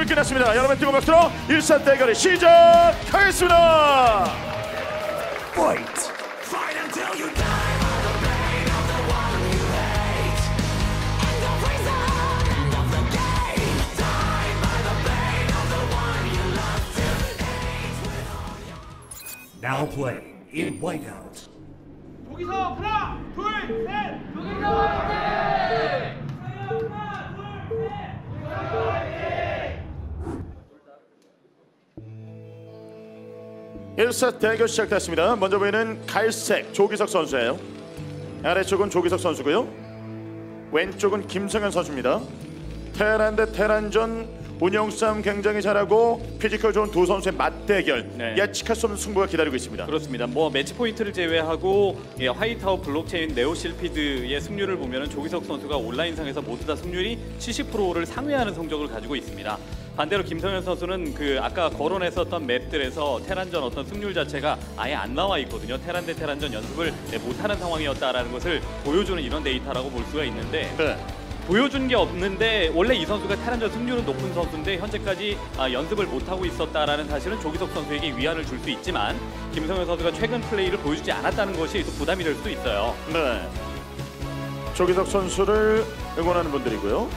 끝났습니다. 여러분 뜨거운 박수로 1사 대결이 시작하겠습니다. Fight. Fight until you die by the pain of the one you hate. End of reason, end of the game. Die by the pain of the one you love to hate with all your... Now playing in Whiteout. 여기서 하나, 둘, 셋. 여기서 화이팅! 하나, 둘, 셋. 여기서 화이팅! 1사 대결 시작됐습니다. 먼저 보이는 갈색 조기석 선수예요. 아래쪽은 조기석 선수고요. 왼쪽은 김성현 선수입니다. 테란 대 테란전 운영싸움 굉장히 잘하고 피지컬 좋은 두 선수의 맞대결. 네. 예측할 수 없는 승부가 기다리고 있습니다. 그렇습니다. 뭐 매치 포인트를 제외하고 화이트아웃 블록체인 네오실피드의 승률을 보면 조기석 선수가 온라인상에서 모두 다 승률이 70%를 상회하는 성적을 가지고 있습니다. 반대로 김성현 선수는 그 아까 거론했었던 맵들에서 테란전 어떤 승률 자체가 아예 안 나와 있거든요. 테란 대 테란전 연습을 못하는 상황이었다라는 것을 보여주는 이런 데이터라고 볼 수가 있는데 네. 보여준 게 없는데 원래 이 선수가 테란전 승률은 높은 선수인데 현재까지 연습을 못하고 있었다라는 사실은 조기석 선수에게 위안을 줄 수 있지만 김성현 선수가 최근 플레이를 보여주지 않았다는 것이 또 부담이 될 수도 있어요. 네. 조기석 선수를 응원하는 분들이고요.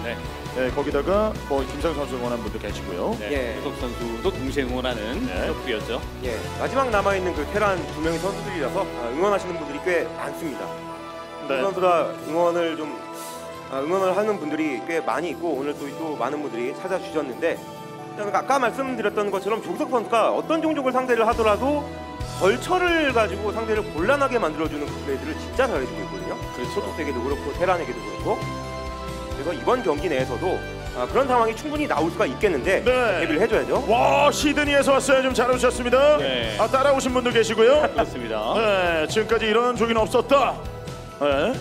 네. 네, 거기다가 뭐 김성현 선수 응원하는 분도 계시고요. 네. 예. 조기석 선수도 동시에 응원하는 네. 격투기였죠. 예, 마지막 남아있는 그 테란 두 명의 선수들이라서 응원하시는 분들이 꽤 많습니다. 네. 그 선수가 응원을 하는 분들이 꽤 많이 있고 오늘 또 많은 분들이 찾아주셨는데 아까 말씀드렸던 것처럼 조기석 선수가 어떤 종족을 상대를 하더라도 벌처를 가지고 상대를 곤란하게 만들어주는 그 플레이들을 진짜 잘해주고 있거든요. 그렇죠. 소토스에게도 그렇고 테란에게도 그렇고 그래서 이번 경기 내에서도 그런 상황이 충분히 나올 수가 있겠는데 네. 대비를 해줘야죠. 와, 시드니에서 왔어요. 좀 잘 오셨습니다. 네. 따라오신 분도 계시고요. 그렇습니다. 네, 지금까지 이런 조기는 없었다. 네.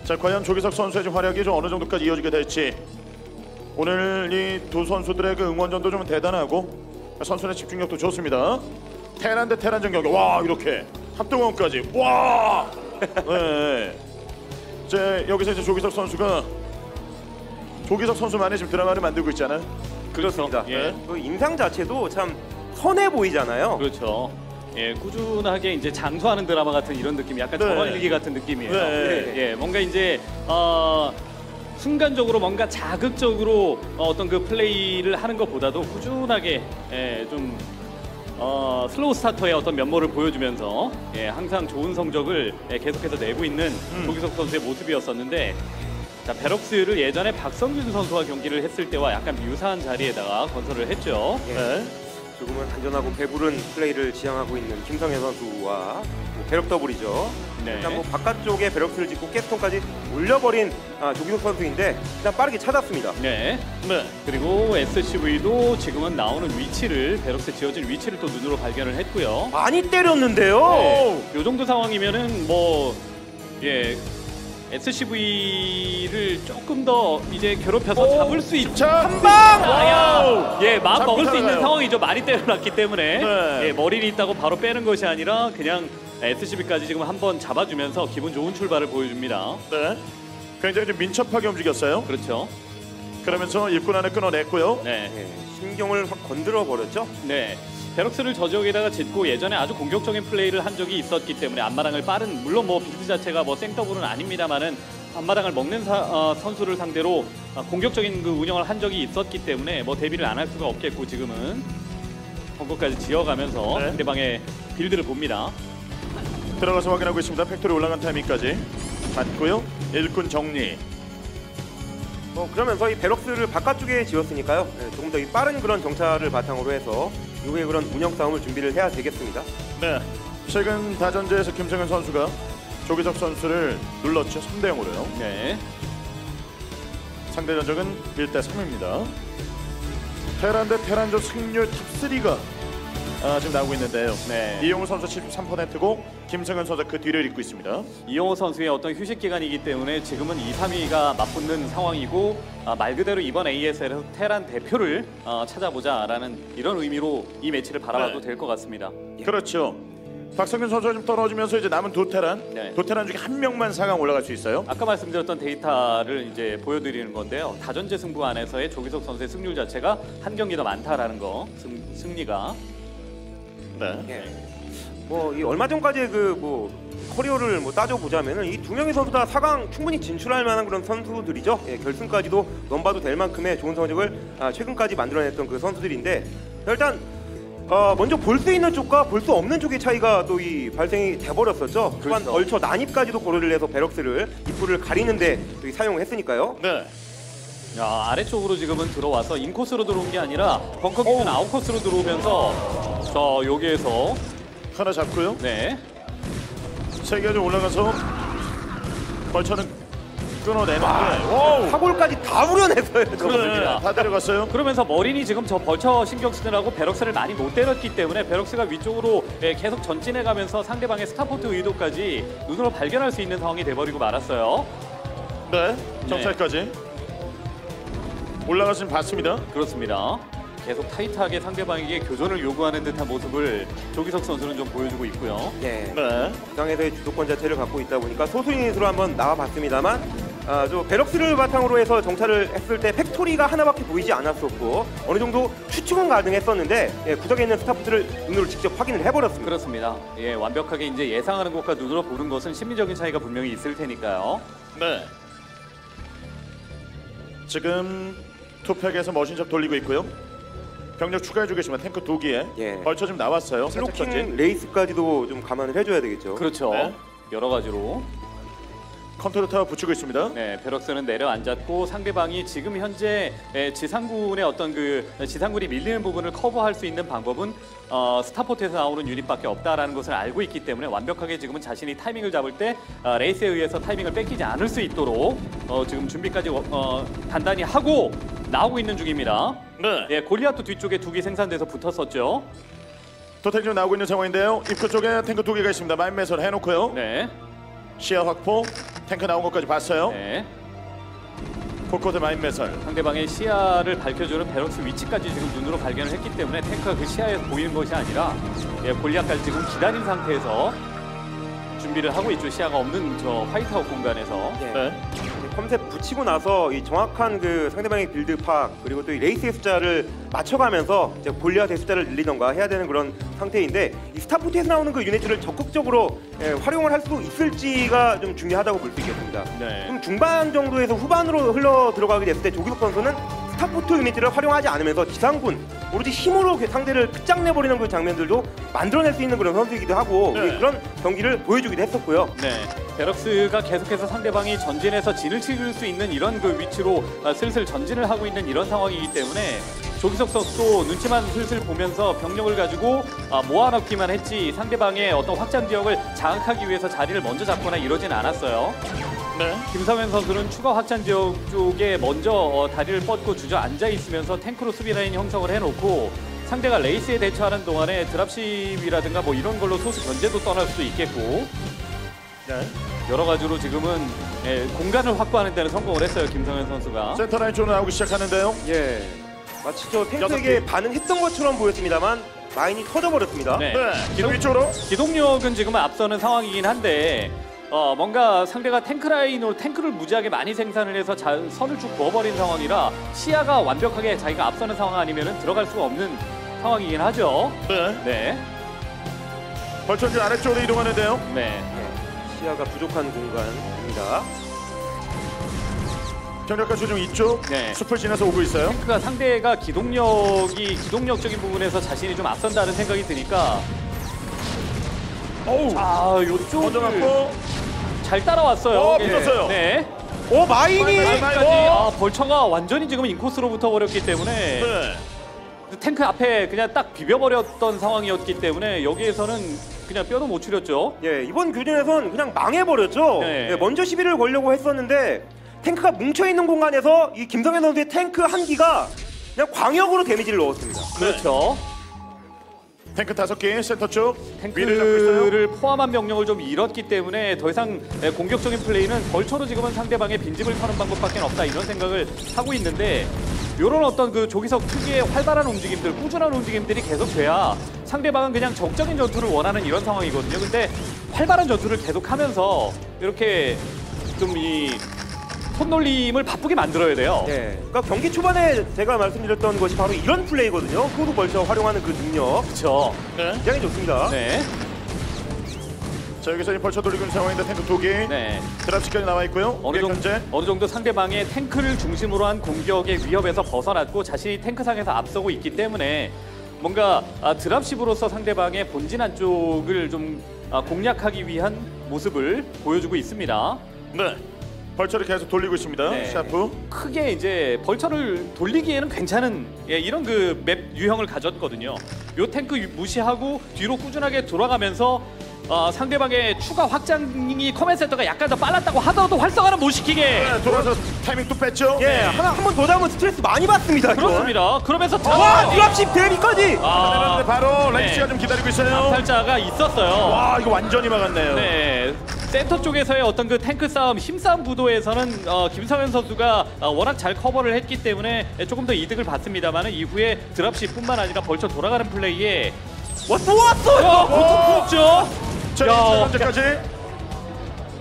자, 과연 조기석 선수의 좀 활약이 좀 어느 정도까지 이어지게 될지. 오늘 이 두 선수들의 그 응원전도 좀 대단하고 선수의 집중력도 좋습니다. 테란 대 테란전 경기. 와, 이렇게 합동원까지. 와. 네. 이제 여기서 이제 조기석 선수가 조기석 선수만의 지금 드라마를 만들고 있잖아요. 그렇습니다. 예. 그 인상 자체도 참 선해 보이잖아요. 그렇죠. 예, 꾸준하게 이제 장수하는 드라마 같은 이런 느낌, 약간 네. 정원일기 같은 느낌이에요. 네. 예, 뭔가 이제 순간적으로 뭔가 자극적으로 어떤 그 플레이를 하는 것보다도 꾸준하게 좀 슬로우 스타터의 어떤 면모를 보여주면서 항상 좋은 성적을 계속해서 내고 있는 조기석 선수의 모습이었었는데. 자, 베럭스를 예전에 박성균 선수와 경기를 했을 때와 약간 유사한 자리에다가 건설을 했죠. 네. 조금은 안전하고 배부른 플레이를 지향하고 있는 김성현 선수와 배럭 더블이죠. 네. 일단 뭐 바깥쪽에 베럭스를 짓고 깨스톤까지 올려버린 조기석 선수인데 일단 빠르게 찾았습니다. 네. 네. 그리고 SCV도 지금은 나오는 위치를 베럭스 지어진 위치를 또 눈으로 발견을 했고요. 많이 때렸는데요. 요 정도 상황이면은 뭐 SCV를 조금 더 이제 괴롭혀서 잡을 수 있는 한 방! 와우! 마음 잡고 먹을 수 있는 살아가요. 상황이죠. 많이 때려놨기 때문에 네. 머리를 있다고 바로 빼는 것이 아니라 그냥 SCV까지 지금 한번 잡아주면서 기분 좋은 출발을 보여줍니다. 네. 굉장히 좀 민첩하게 움직였어요. 그렇죠. 그러면서 일꾼 안에 끊어냈고요. 네. 신경을 확 건드려 버렸죠. 네. 베럭스를 저 지역에다가 짓고 예전에 아주 공격적인 플레이를 한 적이 있었기 때문에 앞마당을 빠른, 물론 뭐 빌드 자체가 뭐 생더블은 아닙니다만은 앞마당을 먹는 선수를 상대로 공격적인 그 운영을 한 적이 있었기 때문에 뭐 대비를 안 할 수가 없겠고 지금은 벙커까지 지어가면서 네. 상대방의 빌드를 봅니다. 들어가서 확인하고 있습니다. 팩토리 올라간 타이밍까지 받고요. 일꾼 정리. 그러면서 이 베럭스를 바깥쪽에 지었으니까요. 조금 더 이 빠른 그런 정찰을 바탕으로 해서 이후에 그런 운영 싸움을 준비를 해야 되겠습니다. 네. 최근 다전제에서 김성현 선수가 조기석 선수를 눌렀죠. 3대 0으로요. 네. 상대 전적은 1대 3입니다. 테란 대 테란전 승률 탑3가 지금 나오고 있는데요. 네. 이용우 선수 73%고 김성현 선수 그 뒤를 잇고 있습니다. 이영호 선수의 어떤 휴식 기간이기 때문에 지금은 2, 3위가 맞붙는 상황이고 말 그대로 이번 ASL에서 테란 대표를 찾아보자라는 이런 의미로 이 매치를 바라봐도 네. 될 것 같습니다. 그렇죠. 박성균 선수가 좀 떨어지면서 이제 남은 도테란, 네. 도테란 중에 한 명만 4강 올라갈 수 있어요. 아까 말씀드렸던 데이터를 이제 보여드리는 건데요. 다전제 승부 안에서의 조기석 선수의 승률 자체가 한 경기 더 많다라는 거, 승리가. 네. 예. 뭐 이 얼마 전까지의 그 커리어를 따져 보자면은 이 두 명의 선수 다 4강 충분히 진출할 만한 그런 선수들이죠. 예, 결승까지도 넘봐도 될 만큼의 좋은 성적을 최근까지 만들어냈던 그 선수들인데 일단 먼저 볼 수 있는 쪽과 볼 수 없는 쪽의 차이가 또 이 발생이 돼버렸었죠. 또한 그렇죠. 벌처 난입까지도 고려를 해서 베럭스를 입구를 가리는데 또 사용했으니까요. 네. 야, 아래쪽으로 지금은 들어와서 인코스로 들어온 게 아니라 벙커 기준 아웃코스로 들어오면서 자 여기에서 하나 잡고요. 네. 세 개가 좀 올라가서 벌처는 끊어내는데. 오! 사골까지 다 우려냈어요. 네, 그렇습니다. 다 데려갔어요. 그러면서 머린이 지금 저 벌처 신경 쓰느라고 베럭스를 많이 못 때렸기 때문에 베럭스가 위쪽으로 계속 전진해가면서 상대방의 스타포트 의도까지 눈으로 발견할 수 있는 상황이 돼버리고 말았어요. 네. 정찰까지 올라가신 봤습니다. 그렇습니다. 계속 타이트하게 상대방에게 교전을 요구하는 듯한 모습을 조기석 선수는 좀 보여주고 있고요. 네. 네. 중앙에서의 주도권 자체를 갖고 있다 보니까 소수인으로 한번 나와봤습니다만 저 베럭스를 바탕으로 해서 정찰을 했을 때 팩토리가 하나밖에 보이지 않았었고 어느 정도 추측은 가능했었는데 구석에 있는 스타포트를 눈으로 직접 확인을 해버렸습니다. 그렇습니다. 예, 완벽하게 이제 예상하는 것과 눈으로 보는 것은 심리적인 차이가 분명히 있을 테니까요. 네. 지금 투팩에서 머신샵 돌리고 있고요. 병력 추가해주고 계시면 탱크 2기에 예. 벌처 좀 나왔어요. 살짝 전진. 블로킹 레이스까지도 좀 감안을 해줘야 되겠죠. 그렇죠. 네. 여러 가지로. 컨트롤 타워 붙이고 있습니다. 네, 베럭스는 내려앉았고 상대방이 지금 현재 지상군의 어떤 그 지상군이 밀리는 부분을 커버할 수 있는 방법은 스타포트에서 나오는 유닛밖에 없다라는 것을 알고 있기 때문에 완벽하게 지금은 자신이 타이밍을 잡을 때 레이스에 의해서 타이밍을 뺏기지 않을 수 있도록 지금 준비까지 단단히 하고 나오고 있는 중입니다. 네. 예, 골리앗도 뒤쪽에 2기 생산돼서 붙었었죠. 도택 좀 나오고 있는 상황인데요. 입구 쪽에 탱크 2개가 있습니다. 마인 매설 해놓고요. 네, 시야 확보. 탱크 나온 것까지 봤어요. 네. 포코드 마인 매설. 상대방의 시야를 밝혀주는 베럭스 위치까지 지금 눈으로 발견을 했기 때문에 탱크가 그 시야에서 보이는 것이 아니라 골리앗까지 지금 기다린 상태에서 준비를 하고 있죠. 시야가 없는 저 화이트아웃 공간에서. 예. 네. 컨셉 붙이고 나서 이 정확한 그 상대방의 빌드 파악 그리고 또 이 레이스의 숫자를 맞춰가면서 이제 골리앗의 숫자를 늘리던가 해야 되는 그런 상태인데 이 스타포트에서 나오는 그 유닛들을 적극적으로 활용을 할 수 있을지가 좀 중요하다고 볼 수 있겠습니다. 네. 좀 중반 정도에서 후반으로 흘러 들어가게 됐을 때 조기석 선수는 스타포트 유닛들을 활용하지 않으면서 지상군 오로지 힘으로 상대를 끝장내버리는 그 장면들도 만들어낼 수 있는 그런 선수이기도 하고 네. 그런 경기를 보여주기도 했었고요. 네, 베럭스가 계속해서 상대방이 전진해서 진을 치를 수 있는 이런 그 위치로 슬슬 전진을 하고 있는 이런 상황이기 때문에 조기석 선수도 눈치만 슬슬 보면서 병력을 가지고 모아넣기만 했지 상대방의 어떤 확장 지역을 장악하기 위해서 자리를 먼저 잡거나 이러진 않았어요. 네. 김상현 선수는 추가 확장 지역 쪽에 먼저 다리를 뻗고 주저앉아 있으면서 탱크로 수비 라인 형성을 해놓고 상대가 레이스에 대처하는 동안에 드랍십이라든가 뭐 이런 걸로 소수 견제도 떠날 수도 있겠고 네. 여러 가지로 지금은 공간을 확보하는 데는 성공을 했어요. 김상현 선수가. 센터 라인 쪽으로 나오기 시작하는데요. 예. 마치 저 여섯 탱크에게 개. 반응했던 것처럼 보였습니다만 마인이 터져버렸습니다. 네. 네. 기둥 위쪽으로. 기동력은 지금 앞서는 상황이긴 한데 뭔가 상대가 탱크 라인으로 탱크를 무지하게 많이 생산을 해서 선을 쭉 그어버린 상황이라 시야가 완벽하게 자기가 앞서는 상황 아니면 들어갈 수가 없는 상황이긴 하죠. 네. 네. 벌처 좀 아래쪽으로 이동하는데요. 네. 시야가 부족한 공간입니다. 경력가수 좀 이쪽. 네. 숲을 지나서 오고 있어요. 탱크가 상대가 기동력적인 부분에서 자신이 좀 앞선다는 생각이 드니까 어우. 자, 먼저 요쪽을 맞고. 잘 따라왔어요. 붙었어요. 네. 오 마인이 까지 벌처가 완전히 지금 인코스로 붙어버렸기 때문에 네. 탱크 앞에 그냥 딱 비벼버렸던 상황이었기 때문에 여기에서는 그냥 뼈도 못 추렸죠. 예 이번 교전에선 그냥 망해버렸죠. 네. 예, 먼저 시비를 걸려고 했었는데 탱크가 뭉쳐있는 공간에서 이 김성현 선수의 탱크 한 기가 그냥 광역으로 데미지를 넣었습니다. 그렇죠. 탱크 5개 센터 쪽 위를 잡고 있어요. 탱크를 포함한 병력을 좀 잃었기 때문에 더 이상 공격적인 플레이는 벌처로 지금은 상대방의 빈집을 터는 방법밖에 없다 이런 생각을 하고 있는데 이런 어떤 그 조기석 특유의 활발한 움직임들, 꾸준한 움직임들이 계속 돼야 상대방은 그냥 적적인 전투를 원하는 이런 상황이거든요. 근데 활발한 전투를 계속하면서 이렇게 좀 이 손놀림을 바쁘게 만들어야 돼요. 예. 그러니까 경기 초반에 제가 말씀드렸던 것이 바로 이런 플레이거든요. 후루 벌써 활용하는 그 능력 그렇죠. 네. 굉장히 좋습니다. 네, 자 여기서 이 벌쳐 돌리고 있는 상황인데 탱크 2개 네. 드랍시까지 나와 있고요. 어느 정도 상대방의 탱크를 중심으로 한 공격의 위협에서 벗어났고 자신이 탱크상에서 앞서고 있기 때문에 뭔가 드랍십으로서 상대방의 본진 안쪽을 좀 공략하기 위한 모습을 보여주고 있습니다. 네. 벌처를 계속 돌리고 있습니다. 네. 샤프. 크게 이제 벌처를 돌리기에는 괜찮은 이런 그 맵 유형을 가졌거든요. 요 탱크 무시하고 뒤로 꾸준하게 돌아가면서 상대방의 추가 확장이 커맨 센터가 약간 더 빨랐다고 하더라도 활성화는 못 시키게. 네, 돌아서 타이밍 또 뺐죠. 예, 한 번 더 잡으면 스트레스 많이 받습니다. 이건. 그렇습니다. 그러면서 와, 드랍십 데뷔까지. 아, 바로 네. 레이스가 좀 기다리고 있어요. 암살자가 있었어요. 와 이거 완전히 막았네요. 네, 센터 쪽에서의 어떤 그 탱크 싸움, 힘싸움 구도에서는 김성현 선수가 워낙 잘 커버를 했기 때문에 조금 더 이득을 봤습니다만 이후에 드랍십뿐만 아니라 벌쳐 돌아가는 플레이에 와, 또 왔어요. 보통 풀었죠. 자 야. 현재까지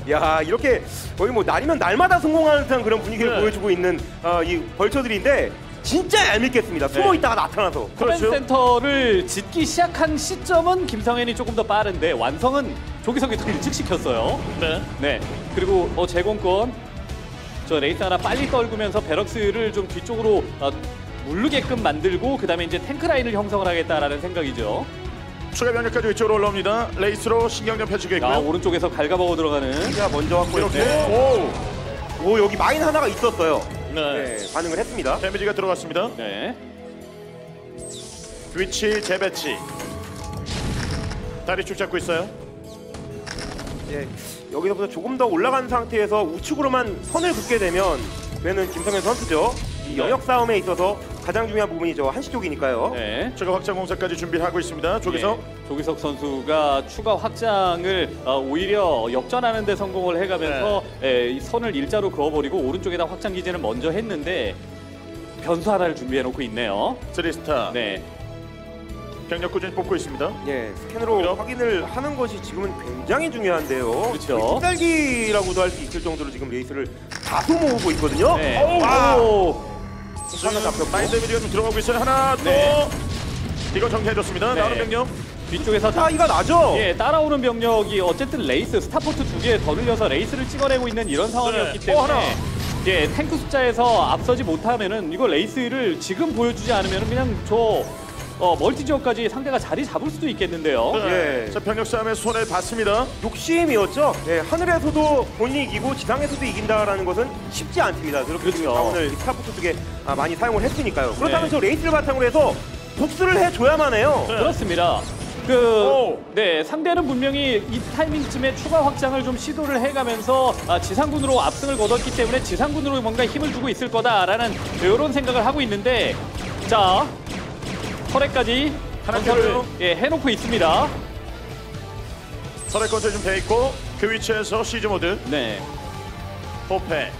야, 이렇게 거의 뭐 날이면 날마다 성공하는 듯한 그런 분위기를 네. 보여주고 있는 이 벌처들인데 진짜 얄밉겠습니다. 숨어 네. 있다가 나타나서. 커맨 그렇죠. 센터를 짓기 시작한 시점은 김성현이 조금 더 빠른데 완성은 조기석이 더 일찍 시켰어요. 네. 네. 그리고 제공권 저 레이스 하나 빨리 떨구면서 베럭스를 좀 뒤쪽으로 물르게끔 만들고 그다음에 이제 탱크 라인을 형성을 하겠다라는 생각이죠. 추가 병력까지 위쪽으로 올라옵니다. 레이스로 신경전 펼치고 있고요. 오른쪽에서 갈가먹어 들어가는 가 먼저 왔고 이렇게 이렇게. 오, 여기 마인 하나가 있었어요. 네. 네, 반응을 했습니다. 데미지가 들어갔습니다. 네. 위치 재배치. 다리 쭉 잡고 있어요. 예, 여기서부터 조금 더 올라간 상태에서 우측으로만 선을 긋게 되면 되는 김성현 선수죠. 이 영역 싸움에 있어서 가장 중요한 부분이 저 한시 쪽이니까요. 네. 추가 확장 공사까지 준비를 하고 있습니다. 조기석. 조기석 선수가 추가 확장을 오히려 역전하는 데 성공을 해가면서 이 선을 일자로 그어버리고 오른쪽에다 확장 기제는 먼저 했는데 변수 하나를 준비해놓고 있네요. 3스타. 네. 병력 꾸준히 뽑고 있습니다. 예, 스캔으로 그래요? 확인을 하는 것이 지금은 굉장히 중요한데요. 그렇죠. pit달기라고도 할 수 있을 정도로 지금 레이스를 다소 모으고 있거든요. 네. 와, 오. 하나 잡혔고 마인 데미지가 좀 들어가고 있어요. 하나 또 네. 이거 정리해줬습니다. 네. 나오는 병력. 뒤쪽에서 차이가 나죠. 따라오는 병력이 어쨌든 레이스 스타포트 2개 더 늘려서 레이스를 찍어내고 있는 이런 상황이었기 네. 때문에 하나. 탱크 숫자에서 앞서지 못하면은 이거 레이스를 지금 보여주지 않으면은 그냥 저 멀티 지역까지 상대가 자리 잡을 수도 있겠는데요. 네. 예. 자 병력 싸움에 손해를 봤습니다. 욕심이었죠. 예, 하늘에서도 본인이 이기고 지상에서도 이긴다라는 것은 쉽지 않습니다. 그렇게 그렇죠. 지금 자원을 스타포트 쪽에 많이 사용을 했으니까요. 그렇다면 네. 저 레이스를 바탕으로 해서 복수를 해줘야만 해요. 네. 그렇습니다. 상대는 분명히 이 타이밍쯤에 추가 확장을 좀 시도를 해가면서 지상군으로 압승을 거뒀기 때문에 지상군으로 뭔가 힘을 주고 있을 거다라는 이런 생각을 하고 있는데 자 터렛까지 하나 건설을 켜요. 해놓고 있습니다. 설의 건설 좀 돼 있고 그 위치에서 시즈 모드 네, 호패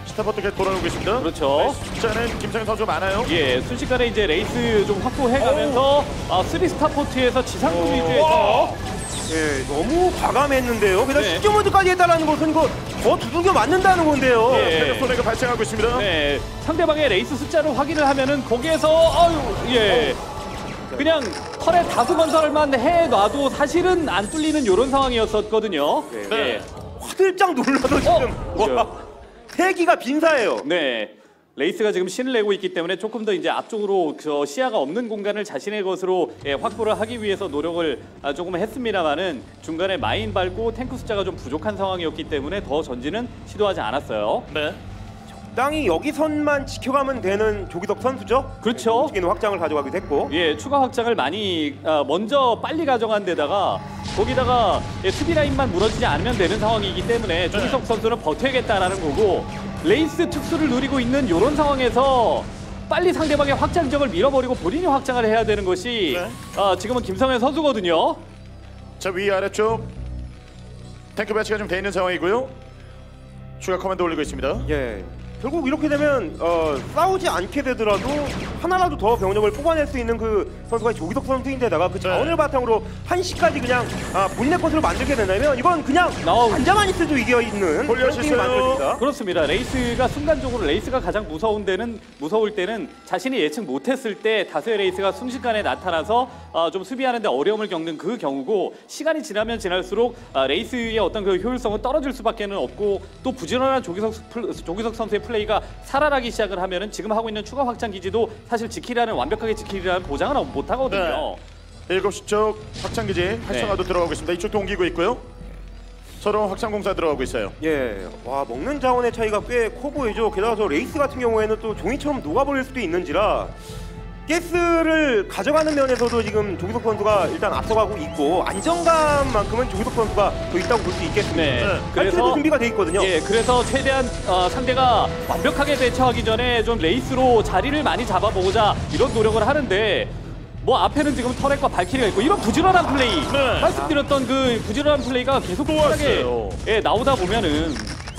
스타포트 계속 돌아오고 있습니다. 그렇죠. 숫자는 김성현 선수 많아요. 예, 순식간에 이제 레이스 좀 확보해가면서 3스타포트에서 지상군 위주에서 예, 너무 과감했는데요. 게다가 네. 10점 모드까지 했다는 것은 이거 더 두들겨 맞는다는 건데요. 예. 병력 손해가 발생하고 있습니다. 네, 상대방의 레이스 숫자를 확인을 하면은 거기에서 그냥 털에 다수 건설만 해놔도 사실은 안 뚫리는 이런 상황이었었거든요. 네. 화들짝 놀라서 지금 와, 세기가 빈사예요. 네. 레이스가 지금 신을 내고 있기 때문에 조금 더 이제 앞쪽으로 저 시야가 없는 공간을 자신의 것으로 확보를 하기 위해서 노력을 조금 했습니다만은 중간에 마인 밟고 탱크 숫자가 좀 부족한 상황이었기 때문에 더 전진은 시도하지 않았어요. 네. 땅이 여기선만 지켜가면 되는 조기석 선수죠. 그렇죠. 움직이는 확장을 가져가기도 했고. 예, 추가 확장을 많이 먼저 빨리 가져간 데다가 거기다가 수비 라인만 무너지지 않으면 되는 상황이기 때문에 조기석 선수는 버텨야겠다라는 거고 레이스 특수를 누리고 있는 이런 상황에서 빨리 상대방의 확장 지역을 밀어버리고 본인이 확장을 해야 되는 것이 네. 지금은 김성현 선수거든요. 자, 위아래쪽 탱크 배치가 좀 돼 있는 상황이고요. 추가 커맨드 올리고 있습니다. 예. 결국 이렇게 되면 싸우지 않게 되더라도 하나라도 더 병력을 뽑아낼 수 있는 그 선수가 조기석 선수인데다가 그 자원을 바탕으로 1시까지 그냥 본인의 것으로 만들게 된다면 이건 그냥 앉아만 있어도 이겨 있는 그런 게임이 만들어집니다. 그렇습니다. 레이스가 순간적으로 레이스가 가장 무서울 때는 자신이 예측 못했을 때 다수의 레이스가 순식간에 나타나서 좀 수비하는데 어려움을 겪는 그 경우고 시간이 지나면 지날수록 레이스의 어떤 그 효율성은 떨어질 수밖에는 없고 또 부지런한 조기석 선수의 플레이가 살아나기 시작을 하면은 지금 하고 있는 추가 확장 기지도 사실 완벽하게 지키리라는 보장은 못 하거든요. 네. 7시 쪽 확장기지 활성화도 들어가고 있습니다. 이쪽도 옮기고 있고요. 서로 확장공사 들어가고 있어요. 예, 와 먹는 자원의 차이가 꽤 커 보이죠. 게다가 저 레이스 같은 경우에는 또 종이처럼 녹아버릴 수도 있는지라 가스를 가져가는 면에서도 지금 조기석 선수가 일단 앞서가고 있고 안정감만큼은 조기석 선수가 더 있다고 볼 수 있겠습니다. 네. 그래서 준비가 돼 있거든요. 예, 그래서 최대한 상대가 완벽하게 대처하기 전에 좀 레이스로 자리를 많이 잡아보고자 이런 노력을 하는데 뭐 앞에는 지금 터렛과 발키리가 있고 이런 부지런한 플레이 말씀드렸던 그 부지런한 플레이가 계속 꾸준하게 나오다 보면은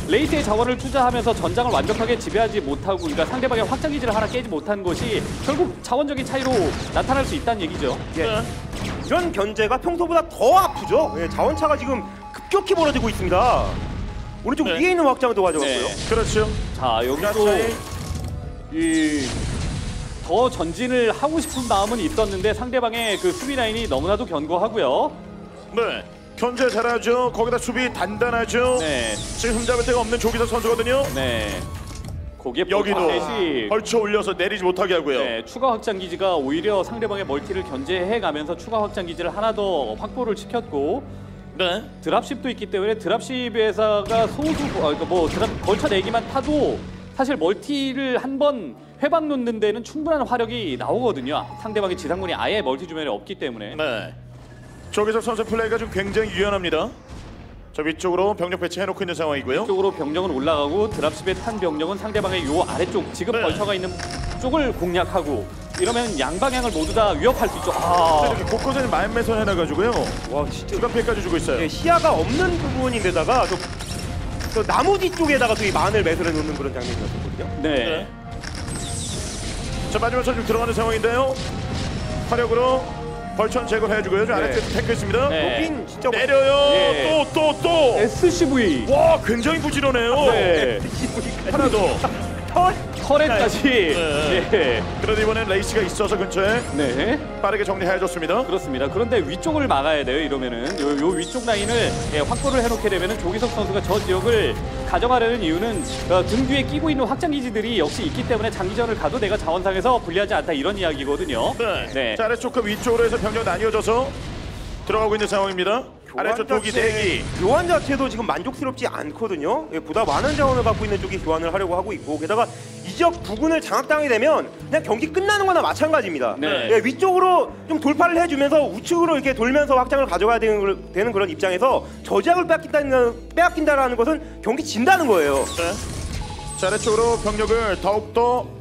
레이스의 자원을 투자하면서 전장을 완벽하게 지배하지 못하고 그러니까 상대방의 확장 기지를 하나 깨지 못한 것이 결국 자원적인 차이로 나타날 수 있다는 얘기죠. 예. 이런 견제가 평소보다 더 아프죠. 예, 자원차가 지금 급격히 벌어지고 있습니다. 오른쪽 위에 있는 확장을 더 가져갔고요. 그렇죠. 자, 여기도 더 전진을 하고 싶은 마음은 있었는데 상대방의 그 수비 라인이 너무나도 견고하고요. 네. 견제 잘하죠. 거기다 수비 단단하죠. 네. 지금 흠잡을 데가 없는 조기석 선수거든요. 네. 거기에 여기도 대시 벌쳐 올려서 내리지 못하게 하고요. 네, 추가 확장 기지가 오히려 상대방의 멀티를 견제해 가면서 추가 확장 기지를 하나 더 확보를 시켰고 네. 드랍십도 있기 때문에 드랍십에서가 걸쳐 내기만 타도 사실 멀티를 한 번 회방 놓는 데는 충분한 화력이 나오거든요. 상대방의 지상군이 아예 멀티 주변에 없기 때문에. 네. 조기석 선수 플레이가 좀 굉장히 유연합니다. 저 위쪽으로 병력 배치해놓고 있는 상황이고요. 이쪽으로 병력은 올라가고 드랍십에 탄 병력은 상대방의 요 아래쪽 지금 벌쳐가 있는 쪽을 공략하고 이러면 양방향을 모두 다 위협할 수 있죠. 이렇게 곳곳에 마인매선 해놔가지고요. 와 진짜 주간 피해까지 주고 있어요. 예, 시야가 없는 부분인데다가 저 나무 뒤쪽에다가 또 이 마늘 매설해 놓는 그런 장면이었거든요. 네. 자, 마지막 전좀 들어가는 상황인데요. 화력으로 벌천 제거를 해주고요. 저 아래쪽에 탱크 있습니다. 네. 여긴 진짜 내려요. 예. 또. SCV. 와, 굉장히 부지런해요. 네. 하나 더. 터렛까지. 네. 예. 그래도 이번엔 레이스가 있어서 근처에 네. 빠르게 정리해줬습니다. 그렇습니다. 그런데 위쪽을 막아야 돼요. 이러면은 요 위쪽 라인을 확보를 해놓게 되면은 조기석 선수가 저 지역을 가져가려는 이유는 등 뒤에 끼고 있는 확장 기지들이 역시 있기 때문에 장기전을 가도 내가 자원상에서 불리하지 않다 이런 이야기거든요. 네. 자, 아래쪽과 위쪽으로 해서 병력 나뉘어져서 들어가고 있는 상황입니다. 아래쪽 독이 대기. 교환 자체도 지금 만족스럽지 않거든요. 예, 보다 많은 자원을 갖고 있는 쪽이 교환을 하려고 하고 있고 게다가 이 지역 부근을 장악당하게 되면 그냥 경기 끝나는 거나 마찬가지입니다. 네. 예, 위쪽으로 좀 돌파를 해주면서 우측으로 이렇게 돌면서 확장을 가져가야 되는 그런 입장에서 저지역을 빼앗긴다라는 것은 경기 진다는 거예요. 네. 자, 아래쪽으로 병력을 더욱더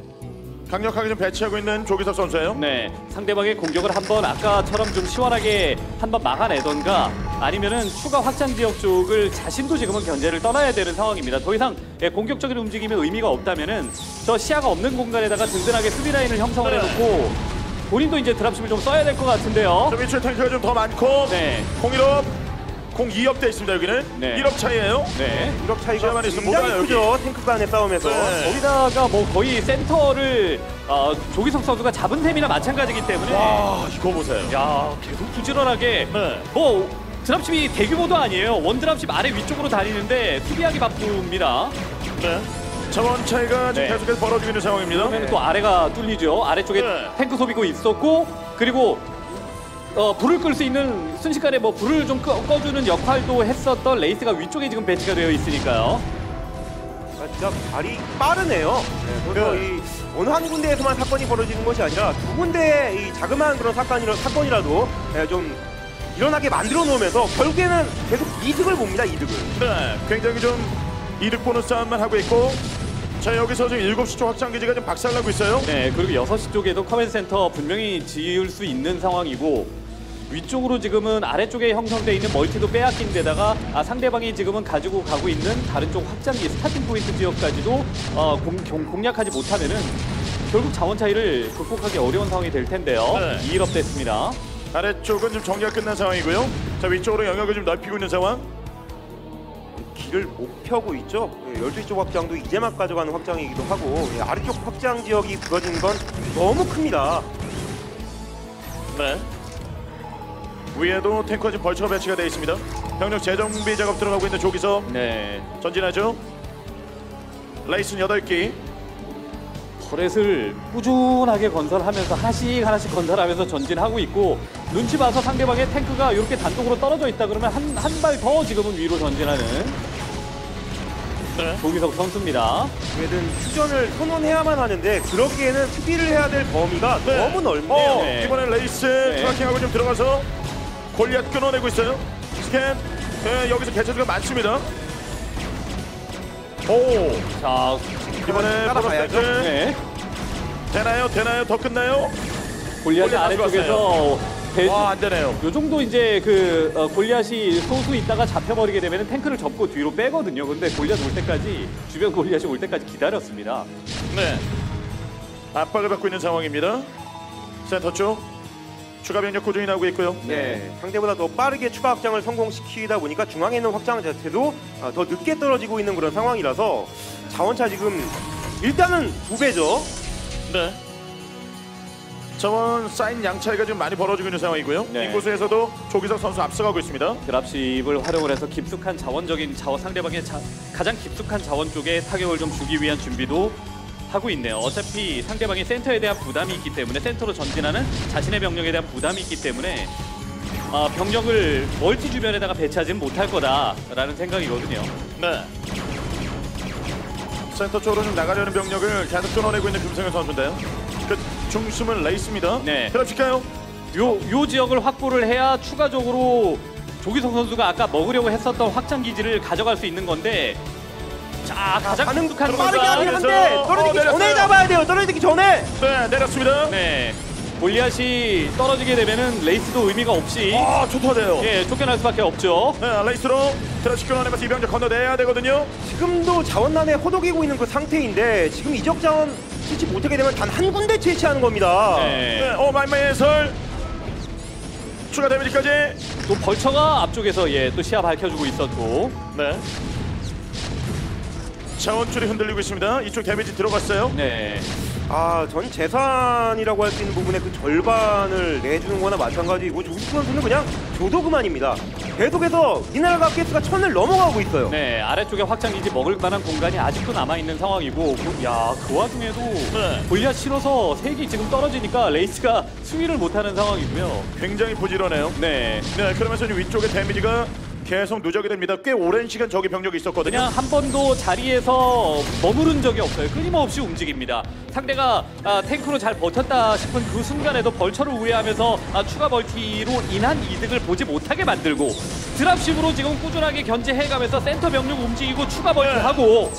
강력하게 좀 배치하고 있는 조기석 선수예요. 네, 상대방의 공격을 한번 아까처럼 좀 시원하게 한번 막아내던가 아니면은 추가 확장 지역 쪽을 자신도 지금은 견제를 떠나야 되는 상황입니다. 더 이상 공격적인 움직임에 의미가 없다면은 저 시야가 없는 공간에다가 든든하게 수비 라인을 형성을 해놓고 본인도 이제 드랍십을 좀 써야 될 것 같은데요. 저 위쪽에 탱크가 좀 더 많고 네, 01업, 02업 돼 있습니다. 여기는 네. 1업 차이예요. 네. 이력 차이가 시야만 있으면 굉장히 못 와요, 크죠. 탱크 간의 싸움에서. 네. 거기다가 뭐 거의 센터를 조기석 선수가 잡은 셈이나 마찬가지이기 때문에 와, 이거 보세요. 야 계속 부지런하게 네. 뭐 드랍십이 대규모도 아니에요. 원 드랍십 아래 위쪽으로 다니는데 수비하기 바쁩니다. 네. 자원 차이가 지금 네. 계속해서 벌어지고 있는 상황입니다. 그러면 또 아래가 뚫리죠. 아래쪽에 네. 탱크 소비고 있었고 그리고 불을 끌 수 있는 순식간에 뭐 불을 좀 꺼주는 역할도 했었던 레이스가 위쪽에 지금 배치가 되어 있으니까요. 진짜 발이 빠르네요. 네, 그래서 네. 이 어느 한 군데에서만 사건이 벌어지는 것이 아니라 두 군데의 이 자그마한 그런 사건이라도 좀 일어나게 만들어 놓으면서 결국에는 계속 이득을 봅니다. 이득을. 네. 굉장히 좀 이득 보는 싸움만 하고 있고 자 여기서 지금 7시 쪽 확장 기지가 좀 박살나고 있어요. 네, 그리고 6시 쪽에도 커맨드 센터 분명히 지을 수 있는 상황이고 위쪽으로 지금은 아래쪽에 형성되어 있는 멀티도 빼앗긴 데다가 상대방이 지금은 가지고 가고 있는 다른 쪽 확장기 스타팅 포인트 지역까지도 공략하지 못하면은 결국 자원 차이를 극복하기 어려운 상황이 될 텐데요. 네. 2일업 됐습니다. 아래쪽은 지금 정리가 끝난 상황이고요. 자 위쪽으로 영역을 좀 넓히고 있는 상황. 길을 못 펴고 있죠. 12시 쪽 확장도 이제 막 가져가는 확장이기도 하고 아래쪽 확장 지역이 부러진 건 너무 큽니다. 네. 위에도 탱크가 지금 벌처가 배치가 되어 있습니다. 병력 재정비 작업 들어가고 있는 조기석 네, 전진하죠. 레이슨 8기. 터렛을 꾸준하게 건설하면서 하나씩 건설하면서 전진하고 있고 눈치 봐서 상대방의 탱크가 이렇게 단독으로 떨어져 있다 그러면 한 발 더 지금은 위로 전진하는 네. 조기석 선수입니다. 어떻게든 휴전을 선언해야만 하는데 그러기에는 수비를 해야 될 범위가 네. 너무 넓네요. 네. 이번엔 레이스 트래킹하고 좀 들어가서 골리앗 끊어내고 있어요. 스캔. 네, 여기서 개체수가 많습니다. 오. 자, 이번에 따라가야죠. 프로스펙트. 네. 되나요? 더 끝나요? 골리앗이 골리앗 아래쪽에서 와, 안 되네요. 요 정도 이제 골리앗이 소수 있다가 잡혀버리게 되면 탱크를 접고 뒤로 빼거든요. 근데 골리앗 올 때까지 주변 골리앗이 올 때까지 기다렸습니다. 네. 압박을 받고 있는 상황입니다. 센터 쪽 추가 병력 꾸준히 나오고 있고요. 네, 상대보다 더 빠르게 추가 확장을 성공시키다 보니까 중앙에 있는 확장 자체도 더 늦게 떨어지고 있는 그런 상황이라서 자원차 지금 일단은 2배죠. 네. 자원 사인 양차이가 지금 많이 벌어지고 있는 상황이고요. 네. 인구수에서도 조기석 선수 앞서가고 있습니다. 드랍십을 활용을 해서 깊숙한 자원적인 상대방의 가장 깊숙한 자원 쪽에 타격을 좀 주기 위한 준비도 하고 있네요. 어차피 상대방이 센터에 대한 부담이 있기 때문에 센터로 전진하는 자신의 병력에 대한 부담이 있기 때문에 병력을 멀티 주변에다가 배치하지는 못할 거다라는 생각이거든요. 네. 센터 쪽으로 좀 나가려는 병력을 계속 끊어내고 있는 김성현 선수인데요. 그 중심은 레이스입니다. 네. 그렇실까요? 요 지역을 확보를 해야 추가적으로 조기석 선수가 아까 먹으려고 했었던 확장 기지를 가져갈 수 있는 건데 자 가장 반응 깊숙한 빠르게 곳과 하긴 한데 그래서- 떨어지기 전에 내렸어요. 잡아야 돼요. 떨어지기 전에. 네, 내렸습니다. 네 골리앗이 떨어지게 되면은 레이스도 의미가 없이 아, 좋다돼요. 예 쫓겨날 수밖에 없죠. 네, 레이스로 트래시 끊어내면서 이병력 건너내야 되거든요. 지금도 자원난에 허덕이고 있는 그 상태인데 지금 이적 자원 채취 못하게 되면 단 한 군데 채취하는 겁니다. 네, 마이마이 해설 추가 데미지까지. 또 벌처가 앞쪽에서 또 시야 밝혀주고 있었고 네. 자원줄이 흔들리고 있습니다. 이쪽 데미지 들어갔어요. 네 전 재산이라고 할 수 있는 부분의 그 절반을 내주는 거나 마찬가지이고 조기석 선수는 그냥 줘도 그만입니다. 계속해서 미네랄 가스가 1000을 넘어가고 있어요. 네, 아래쪽에 확장기지 먹을 만한 공간이 아직도 남아있는 상황이고 그 와중에도 네. 골리앗 실어서 3기 지금 떨어지니까 레이스가 수위를 못하는 상황이고요. 굉장히 부지런해요. 네, 네, 그러면서 이제 위쪽에 데미지가 계속 누적이 됩니다. 꽤 오랜 시간 저기 병력이 있었거든요. 그냥 한 번도 자리에서 머무른 적이 없어요. 끊임없이 움직입니다. 상대가 탱크로 잘 버텼다 싶은 그 순간에도 벌처를 우회하면서 추가 멀티로 인한 이득을 보지 못하게 만들고 드랍십으로 지금 꾸준하게 견제해가면서 센터 병력 움직이고 추가 멀티하고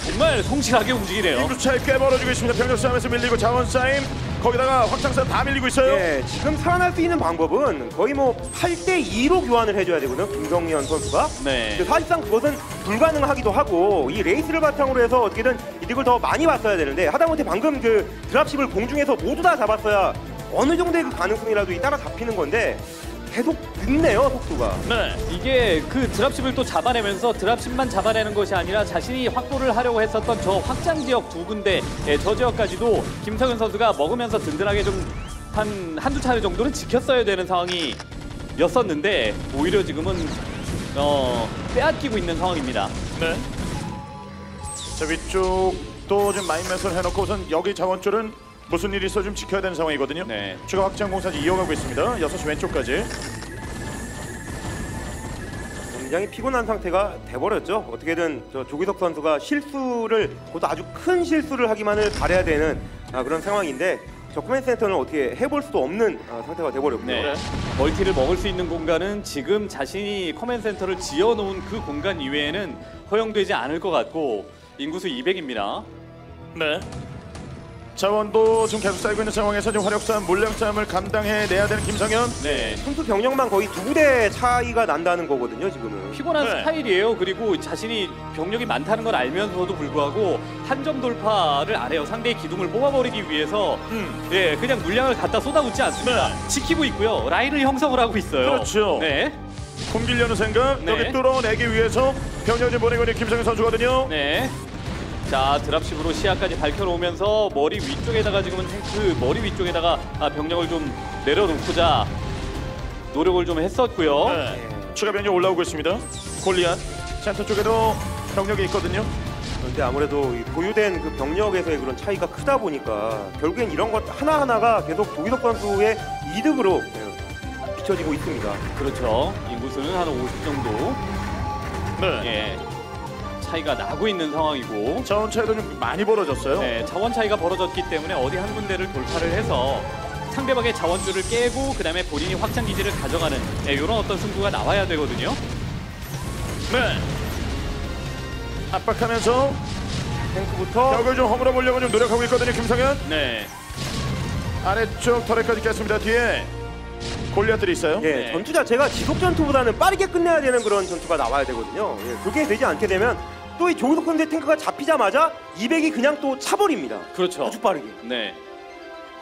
정말 성실하게 움직이네요. 인구 차이 꽤 벌어지고 있습니다. 병력 싸움에서 밀리고 자원 쌓임 거기다가 확장선 다 밀리고 있어요. 네, 지금 살아날 수 있는 방법은 거의 뭐 8대2로 교환을 해줘야 되거든요. 김성현 선수가. 네. 근데 사실상 그것은 불가능하기도 하고 이 레이스를 바탕으로 해서 어떻게든 이득을 더 많이 봤어야 되는데 하다못해 방금 그 드랍십을 공중에서 모두 다 잡았어야 어느 정도의 그 가능성이라도 따라 잡히는 건데 계속 늦네요, 속도가. 네. 이게 그 드랍십을 또 잡아내면서 드랍십만 잡아내는 것이 아니라 자신이 확보를 하려고 했었던 저 확장 지역 2군데 저 지역까지도 김성현 선수가 먹으면서 든든하게 좀 한두 차례 정도는 지켰어야 되는 상황이었었는데 오히려 지금은 빼앗기고 있는 상황입니다. 네. 자, 위쪽도 좀 마인맷을 해놓고 우선 여기 자원줄은 무슨 일이 있어 좀 지켜야 되는 상황이거든요. 네. 추가 확장 공사지 이어가고 있습니다. 6시 왼쪽까지. 굉장히 피곤한 상태가 돼버렸죠. 어떻게든 저 조기석 선수가 실수를 그것도 아주 큰 실수를 하기만을 바라야 되는 그런 상황인데 저 커맨드 센터는 어떻게 해볼 수도 없는 상태가 돼버렸고요. 네. 멀티를 먹을 수 있는 공간은 지금 자신이 커맨드 센터를 지어놓은 그 공간 이외에는 허용되지 않을 것 같고 인구수 200입니다. 네. 자원도 지금 계속 쌓이고 있는 상황에서 지금 화력싸움, 물량싸움을 감당해내야 되는 김성현. 네. 선수 병력만 거의 2부대 차이가 난다는 거거든요 지금은. 피곤한 네. 스타일이에요. 그리고 자신이 병력이 많다는 걸 알면서도 불구하고 한 점 돌파를 안 해요. 상대의 기둥을 뽑아버리기 위해서 예, 그냥 물량을 갖다 쏟아붓지 않습니다. 네. 지키고 있고요. 라인을 형성을 하고 있어요. 그렇죠. 네. 공기려는 생각, 네. 여기 뚫어내기 위해서 병력을 좀 보내고 있는 김성현 선수거든요. 네. 자, 드랍십으로 시야까지 밝혀놓으면서 머리 위쪽에다가 지금은 탱크 머리 위쪽에다가 병력을 좀 내려놓고자 노력을 좀 했었고요. 네. 추가 병력 올라오고 있습니다. 골리앗 센터 쪽에도 병력이 있거든요. 그런데 아무래도 이 보유된 그 병력에서의 그런 차이가 크다 보니까 결국엔 이런 것 하나하나가 계속 조기석 선수의 이득으로 비춰지고 있습니다. 그렇죠. 인구수는 한 50 정도 네. 예, 차이가 나고 있는 상황이고 자원 차이도 좀 많이 벌어졌어요. 네, 자원 차이가 벌어졌기 때문에 어디 한 군데를 돌파를 해서 상대방의 자원줄을 깨고 그 다음에 본인이 확장 기지를 가져가는 이런 어떤 승부가 나와야 되거든요. 네. 압박하면서 탱크부터 벽을 좀 허물어 보려고 좀 노력하고 있거든요. 김성현 네, 아래쪽 터렛까지 깼습니다. 뒤에 골리앗들이 있어요. 예, 네. 전투 자체가 지속 전투보다는 빠르게 끝내야 되는 그런 전투가 나와야 되거든요. 예, 그게 되지 않게 되면 또 이 조기석 선수의 탱크가 잡히자마자 200이 그냥 또 차버립니다. 그렇죠. 아주 빠르게. 네.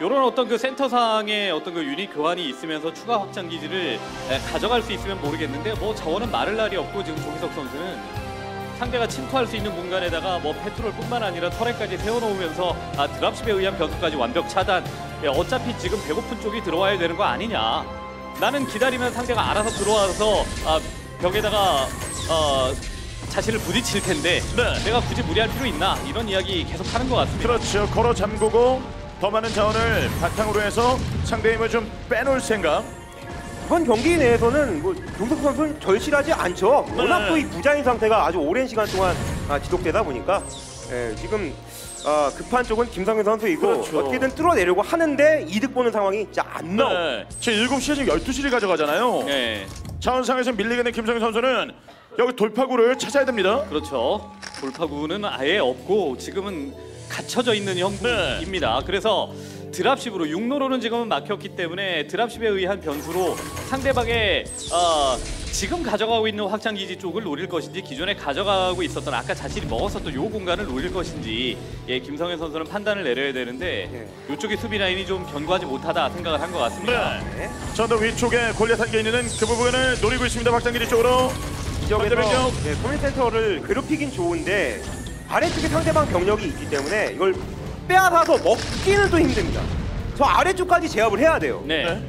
이런 어떤 그 센터상의 어떤 그 유닛 교환이 있으면서 추가 확장 기지를 가져갈 수 있으면 모르겠는데 뭐 자원은 마를 날이 없고 지금 조기석 선수는 상대가 침투할 수 있는 공간에다가 뭐 페트롤뿐만 아니라 터렛까지 세워놓으면서 드랍십에 의한 변수까지 완벽 차단. 어차피 지금 배고픈 쪽이 들어와야 되는 거 아니냐. 나는 기다리면 상대가 알아서 들어와서 벽에다가 자신을 부딪힐 텐데 네. 내가 굳이 무리할 필요 있나 이런 이야기 계속 하는 것 같습니다. 그렇죠. 걸어 잠그고 더 많은 자원을 바탕으로 해서 상대의 힘을 좀 빼놓을 생각. 이번 경기 내에서는 뭐 조기석 선수는 절실하지 않죠. 워낙 네. 또 이 부자인 상태가 아주 오랜 시간 동안 지속되다 보니까 지금 급한 쪽은 김성현 선수이고 그렇죠. 어떻게든 뚫어내려고 하는데 이득 보는 상황이 진짜 안 나오고 네. 지금 7시에 지금 12시를 가져가잖아요. 네, 자원상에서 밀리게 된 김성현 선수는 여기 돌파구를 찾아야 됩니다. 그렇죠. 돌파구는 아예 없고 지금은 갇혀져 있는 형국입니다. 그래서 드랍십으로 육로로는 지금은 막혔기 때문에 드랍십에 의한 변수로 상대방의 지금 가져가고 있는 확장기지 쪽을 노릴 것인지 기존에 가져가고 있었던 아까 자신이 먹었었던 요 공간을 노릴 것인지 김성현 선수는 판단을 내려야 되는데 이쪽의 수비 라인이 좀 견고하지 못하다 생각을 한 것 같습니다. 네. 전더 위쪽에 골리앗 한개 있는 그 부분을 노리고 있습니다. 확장기지 쪽으로. 지역에서 반대병력. 커뮤니센터를 괴롭히긴 좋은데 아래쪽에 상대방 병력이 있기 때문에 이걸 빼앗아서 먹기는 또 힘듭니다. 저 아래쪽까지 제압을 해야 돼요. 네. 네.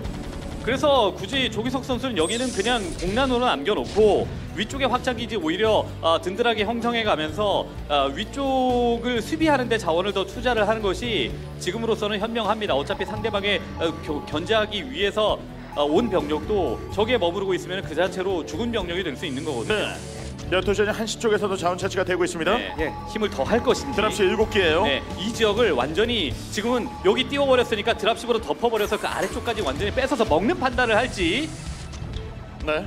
그래서 굳이 조기석 선수는 여기는 그냥 공란으로 남겨놓고 위쪽의 확장기지 오히려 든든하게 형성해 가면서 위쪽을 수비하는데 자원을 더 투자를 하는 것이 지금으로서는 현명합니다. 어차피 상대방의 견제하기 위해서 온 병력도 저기에 머무르고 있으면 그 자체로 죽은 병력이 될 수 있는 거거든요. 네. 12시 한시 쪽에서도 자원 차치가 되고 있습니다. 네. 예. 힘을 더 할 것인지. 드랍시 7개예요. 네, 이 지역을 완전히 지금은 여기 띄워버렸으니까 드랍십으로 덮어버려서 그 아래쪽까지 완전히 뺏어서 먹는 판단을 할지. 네.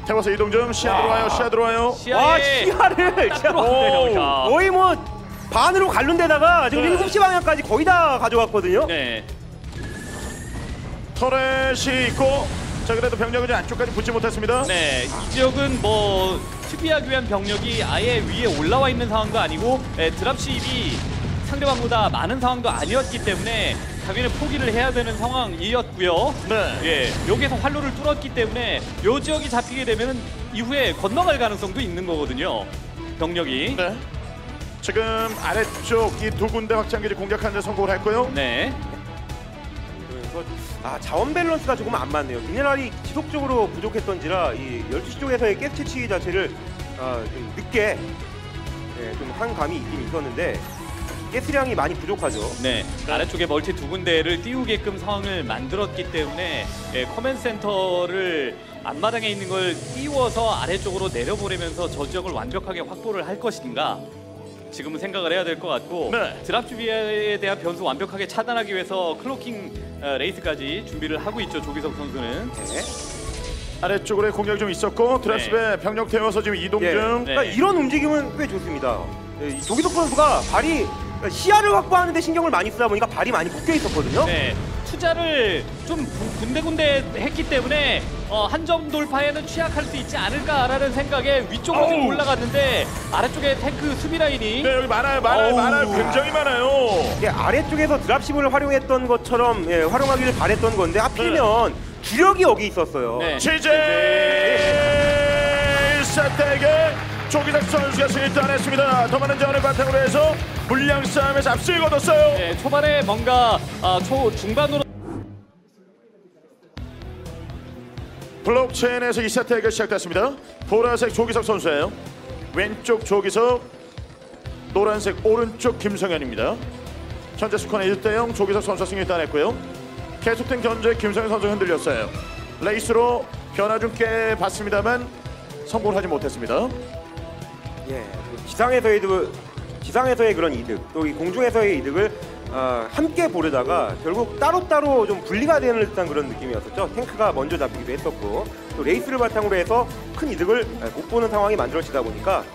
태워서 이동 좀. 시야 들어와요. 시야 들어와요. 와 시야에 시야를 딱 진짜 들어왔네요. 자. 거의 뭐 반으로 갈른 데다가 지금 네. 7시 방향까지 거의 다 가져갔거든요. 네. 터렛이 있고 자 그래도 병력은 좀 안쪽까지 붙지 못했습니다. 네, 이 지역은 뭐 수비하기 위한 병력이 아예 위에 올라와 있는 상황도 아니고 드랍십이 상대방보다 많은 상황도 아니었기 때문에 당연히 포기를 해야 되는 상황이었고요. 네. 예, 여기서 활로를 뚫었기 때문에 이 지역이 잡히게 되면 이후에 건너갈 가능성도 있는 거거든요. 병력이. 네. 지금 아래쪽 이 두 군데 확장기지 공격하는 데 성공을 했고요. 네. 그래서 자원 밸런스가 조금 안 맞네요. 미네랄이 지속적으로 부족했던지라 이 12시 쪽에서의 가스 채취 자체를 좀 늦게 좀 한 감이 있긴 있었는데 가스량이 많이 부족하죠. 네, 아래쪽에 멀티 두 군데를 띄우게끔 상황을 만들었기 때문에 커맨드 센터를 앞마당에 있는 걸 띄워서 아래쪽으로 내려보내면서 저 지역을 완벽하게 확보를 할 것인가 지금은 생각을 해야 될 것 같고 네. 드랍 주비에 대한 변수 완벽하게 차단하기 위해서 클로킹 레이스까지 준비를 하고 있죠. 조기석 선수는. 네. 아래쪽으로의 공격이 좀 있었고 드랍십에 병력 태워서 지금 이동 예. 중. 네. 그러니까 이런 움직임은 꽤 좋습니다. 이 조기석 선수가 발이 그러니까 시야를 확보하는데 신경을 많이 쓰다 보니까 발이 많이 묶여 있었거든요. 네, 투자를 좀 군데군데 했기 때문에 한정 돌파에는 취약할 수 있지 않을까라는 생각에 위쪽으로 좀 어우. 올라갔는데 아래쪽에 탱크 수비 라인이 네, 여기 많아요. 굉장히 많아요. 이게 아래쪽에서 드랍십을 활용했던 것처럼 활용하기를 바랬던 건데 하필이면 주력이 여기 있었어요. 네. 취재 1세트에게 조기석 선수가 승리 따냈습니다. 더 많은 자원을 바탕으로 해서 물량 싸움에서 앞서를 거뒀어요. 네, 초반에 뭔가 중반으로 블록체인에서 2세트가 시작됐습니다. 보라색 조기석 선수예요. 왼쪽 조기석, 노란색 오른쪽 김성현입니다. 현재 스코어는 1대0 조기석 선수가 승리 따냈고요. 계속된 견제 김성현 선수가 흔들렸어요. 레이스로 변화 좀 꽤 봤습니다만 성공을 하지 못했습니다. 예, 지상에서의 그런 이득, 또 이 공중에서의 이득을 함께 보려다가 결국 따로따로 좀 분리가 되는 듯한 그런 느낌이었었죠. 탱크가 먼저 잡히기도 했었고 또 레이스를 바탕으로 해서 큰 이득을 못 보는 상황이 만들어지다 보니까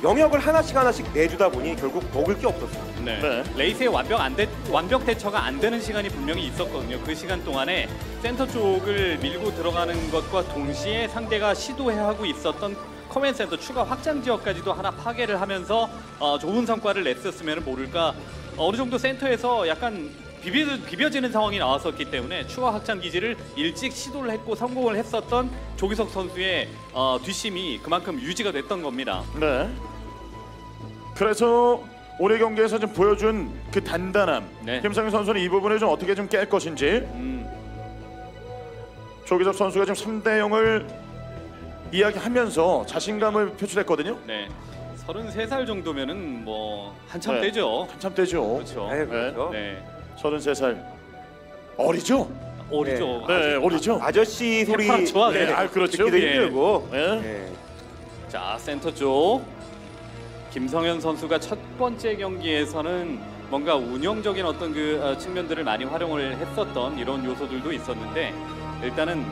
영역을 하나씩 내주다 보니 결국 먹을 게 없었어요. 네. 레이스의 완벽 대처가 안 되는 시간이 분명히 있었거든요. 그 시간 동안에 센터 쪽을 밀고 들어가는 것과 동시에 상대가 시도하고 있었던 커맨 센터 추가 확장 지역까지도 하나 파괴를 하면서 좋은 성과를 냈었으면 모를까. 어느 정도 센터에서 약간 비벼지는 상황이 나왔었기 때문에 추가 확장 기지를 일찍 시도를 했고 성공을 했었던 조기석 선수의 뒷심이 그만큼 유지가 됐던 겁니다. 네. 그래서 올해 경기에서 좀 보여준 그 단단함. 네. 김성현 선수는 이 부분을 좀 어떻게 좀 깰 것인지. 조기석 선수가 지금 3대0을 이야기하면서 자신감을 표출했거든요. 네. 33살 정도면은 뭐 한참 네. 되죠. 한참 되죠. 그렇죠. 네, 그렇죠. 네. 33살. 어리죠? 어리죠. 네, 어리죠? 아저씨 소리 해파랗죠? 네, 그렇죠. 듣기도 예. 힘들고. 네. 예. 자, 센터 쪽 김성현 선수가 첫 번째 경기에서는 뭔가 운영적인 어떤 그 측면들을 많이 활용을 했었던 이런 요소들도 있었는데 일단은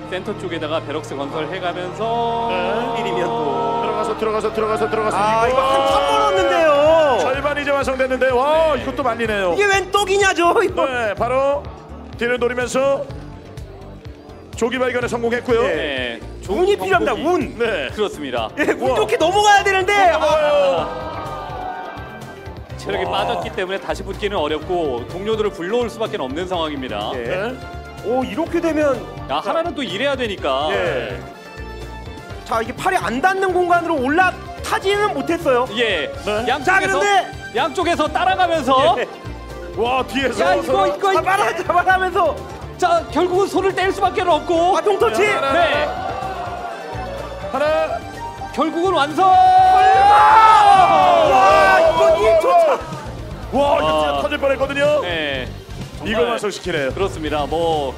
센터 쪽에다가 베럭스 건설해가면서 일이면 또 들어가서 아 이거 한참 멀었는데요. 절반 이제 완성됐는데 와 네. 이것도 말리네요. 이게 웬 떡이냐죠 이거. 네, 바로 뒤를 노리면서 조기 발견에 성공했고요. 네. 네, 좋은 운이 필요합니다. 방법이- 운. 네. 그렇습니다. 예, 운 좋게 넘어가야 되는데. 체력이 빠졌기 때문에 다시 붙기는 어렵고 동료들을 불러올 수밖에 없는 상황입니다. 예. 네. 오 이렇게 되면 야, 하나는 또 일해야 되니까. 예. 자 이게 팔이 안 닿는 공간으로 올라타지는 못했어요. 예. 네. 양쪽에서 따라가면서 예. 와 뒤에서 야, 이거 잡아가면서 자, 결국은 손을 뗄 수밖에 없고 아동 터치. 네. 하나. 결국은 완성! 와 이건 1초 차. 와 이거 진짜 터질 뻔했거든요. 네. 이거 정말 완성시키네요. 그렇습니다. 뭐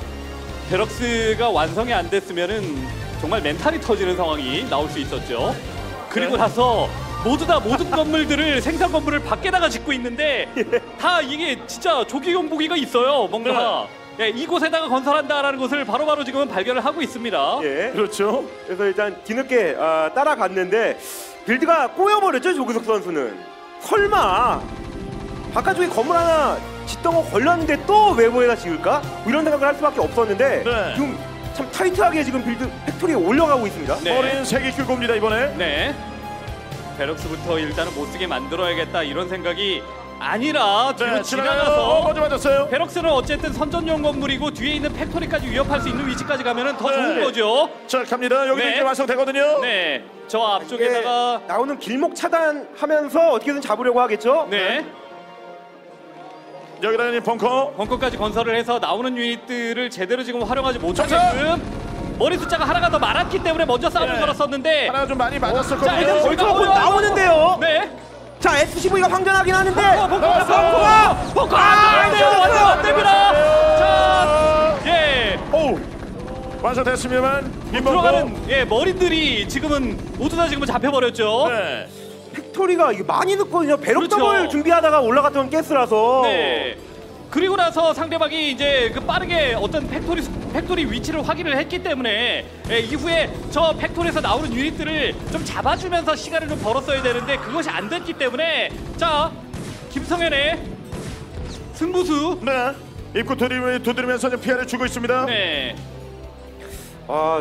베럭스가 완성이 안 됐으면은 정말 멘탈이 터지는 상황이 나올 수 있었죠. 그리고 네. 나서 모든 건물들을 생산 건물을 밖에다가 짓고 있는데 다 이게 진짜 조기 경보기가 있어요. 뭔가 예, 이곳에다가 건설한다라는 것을 바로바로 지금은 발견을 하고 있습니다. 예. 그렇죠. 그래서 일단 뒤늦게 따라갔는데 빌드가 꼬여버렸죠 조기석 선수는. 설마 바깥쪽에 건물 하나 짓던 거 걸렸는데 또 외부에다 지을까? 뭐 이런 생각을 할 수밖에 없었는데 네. 지금 참 타이트하게 지금 빌드 팩토리에 올려가고 있습니다. 네. 어린 세기 규고입니다 이번에. 네. 베럭스부터 일단은 못 쓰게 만들어야겠다 이런 생각이 아니라 뒤로 지나가서 먼저 맞았어요. 베럭스는 어쨌든 선전용 건물이고 뒤에 있는 팩토리까지 위협할 수 있는 위치까지 가면은 더 네. 좋은 거죠. 자 갑니다. 여기 네. 이제 완성되거든요. 네. 저 이게 앞쪽에다가 나오는 길목 차단하면서 어떻게든 잡으려고 하겠죠? 네. 여기다가 이 벙커. 벙커까지 건설을 해서 나오는 유닛들을 제대로 지금 활용하지 전차! 못하게끔 머리 숫자가 하나가 더 많았기 때문에 먼저 싸움을 네. 걸었었는데 하나 좀 많이 맞았었거든요. 자, 일단 거의 벌써 곧 나와요. 나오는데요. 네. 자 SCV가 황전하긴 하는데 벙커 안 돼요. 완전 안 됩니다. 자, 예. 오 완성됐습니다만 빈벙커. 들어가는 예 머리들이 지금은 모두 다 지금은 잡혀버렸죠. 네. 팩토리가 이게 많이 늦거든요. 배럭 그렇죠. 더블 준비하다가 올라갔던 가스라서. 네. 그리고 나서 상대방이 이제 그 빠르게 어떤 팩토리 위치를 확인을 했기 때문에 예, 이후에 저 팩토리에서 나오는 유닛들을 좀 잡아주면서 시간을 좀 벌었어야 되는데 그것이 안 됐기 때문에 자 김성현의 승부수. 네. 입구 두드리면서 좀 피해를 주고 있습니다. 네.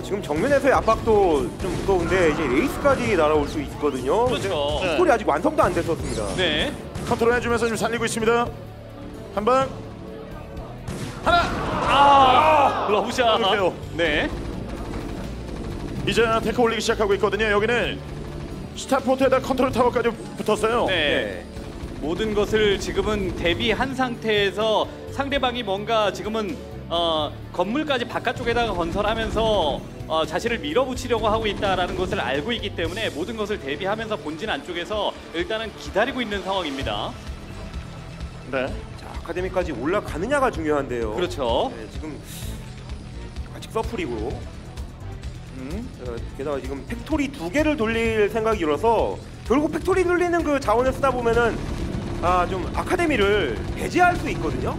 지금 정면에서의 압박도 좀 무서운데 이제 레이스까지 날아올 수 있거든요. 그렇죠. 네. 스콜이 아직 완성도 안 됐었습니다. 네. 컨트롤 해주면서 좀 살리고 있습니다. 한 방. 하나. 러브샷. 이렇게요. 네. 이제 테크 올리기 시작하고 있거든요. 여기는 스타포트에다 컨트롤 타워까지 붙었어요. 네. 모든 것을 지금은 대비한 상태에서 상대방이 뭔가 지금은 건물까지 바깥쪽에다가 건설하면서 자신을 밀어붙이려고 하고 있다라는 것을 알고 있기 때문에 모든 것을 대비하면서 본진 안쪽에서 일단은 기다리고 있는 상황입니다. 네. 자, 아카데미까지 올라가느냐가 중요한데요. 그렇죠. 네, 지금 아직 서플이고 게다가 지금 팩토리 2개를 돌릴 생각이라서 결국 팩토리 돌리는 그 자원을 쓰다 보면은 좀 아카데미를 배제할 수 있거든요.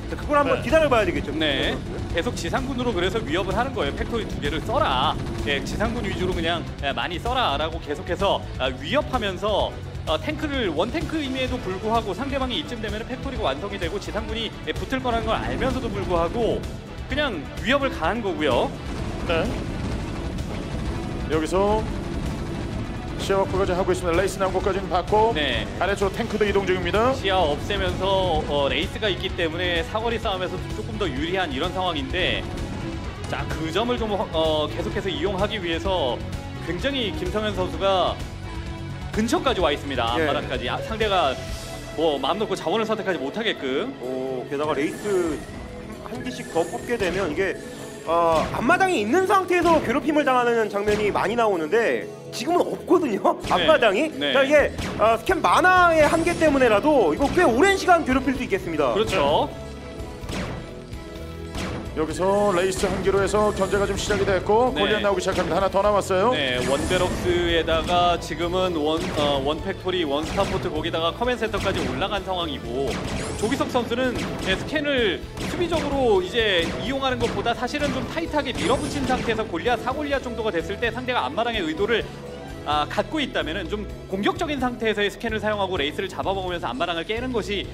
자, 그걸 한번 네. 기다려봐야 되겠죠. 네. 계속 지상군으로 그래서 위협을 하는 거예요. 팩토리 2개를 써라. 예, 지상군 위주로 그냥 많이 써라라고 계속해서 위협하면서 탱크를 원탱크임에도 불구하고 상대방이 이쯤 되면 팩토리가 완성이 되고 지상군이 붙을 거라는 걸 알면서도 불구하고 그냥 위협을 가한 거고요. 네. 여기서 시야워크까지 하고 있습니다. 레이스 나온 곳까지는 봤고 네. 아래쪽 탱크도 이동 중입니다. 시야 없애면서 레이스가 있기 때문에 사거리 싸움에서 조금 더 유리한 이런 상황인데 자, 그 점을 좀 계속해서 이용하기 위해서 굉장히 김성현 선수가 근처까지 와 있습니다. 예. 앞바닥까지. 상대가 뭐 마음 놓고 자원을 선택하지 못하게끔. 게다가 레이스 한 개씩 더 뽑게 되면 이게 앞마당이 있는 상태에서 괴롭힘을 당하는 장면이 많이 나오는데 지금은 없거든요. 앞마당이. 네. 자, 이게 스캔 만화의 한계 때문에라도 이거 꽤 오랜 시간 괴롭힐 수 있겠습니다. 그렇죠. 여기서 레이스 한 기로 해서 견제가 좀 시작이 됐고 네. 골리앗 나오기 시작합니다. 하나 더 남았어요. 네, 원베럭스에다가 지금은 원팩토리, 원스타포트 거기다가 커맨 센터까지 올라간 상황이고 조기석 선수는 스캔을 수비적으로 이제 이용하는 것보다 사실은 좀 타이트하게 밀어붙인 상태에서 골리앗, 사골리앗 정도가 됐을 때 상대가 앞마당의 의도를 갖고 있다면은 좀 공격적인 상태에서의 스캔을 사용하고 레이스를 잡아먹으면서 앞마당을 깨는 것이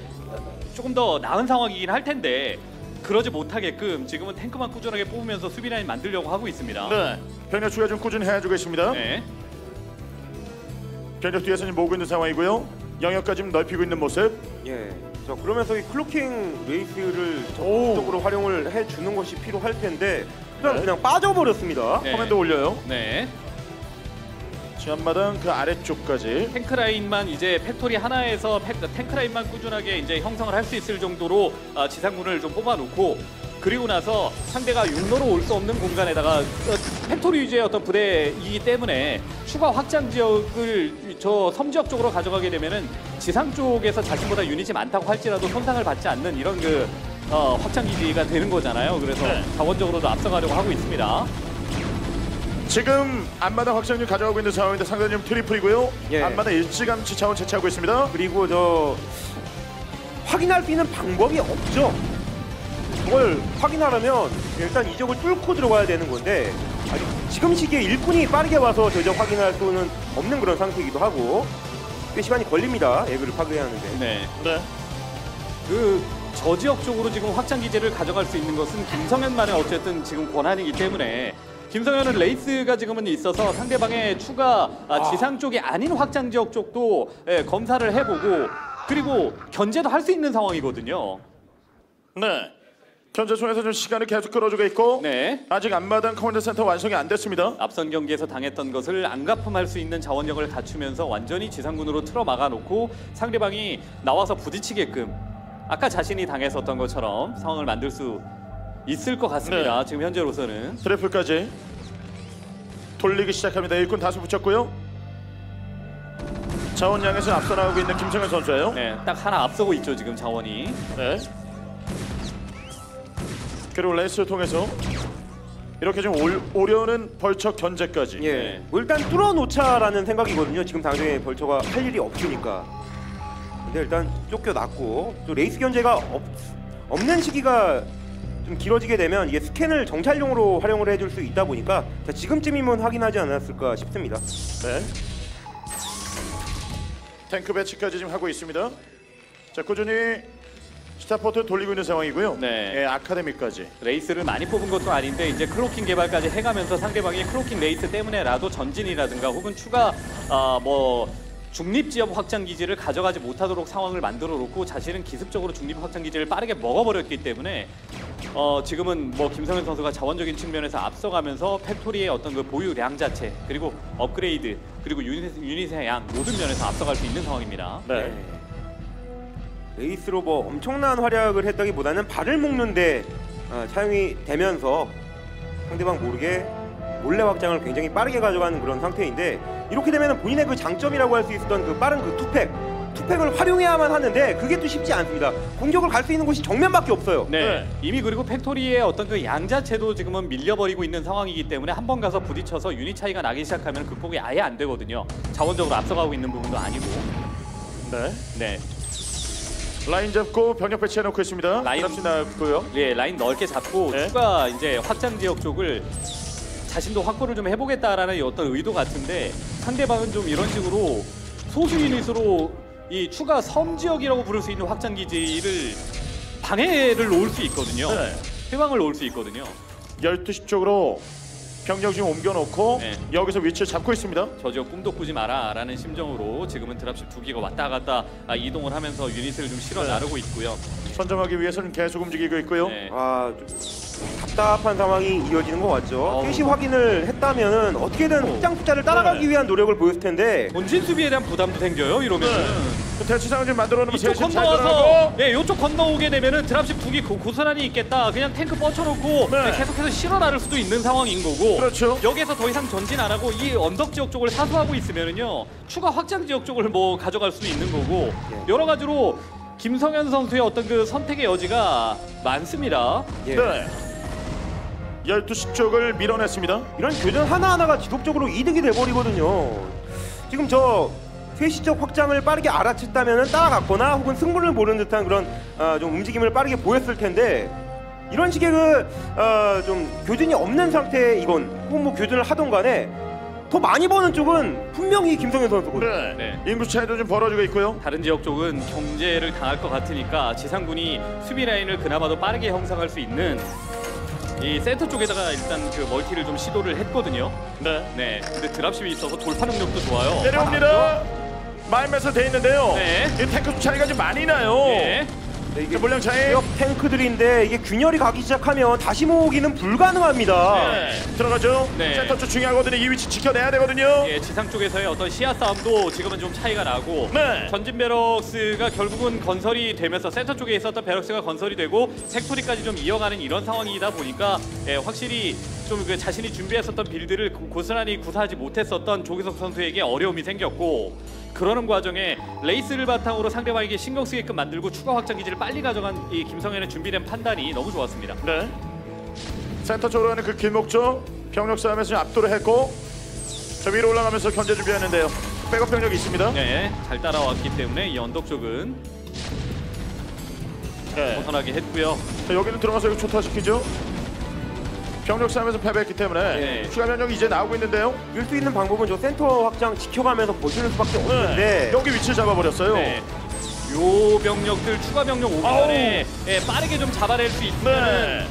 조금 더 나은 상황이긴 할 텐데 그러지 못하게끔 지금은 탱크만 꾸준하게 뽑으면서 수비 라인 만들려고 하고 있습니다. 네. 병력 추가 좀 꾸준히 해주고 있습니다. 네. 병력 뒤에서 지금 모으고 있는 상황이고요. 영역까지 좀 넓히고 있는 모습. 예. 자, 그러면서 이 클로킹 레이스를 적극적으로 활용을 해주는 것이 필요할 텐데 그냥 빠져버렸습니다. 네. 커맨드 올려요. 네. 지한마당 그 아래쪽까지. 탱크 라인만 이제 팩토리 하나에서 탱크 라인만 꾸준하게 이제 형성을 할 수 있을 정도로 지상군을 좀 뽑아놓고 그리고 나서 상대가 육로로 올 수 없는 공간에다가 팩토리 위주의 어떤 부대이기 때문에 추가 확장 지역을 저 섬 지역 쪽으로 가져가게 되면은 지상 쪽에서 자신보다 유닛이 많다고 할지라도 손상을 받지 않는 이런 그 확장 기지가 되는 거잖아요. 그래서 네. 자원적으로도 앞서가려고 하고 있습니다. 지금 앞마당 확장률 가져가고 있는 상황인데 상당히 좀 트리플이고요. 예. 앞마당 일찌감치 자원 채취하고 있습니다. 그리고 확인할 수 있는 방법이 없죠. 그걸 확인하려면 일단 이적을 뚫고 들어가야 되는 건데 아직 지금 시기에 일꾼이 빠르게 와서 저적 확인할 수는 없는 그런 상태이기도 하고 꽤 시간이 걸립니다. 에그를 파괴해야 하는데. 네. 네. 저 지역 쪽으로 지금 확장 기지를 가져갈 수 있는 것은 김성현만의 어쨌든 지금 권한이기 때문에 김성현은 레이스가 지금은 있어서 상대방의 추가 지상 쪽이 아닌 확장 지역 쪽도 검사를 해보고 그리고 견제도 할 수 있는 상황이거든요. 네. 견제 중에서 좀 시간을 계속 끌어주고 있고 네. 아직 앞마당 커맨드 센터 완성이 안 됐습니다. 앞선 경기에서 당했던 것을 안갚음할 수 있는 자원력을 갖추면서 완전히 지상군으로 틀어 막아놓고 상대방이 나와서 부딪히게끔 아까 자신이 당했었던 것처럼 상황을 만들 수 있을 것 같습니다. 지금 현재로서는. 트래플까지 돌리기 시작합니다. 일꾼 다수 붙였고요. 자원 양에서 앞서 나오고 있는 김성현 선수예요. 네, 딱 하나 앞서고 있죠 지금 자원이. 네. 그리고 레이스를 통해서 이렇게 좀 오려는 벌처 견제까지. 예. 뭐 일단 뚫어놓자라는 생각이거든요. 지금 당장에 벌처가 할 일이 없으니까. 근데 일단 쫓겨났고 또 레이스 견제가 없는 시기가 좀 길어지게 되면 이게 스캔을 정찰용으로 활용을 해줄 수 있다 보니까 자, 지금쯤이면 확인하지 않았을까 싶습니다. 네. 탱크 배치까지 지금 하고 있습니다. 자, 꾸준히 스타포트 돌리고 있는 상황이고요. 네. 예, 아카데미까지. 레이스를 많이 뽑은 것도 아닌데 이제 클로킹 개발까지 해가면서 상대방이 클로킹 레이스 때문에라도 전진이라든가 혹은 추가 뭐 중립 지역 확장 기지를 가져가지 못하도록 상황을 만들어 놓고 자신은 기습적으로 중립 확장 기지를 빠르게 먹어버렸기 때문에 지금은 뭐 김성현 선수가 자원적인 측면에서 앞서가면서 팩토리의 어떤 그 보유량 자체 그리고 업그레이드 그리고 유닛의 양 모든 면에서 앞서갈 수 있는 상황입니다. 네. 레이스로 뭐 엄청난 활약을 했다기보다는 발을 묶는데 사용이 되면서 상대방 모르게 몰래 확장을 굉장히 빠르게 가져가는 그런 상태인데 이렇게 되면 본인의 그 장점이라고 할 수 있었던 그 빠른 그 투팩을 활용해야만 하는데 그게 또 쉽지 않습니다. 공격을 갈 수 있는 곳이 정면밖에 없어요. 네. 네. 이미 그리고 팩토리의 어떤 그 양 자체도 지금은 밀려버리고 있는 상황이기 때문에 한 번 가서 부딪혀서 유닛 차이가 나기 시작하면 극복이 아예 안 되거든요. 자원적으로 앞서가고 있는 부분도 아니고. 네. 네. 라인 잡고 병력 배치해 놓고 있습니다. 라인- 라인 나왔고요. 예, 라인 넓게 잡고 네. 추가 이제 확장 지역 쪽을 자신도 확보를 좀 해보겠다라는 어떤 의도 같은데 상대방은 좀 이런 식으로 소수 유닛으로 이 추가 섬 지역이라고 부를 수 있는 확장 기지를 방해를 놓을 수 있거든요. 네. 해방을 놓을 수 있거든요. 12시 쪽으로 병력 지금 옮겨놓고 네. 여기서 위치를 잡고 있습니다. 저 지역 꿈도 꾸지 마라라는 심정으로 지금은 드랍십 두 개가 왔다 갔다 이동을 하면서 유닛을 좀 실어 네. 나르고 있고요. 선점하기 위해서는 계속 움직이고 있고요. 네. 좀 답답한 상황이 이어지는 것 같죠. 어우. 셋이 확인을 했다면은 어떻게든 확장 숫자를 따라가기 네. 위한 노력을 보였을 텐데 본진 수비에 대한 부담도 생겨요. 이러면은. 그 대치상을 지금 만들어 놓으면 이쪽 셋이 잘 건너와서 들어가고 예, 이쪽 건너오게 되면은 드랍십 두기 고스란히 있겠다. 그냥 탱크 뻗쳐놓고 네. 계속해서 실어 나를 수도 있는 상황인 거고. 그렇죠. 여기에서 더 이상 전진 안 하고 이 언덕 지역 쪽을 사수하고 있으면은요 추가 확장 지역 쪽을 뭐 가져갈 수도 있는 거고 예. 여러 가지로 김성현 선수의 어떤 그 선택의 여지가 많습니다. 예. 네. 12시 쪽을 밀어냈습니다. 이런 교전 하나하나가 지속적으로 이득이 돼버리거든요. 지금 저 쇄시적 확장을 빠르게 알아챘다면 따라갔거나 혹은 승부를 보는 듯한 그런 좀 움직임을 빠르게 보였을 텐데 이런 식의 좀 교전이 없는 상태이건 혹은 뭐 교전을 하던 간에 더 많이 버는 쪽은 분명히 김성현 선수거든요. 네. 네. 인구 차이도 좀 벌어지고 있고요. 다른 지역 쪽은 경제를 당할 것 같으니까 지상군이 수비 라인을 그나마도 빠르게 형성할 수 있는 이 센터 쪽에다가 일단 그 멀티를 좀 시도를 했거든요. 네. 네. 근데 드랍십이 있어서 돌파 능력도 좋아요. 내려옵니다. 마인맷에 돼 있는데요. 네. 이 탱크 차이가 좀 많이 나요. 네. 네, 이게 물량 차이. 지역 탱크들인데 이게 균열이 가기 시작하면 다시 모으기는 불가능합니다. 네. 들어가죠. 네. 센터 쪽 중요하거든요. 이 위치 지켜내야 되거든요. 예, 지상 쪽에서의 어떤 시야 싸움도 지금은 좀 차이가 나고 네. 전진 베럭스가 결국은 건설이 되면서 센터 쪽에 있었던 베럭스가 건설이 되고 팩토리까지 좀 이어가는 이런 상황이다 보니까 확실히 좀 그 자신이 준비했었던 빌드를 고스란히 구사하지 못했었던 조기석 선수에게 어려움이 생겼고 그러는 과정에 레이스를 바탕으로 상대방에게 신경 쓰게끔 만들고 추가 확장 기지를 빨리 가져간 이 김성현의 준비된 판단이 너무 좋았습니다. 네. 센터 쪽으로 가는 그 길목 쪽 병력 싸움에서 좀 압도를 했고 저 위로 올라가면서 견제 준비했는데요. 백업 병력이 있습니다. 네, 잘 따라왔기 때문에 이 언덕 쪽은 네. 벗어나게 했고요. 자, 여기는 들어가서 이거 초토화시키죠. 병력 싸움에서 패배했기 때문에 네. 추가 병력이 이제 나오고 있는데요. 이럴 수 있는 방법은 저 센터 확장 지켜가면서 버티는 수밖에 없는데 여기 위치를 잡아버렸어요. 네. 요 병력들 추가 병력 오기 전에 빠르게 좀 잡아낼 수 있는 네.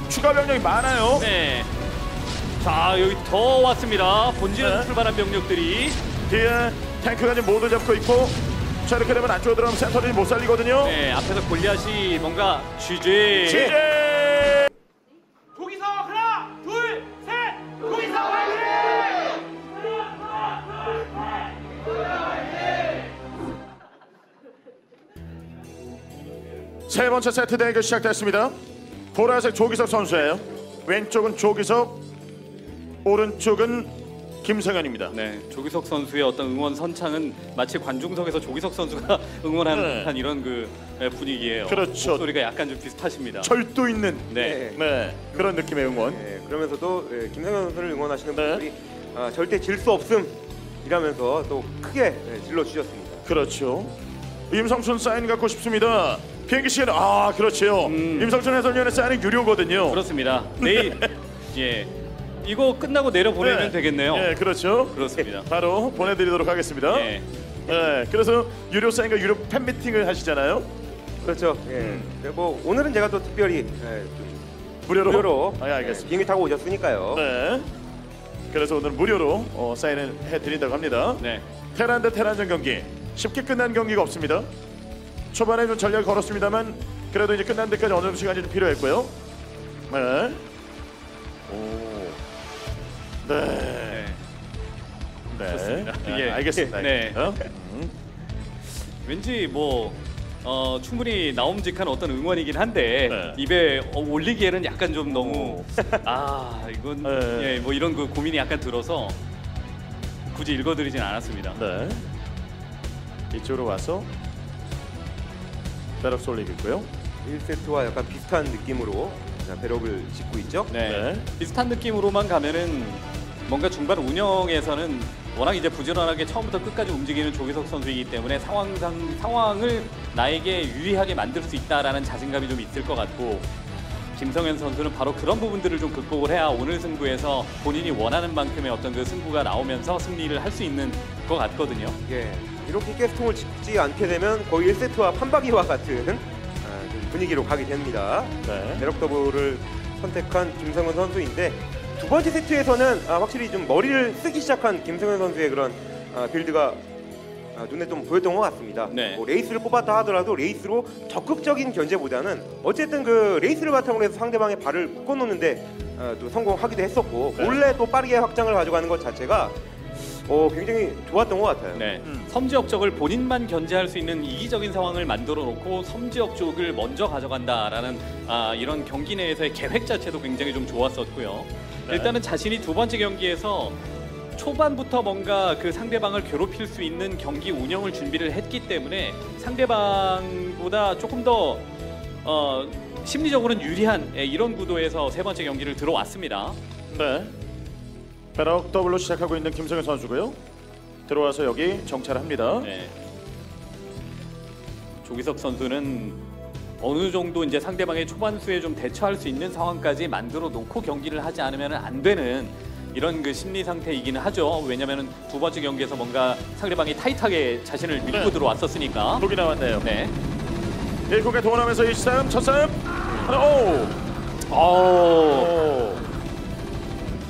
추가 병력이 많아요. 네. 자 여기 더 왔습니다. 본진에서 네. 출발한 병력들이 뒤에 탱크가 지금 모두 잡고 있고 자 이렇게 되면 안쪽으로 들어가면 센터들이 못 살리거든요. 네, 앞에서 골리앗이 뭔가 GG 이제 조기석 하나 둘셋 조기석 화이팅! 세 번째 세트 대결 시작됐습니다. 보라색 조기석 선수예요. 왼쪽은 조기석, 오른쪽은 김성현입니다. 네, 조기석 선수의 어떤 응원 선창은 마치 관중석에서 조기석 선수가 응원하는 네. 듯한 이런 그 분위기예요. 그렇죠. 목소리가 약간 좀 비슷하십니다. 절도 있는 네. 네 그런 느낌의 응원. 그러면서도 김성현 선수를 응원하시는 네. 분들이 절대 질 수 없음이라면서 또 크게 질러주셨습니다. 그렇죠. 임성춘 사인 갖고 싶습니다. 비행기 시간 그렇죠. 임성춘 해설위원의 사인은 유료거든요. 그렇습니다. 내일 예 이거 끝나고 내려 보내면 네. 되겠네요. 예, 그렇죠. 그렇습니다. 바로 보내드리도록 하겠습니다. 예. 네, 그래서 유료 사인과 유료 팬 미팅을 하시잖아요. 그렇죠. 예. 뭐 오늘은 제가 또 특별히 좀 무료로. 무료로 알겠습니다. 비행기 타고 오셨으니까요. 네. 그래서 오늘 무료로 사인을 해드린다고 합니다. 네. 테란 대 테란전 경기 쉽게 끝난 경기가 없습니다. 초반에 좀 전략을 걸었습니다만 그래도 이제 끝난 데까지 어느 정도 시간이 좀 필요했고요. 네. 오. 네. 네. 좋습니다. 네. 예. 알겠습니다. 네. 알겠습니다. 왠지 뭐 충분히 나옴직한 어떤 응원이긴 한데 네. 입에 올리기에는 약간 좀 너무 이건 네. 예, 뭐 이런 그 고민이 약간 들어서 굳이 읽어드리진 않았습니다. 네. 이쪽으로 와서 배럭 올리고 있고요. 1세트와 약간 비슷한 느낌으로 배럭을 짓고 있죠. 네. 네. 비슷한 느낌으로만 가면은 뭔가 중반 운영에서는 워낙 이제 부지런하게 처음부터 끝까지 움직이는 조기석 선수이기 때문에 상황을 나에게 유리하게 만들 수 있다라는 자신감이 좀 있을 것 같고, 김성현 선수는 바로 그런 부분들을 좀 극복을 해야 오늘 승부에서 본인이 원하는 만큼의 어떤 그 승부가 나오면서 승리를 할 수 있는 것 같거든요. 예. 이렇게 가스통을 짓지 않게 되면 거의 1세트와 판박이와 같은 좀 분위기로 가게 됩니다. 네. 배럭 더블을 선택한 김성현 선수인데 두 번째 세트에서는 확실히 좀 머리를 쓰기 시작한 김성현 선수의 그런 빌드가 눈에 좀 보였던 것 같습니다. 네. 뭐 레이스를 뽑았다 하더라도 레이스로 적극적인 견제보다는 어쨌든 그 레이스를 바탕으로 해서 상대방의 발을 묶어놓는데 또 성공하기도 했었고 네. 몰래 또 빠르게 확장을 가져가는 것 자체가 굉장히 좋았던 것 같아요. 네. 섬지역 쪽을 본인만 견제할 수 있는 이기적인 상황을 만들어 놓고 섬지역 쪽을 먼저 가져간다라는 이런 경기 내에서의 계획 자체도 굉장히 좀 좋았었고요. 네. 일단은 자신이 두 번째 경기에서 초반부터 뭔가 그 상대방을 괴롭힐 수 있는 경기 운영을 준비를 했기 때문에 상대방보다 조금 더 심리적으로는 유리한 이런 구도에서 세 번째 경기를 들어왔습니다. 네. 배럭 더블로 시작하고 있는 김성현 선수고요. 들어와서 여기 정찰합니다. 네. 조기석 선수는 어느 정도 이제 상대방의 초반수에 좀 대처할 수 있는 상황까지 만들어 놓고 경기를 하지 않으면 안 되는 이런 그 심리 상태이기는 하죠. 왜냐면은 두 번째 경기에서 뭔가 상대방이 타이트하게 자신을 밀고 네. 들어왔었으니까. 독이 나왔네요. 네. 1국에 동원하면서 이 싸움 첫 싸움. 오. 오.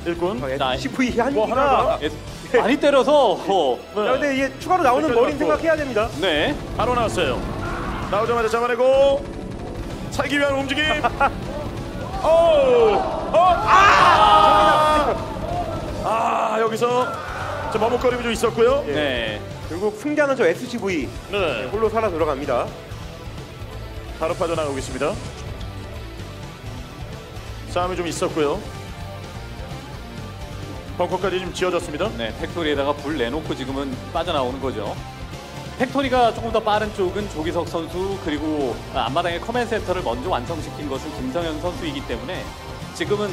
1군. 자, SCV 뭐 한기가 하나 많이 때려서 자, 근데 이게 추가로 나오는 댓글 머리는 받고. 생각해야 됩니다. 네. 바로 나왔어요. 나오자마자 잡아내고 살기 위한 움직임. 여기서 좀 머뭇거림이 좀 있었고요. 네. 결국 승자는 저 SCV 네. 홀로 살아 들어갑니다. 바로 빠져나가고 있습니다. 싸움이 좀 있었고요. 벙커까지 좀 지어졌습니다. 네, 팩토리에다가 불 내놓고 지금은 빠져나오는 거죠. 팩토리가 조금 더 빠른 쪽은 조기석 선수, 그리고 앞마당의 커맨 센터를 먼저 완성시킨 것은 김성현 선수이기 때문에 지금은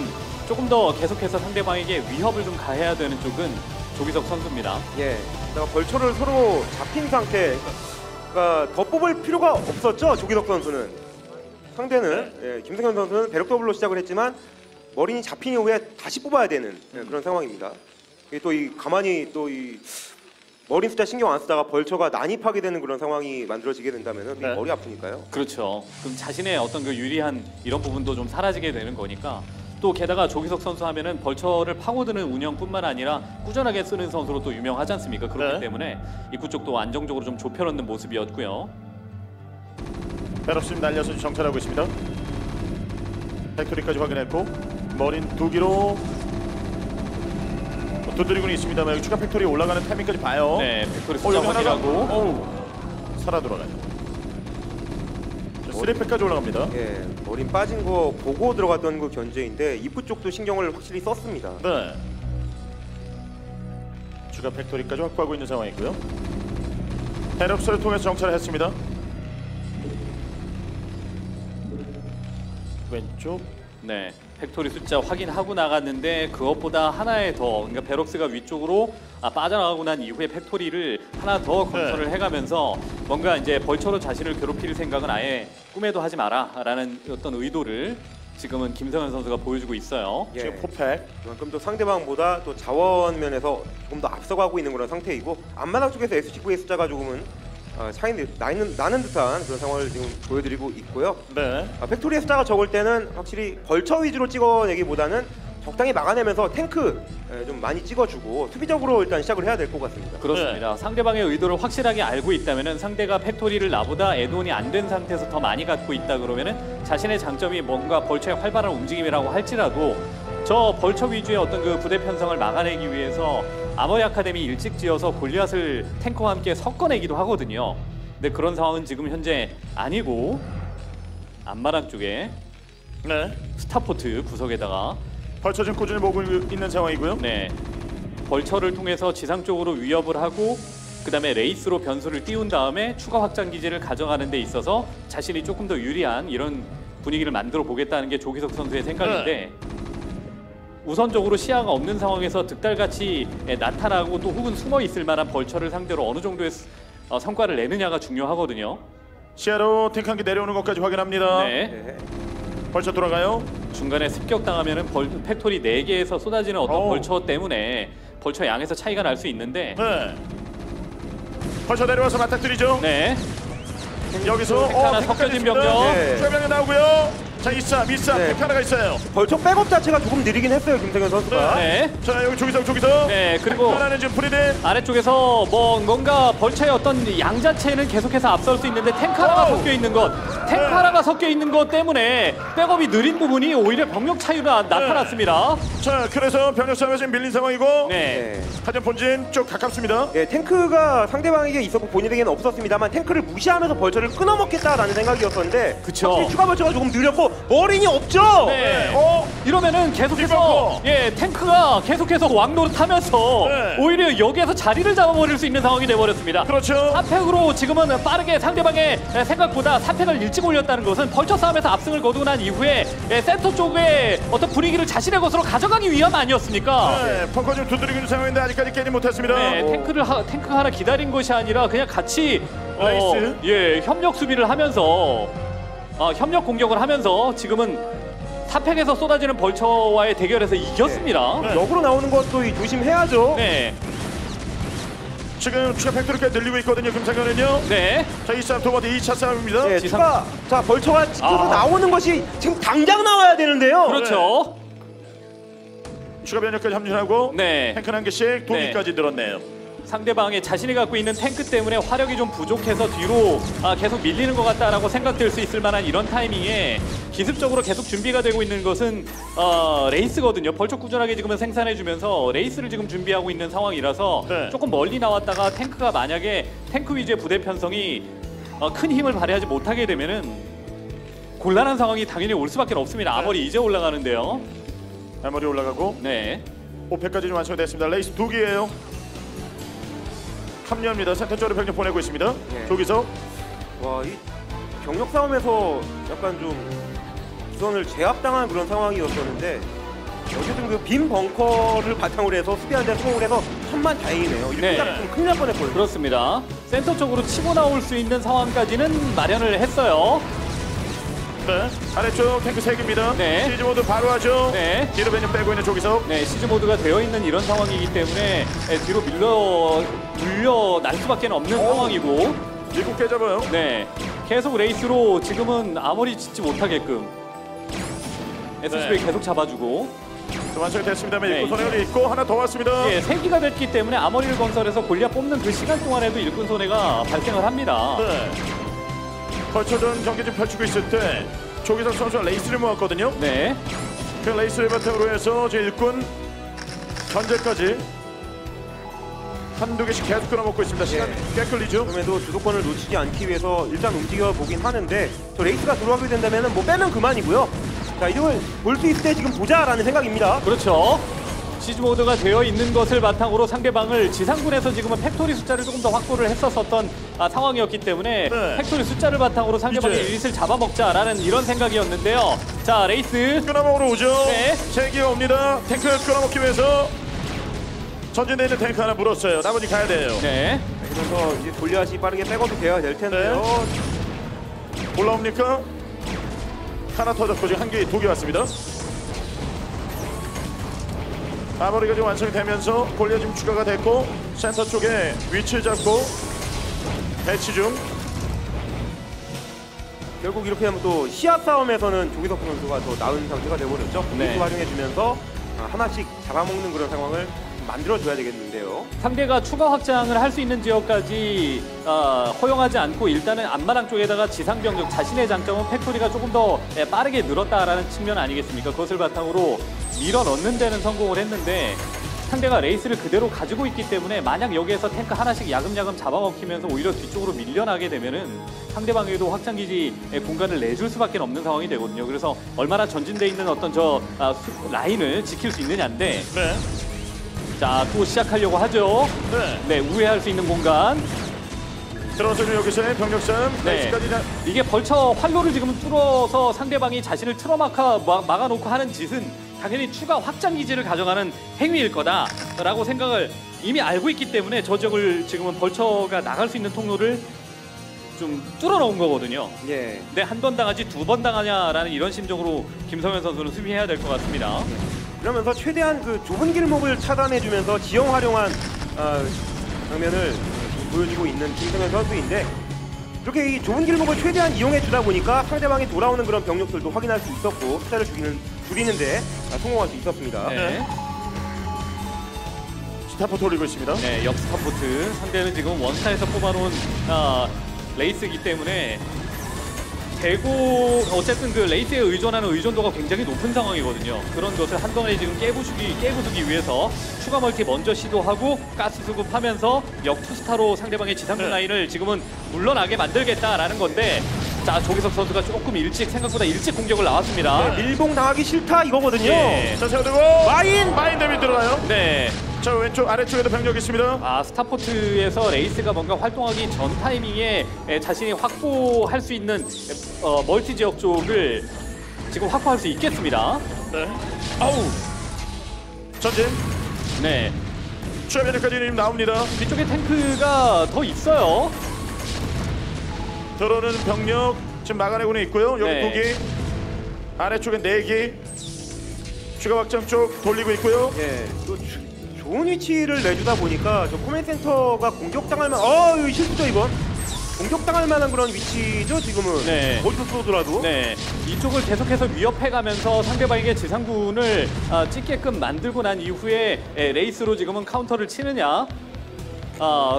조금 더 계속해서 상대방에게 위협을 좀 가해야 되는 쪽은 조기석 선수입니다. 예, 그러니까 벌초를 서로 잡힌 상태. 그러니까 더 뽑을 필요가 없었죠. 조기석 선수는. 상대는 김성현 선수는 배럭 더블로 시작을 했지만 머린이 잡힌 이후에 다시 뽑아야 되는 그런 상황입니다. 또 이 가만히 또 이 머린 숫자 신경 안 쓰다가 벌처가 난입하게 되는 그런 상황이 만들어지게 된다면 네. 머리 아프니까요. 그렇죠. 그럼 자신의 어떤 그 유리한 이런 부분도 좀 사라지게 되는 거니까. 또 게다가 조기석 선수 하면은 벌처를 파고드는 운영뿐만 아니라 꾸준하게 쓰는 선수로 또 유명하지 않습니까? 그렇기 네. 때문에 입구 쪽도 안정적으로 좀 좁혀놓는 모습이었고요. 배럭스님 날려서 정찰하고 있습니다. 팩토리까지 확인했고 머린 두 기로 두드리고는 있습니다만 여기 추가 팩토리 올라가는 타이밍까지 봐요. 네, 팩토리 숫자 여기 하나가 확인하고. 살아 돌아가요. 3팩까지 올라갑니다. 예, 머린 빠진 거 보고 들어갔던 그 견제인데 입구 쪽도 신경을 확실히 썼습니다. 네. 추가 팩토리까지 확보하고 있는 상황이고요. 해력서를 통해서 정찰을 했습니다. 왼쪽. 네, 팩토리 숫자 확인하고 나갔는데 그것보다 하나에 더, 그러니까 베럭스가 위쪽으로 빠져나가고 난 이후에 팩토리를 하나 더 건설을 해가면서 뭔가 이제 벌처로 자신을 괴롭힐 생각은 아예 꿈에도 하지 마라라는 어떤 의도를 지금은 김성현 선수가 보여주고 있어요. 예. 지금 포팩. 그만큼 또 상대방보다 또 자원 면에서 조금 더 앞서가고 있는 그런 상태이고 앞마당 쪽에서 SCV의 숫자가 조금은 차이 나는 듯한 그런 상황을 지금 보여드리고 있고요. 네. 팩토리의 숫자가 적을 때는 확실히 벌처 위주로 찍어내기보다는 적당히 막아내면서 탱크 좀 많이 찍어주고 수비적으로 일단 시작을 해야 될 것 같습니다. 그렇습니다. 상대방의 의도를 확실하게 알고 있다면은 상대가 팩토리를 나보다 애드온이 안 된 상태에서 더 많이 갖고 있다 그러면은 자신의 장점이 뭔가 벌처의 활발한 움직임이라고 할지라도 저 벌처 위주의 어떤 그 부대 편성을 막아내기 위해서 아머리 아카데미 일찍 지어서 골리앗을 탱커와 함께 섞어내기도 하거든요. 근데 그런 상황은 지금 현재 아니고 앞마당 쪽에 네. 스타포트 구석에다가 벌써 지금 꾸준히 모으고 있는 상황이고요. 네, 벌처를 통해서 지상 쪽으로 위협을 하고 그 다음에 레이스로 변수를 띄운 다음에 추가 확장 기지를 가져가는 데 있어서 자신이 조금 더 유리한 이런 분위기를 만들어 보겠다는 게 조기석 선수의 생각인데 우선적으로 시야가 없는 상황에서 득달같이 나타나고 또 혹은 숨어 있을 만한 벌처를 상대로 어느 정도의 성과를 내느냐가 중요하거든요. 시야로 탱크 한 개 내려오는 것까지 확인합니다. 네. 네. 벌써 돌아가요. 중간에 습격당하면은 팩토리 4개에서 쏟아지는 어떤 어우. 벌처 때문에 벌처 양에서 차이가 날 수 있는데 네. 벌써 내려와서 맞닥뜨리죠. 네. 여기서 탱크 하나 섞여진 병력. 네. 최병이 나오고요. 자, 이쌈 네. 탱크 하나가 있어요. 벌처 백업 자체가 조금 느리긴 했어요, 김성현 선수가. 네. 자, 여기 조기석. 네, 그리고 하나는 지금 프리드. 아래쪽에서 뭔가 벌처의 어떤 양 자체는 계속해서 앞설 수 있는데 탱크 하나가 어우. 섞여 있는 것, 탱크 네. 하나가 섞여 있는 것 때문에 백업이 느린 부분이 오히려 병력 차이가 나타났습니다. 자, 그래서 병력 싸움에 지금 밀린 상황이고. 네. 네. 하지만 본진 쪽 가깝습니다. 예, 탱크가 상대방에게 있었고 본인에게는 없었습니다만 탱크를 무시하면서 벌처를 끊어먹겠다라는 생각이었었는데 그쵸. 확실히 추가 벌처가 조금 느렸고 머린이 없죠. 네. 어? 이러면은 계속해서 뒷바꿔. 탱크가 계속해서 왕노릇하면서 네. 오히려 여기에서 자리를 잡아버릴 수 있는 상황이 돼버렸습니다. 그렇죠. 4팩으로 지금은 빠르게 상대방의 생각보다 4팩을 일찍 올렸다는 것은 벌처 싸움에서 압승을 거두고 난 이후에 센터 쪽에 어떤 분위기를 자신의 것으로 가져가기 위함 아니었습니까? 네, 펑커 지금 두드리고 있는 상황인데 아직까지 깨지 못했습니다. 네, 탱크 하나 기다린 것이 아니라 그냥 같이 나이스. 협력 수비를 하면서 협력 공격을 하면서 지금은 4팩에서 쏟아지는 벌처와의 대결에서 이겼습니다. 네. 역으로 나오는 것도 조심해야죠. 네, 지금 추가 팩토리까지 늘리고 있거든요. 김상현은요. 네. 자, 이 싸움 두 번째 2차 싸움입니다. 예, 지상- 추가 자 벌처가 찍혀서 아. 나오는 것이 지금 당장 나와야 되는데요. 그렇죠. 추가 변력까지 합류하고 네. 탱크 한 개씩 두 네. 개까지 늘었네요. 상대방의 자신이 갖고 있는 탱크 때문에 화력이 좀 부족해서 뒤로 계속 밀리는 것 같다라고 생각될 수 있을 만한 이런 타이밍에 기습적으로 계속 준비가 되고 있는 것은 레이스거든요. 벌써 꾸준하게 지금은 생산해주면서 레이스를 지금 준비하고 있는 상황이라서 네. 조금 멀리 나왔다가 탱크가 만약에 탱크 위주의 부대 편성이 큰 힘을 발휘하지 못하게 되면은 곤란한 상황이 당연히 올 수밖에 없습니다. 아머리 이제 올라가는데요. 알머리 올라가고 네. 5패까지 좀 완성이 됐습니다. 레이스 두 개예요. 합류합니다. 센터 쪽으로 병력 보내고 있습니다. 네. 저기서 와, 이 경력 싸움에서 약간 좀 기선을 제압당한 그런 상황이었었는데 어쨌든 그 빈 벙커를 바탕으로 해서 수비하는 데 성공을 해서 천만다행이네요. 이렇게 네. 좀 큰일 날 뻔했거든요. 그렇습니다. 센터 쪽으로 치고 나올 수 있는 상황까지는 마련을 했어요. 네. 아래쪽 탱크 3개입니다. 네. 시즈 모드 바로 하죠. 네. 뒤로 변력 빼고 있는 저기서 네, 시즈 모드가 되어 있는 이런 상황이기 때문에 뒤로 물려날 수밖에 없는 상황이고, 7개 잡아요. 네, 계속 레이스로 지금은 아무리 짓지 못하게끔 SCV 네. 계속 잡아주고, 완성이 됐습니다만 네, 일꾼 손해가 있고 하나 더 왔습니다. 예, 3기가 됐기 때문에 아머리를 건설해서 골리앗 뽑는 그 시간 동안에도 일꾼 손해가 발생을 합니다. 네. 벌초전 경기 좀 펼치고 있을 때 조기석 선수가 레이스를 모았거든요. 네, 그 레이스를 바탕으로 해서 제 일꾼 현재까지 한두 개씩 계속 끊어먹고 있습니다. 시간 꽤 끌리죠. 그럼에도 주도권을 놓치지 않기 위해서 일단 움직여 보긴 하는데 저 레이스가 들어가게 된다면 뭐 빼면 그만이고요. 자, 이걸 볼 수 있을 때 지금 보자라는 생각입니다. 그렇죠. 시즈 모드가 되어 있는 것을 바탕으로 상대방을 지상군에서 지금은 팩토리 숫자를 조금 더 확보를 했었던 상황이었기 때문에 네. 팩토리 숫자를 바탕으로 상대방의 이제. 유닛을 잡아먹자라는 이런 생각이었는데요. 자, 레이스. 끊어먹으러 오죠. 네. 3개가 옵니다. 탱크를 끊어먹기 위해서 전진되어 있는 탱크 하나 물었어요. 나머지 가야 돼요. 네. 그래서 이제 골리앗이 빠르게 백업이 돼야 될 텐데요. 올라옵니까? 하나 터졌고 지금 한 개, 두 개 왔습니다. 아머리가 지금 완성이 되면서 골리아 지금 추가가 됐고 센터 쪽에 위치를 잡고 배치 중. 결국 이렇게 하면 또 시합 싸움에서는 조기석 선수가 더 나은 상태가 되어버렸죠. 네. 공수 활용해주면서 하나씩 잡아먹는 그런 상황을 만들어줘야 되겠는데요. 상대가 추가 확장을 할 수 있는 지역까지 허용하지 않고 일단은 앞마당 쪽에다가 지상병력 자신의 장점은 팩토리가 조금 더 빠르게 늘었다라는 측면 아니겠습니까? 그것을 바탕으로 밀어넣는 데는 성공을 했는데 상대가 레이스를 그대로 가지고 있기 때문에 만약 여기에서 탱크 하나씩 야금야금 잡아먹히면서 오히려 뒤쪽으로 밀려나게 되면은 상대방에게도 확장기지 공간을 내줄 수밖에 없는 상황이 되거든요. 그래서 얼마나 전진돼 있는 어떤 라인을 지킬 수 있느냐인데 네. 자, 또 시작하려고 하죠. 네. 네, 우회할 수 있는 공간. 들어서 여기서의 병력 싸움. 네. 레이스까지 이게 벌처 활로를 지금 뚫어서 상대방이 자신을 막아놓고 하는 짓은 당연히 추가 확장 기지를 가져가는 행위일 거다라고 생각을 이미 알고 있기 때문에 저 지역을 지금은 벌처가 나갈 수 있는 통로를 좀 뚫어놓은 거거든요. 예. 근데 한 번 당하지 두 번 당하냐라는 이런 심정으로 김성현 선수는 수비해야 될 것 같습니다. 그러면서 최대한 그 좁은 길목을 차단해주면서 지형 활용한 장면을 보여주고 있는 김성현 선수인데 이렇게 이 좁은 길목을 최대한 이용해주다 보니까 상대방이 돌아오는 그런 병력들도 확인할 수 있었고 숫자를 줄이는데 성공할 수 있었습니다. 네. 스타포 돌리고 있습니다. 네, 역스타포트 상대는 지금 원스타에서 뽑아놓은 레이스이기 때문에 대고 어쨌든 그 레이스에 의존하는 의존도가 굉장히 높은 상황이거든요. 그런 것을 한 번에 지금 깨부수기 위해서 추가 멀티 먼저 시도하고 가스 수급하면서 역투스타로 상대방의 지상군 네. 라인을 지금은 물러나게 만들겠다라는 건데 자, 조기석 선수가 조금 생각보다 일찍 공격을 나왔습니다. 네, 밀봉 당하기 싫다 이거거든요. 네. 자, 세워두고 마인 데미 들어가요. 네. 자, 왼쪽 아래쪽에도 병력 있습니다. 스타포트에서 레이스가 뭔가 활동하기 전 타이밍에 자신이 확보할 수 있는 멀티 지역 쪽을 지금 확보할 수 있겠습니다. 네. 아우. 전진. 네. 추가 병력까지 지금 나옵니다. 뒤쪽에 탱크가 더 있어요. 들어오는 병력 지금 막아내고는 있고요. 여기 네. 2기, 아래쪽에 4기, 추가 확장 쪽 돌리고 있고요. 예, 또 좋은 위치를 내주다 보니까 저 코멘 센터가 공격당할 만한 이거 실수죠 이건 공격당할 만한 그런 위치죠 지금은. 네. 어디서 쏘더라도. 네, 이쪽을 계속해서 위협해가면서 상대방에게 지상군을 찍게끔 만들고 난 이후에 레이스로 지금은 카운터를 치느냐,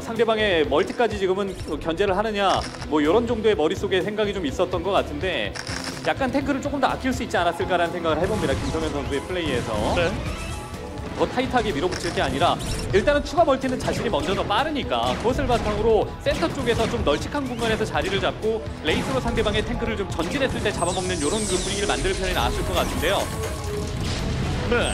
상대방의 멀티까지 지금은 견제를 하느냐, 뭐 이런 정도의 머릿속에 생각이 좀 있었던 것 같은데 약간 탱크를 조금 더 아낄 수 있지 않았을까라는 생각을 해봅니다. 김성현 선수의 플레이에서. 네. 더 타이트하게 밀어붙일 게 아니라 일단은 추가 멀티는 자신이 먼저 더 빠르니까 그것을 바탕으로 센터 쪽에서 좀 널찍한 공간에서 자리를 잡고 레이스로 상대방의 탱크를 좀 전진했을 때 잡아먹는 이런 그 분위기를 만들 편이 나았을 것 같은데요.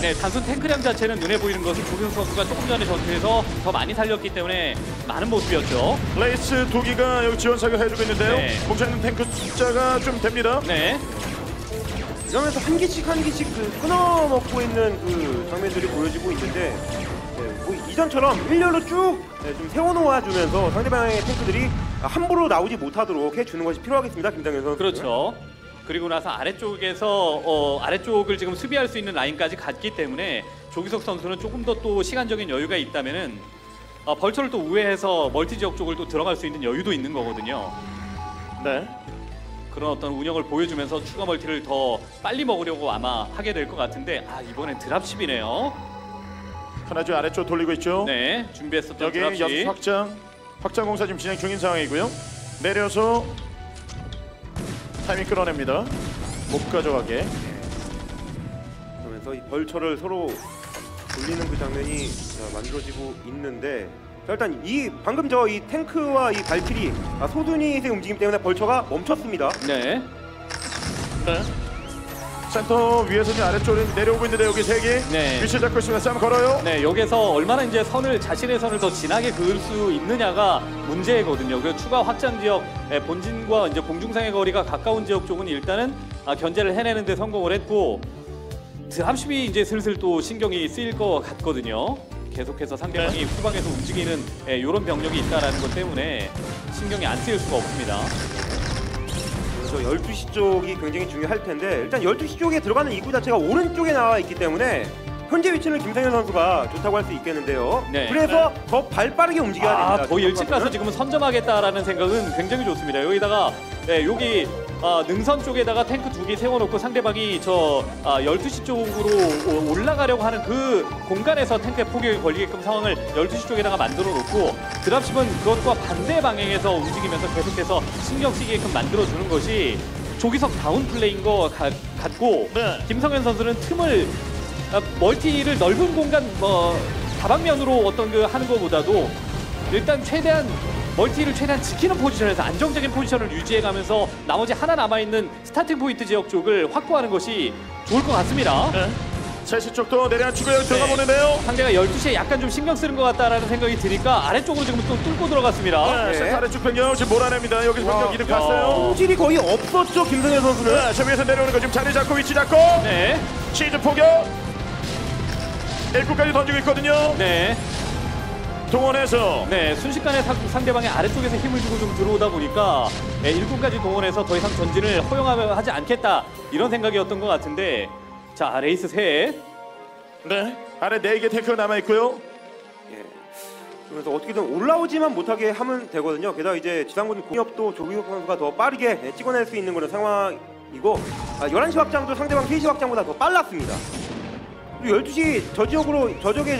네, 단순 탱크량 자체는 눈에 보이는 것은 조규석 선수가 조금 전에 전투에서 더 많이 살렸기 때문에 많은 모습이었죠. 레이스 2기가 여기 지원 사격 해주고 있는데요. 네. 뭉쳐있는 탱크 숫자가 좀 됩니다. 네, 이러면서 한 개씩 그 끊어 먹고 있는 그 장면들이 보여지고 있는데 뭐 이전처럼 일렬로 쭉 좀 세워놓아 주면서 상대방의 탱크들이 함부로 나오지 못하도록 해주는 것이 필요하겠습니다. 김상현 선수. 그렇죠. 그리고 나서 아래쪽에서 아래쪽을 지금 수비할 수 있는 라인까지 갔기 때문에 조규석 선수는 조금 더 또 시간적인 여유가 있다면은 벌처를 또 우회해서 멀티 지역 쪽을 또 들어갈 수 있는 여유도 있는 거거든요. 네. 그런 어떤 운영을 보여주면서 추가 멀티를 더 빨리 먹으려고 아마 하게 될 것 같은데 이번엔 드랍십이네요. 하나씩 아래쪽 돌리고 있죠. 네, 준비했었던 여기 드랍십. 확장 공사 지금 진행 중인 상황이고요. 내려서 타이밍 끌어냅니다. 못 가져가게. 그러면서 이 벌처를 서로 돌리는 그 장면이 만들어지고 있는데 일단 방금 이 탱크와 이 발길이 소두닛의 움직임 때문에 벌처가 멈췄습니다. 네, 네. 센터 위에서 이제 아래쪽으로 내려오고 있는데 여기 3개. 네. 위치 잡고 있습니다. 싸움 걸어요. 네, 여기서 얼마나 이제 자신의 선을 더 진하게 그을 수 있느냐가 문제거든요. 그 추가 확장 지역 본진과 이제 공중상의 거리가 가까운 지역 쪽은 일단은 견제를 해내는데 성공을 했고 드랍십이 이제 슬슬 또 신경이 쓰일 것 같거든요. 계속해서 상대방이 후방에서 움직이는 이런 병력이 있다라는 것 때문에 신경이 안 쓰일 수가 없습니다. 그렇죠. 12시 쪽이 굉장히 중요할 텐데 일단 12시 쪽에 들어가는 입구 자체가 오른쪽에 나와 있기 때문에 현재 위치는 김성현 선수가 좋다고 할 수 있겠는데요. 네. 그래서 더 발빠르게 움직여야 됩니다. 더 일찍 선수는. 가서 지금은 선점하겠다라는 생각은 굉장히 좋습니다. 여기다가 여기 능선 쪽에다가 탱크 2개 세워놓고 상대방이 저 12시 쪽으로 올라가려고 하는 그 공간에서 탱크에 포격이 걸리게끔 상황을 12시 쪽에다가 만들어 놓고 드랍십은 그것과 반대 방향에서 움직이면서 계속해서 신경 쓰이게끔 만들어주는 것이 조기석 다운 플레이인 것 같고 네. 김성현 선수는 틈을 멀티를 넓은 공간 다방면으로 어떤 그 하는 것보다도 일단 최대한 멀티를 최대한 지키는 포지션에서 안정적인 포지션을 유지해가면서 나머지 하나 남아있는 스타팅 포인트 지역 쪽을 확보하는 것이 좋을 것 같습니다. 네. 3시 쪽도 내려치고 들어가 보는데요. 상대가 12시에 약간 좀 신경 쓰는 것 같다라는 생각이 드니까 아래쪽으로 지금 또 뚫고 들어갔습니다. 네. 네. 아래쪽 병력 지금 몰아냅니다. 여기서 병력 이득 봤어요. 품질이 거의 없었죠 김성현 선수는. 네, 저 위에서 내려오는 거 지금 자리 잡고 위치 잡고 네. 시즈 포격 1구까지 던지고 있거든요. 네. 동원해서 네, 순식간에 상대방의 아래쪽에서 힘을 주고 좀 들어오다 보니까 1군까지 동원해서 더 이상 전진을 허용하지 않겠다 이런 생각이었던 것 같은데 자, 레이스 셋. 네 아래 4개 탱크가 남아있고요. 예. 그래서 어떻게든 올라오지만 못하게 하면 되거든요. 게다가 이제 지상군 공격도 조기석 선수가 더 빠르게 찍어낼 수 있는 그런 상황이고 11시 확장도 상대방 3시 확장보다 더 빨랐습니다. 그리고 12시 저 지역에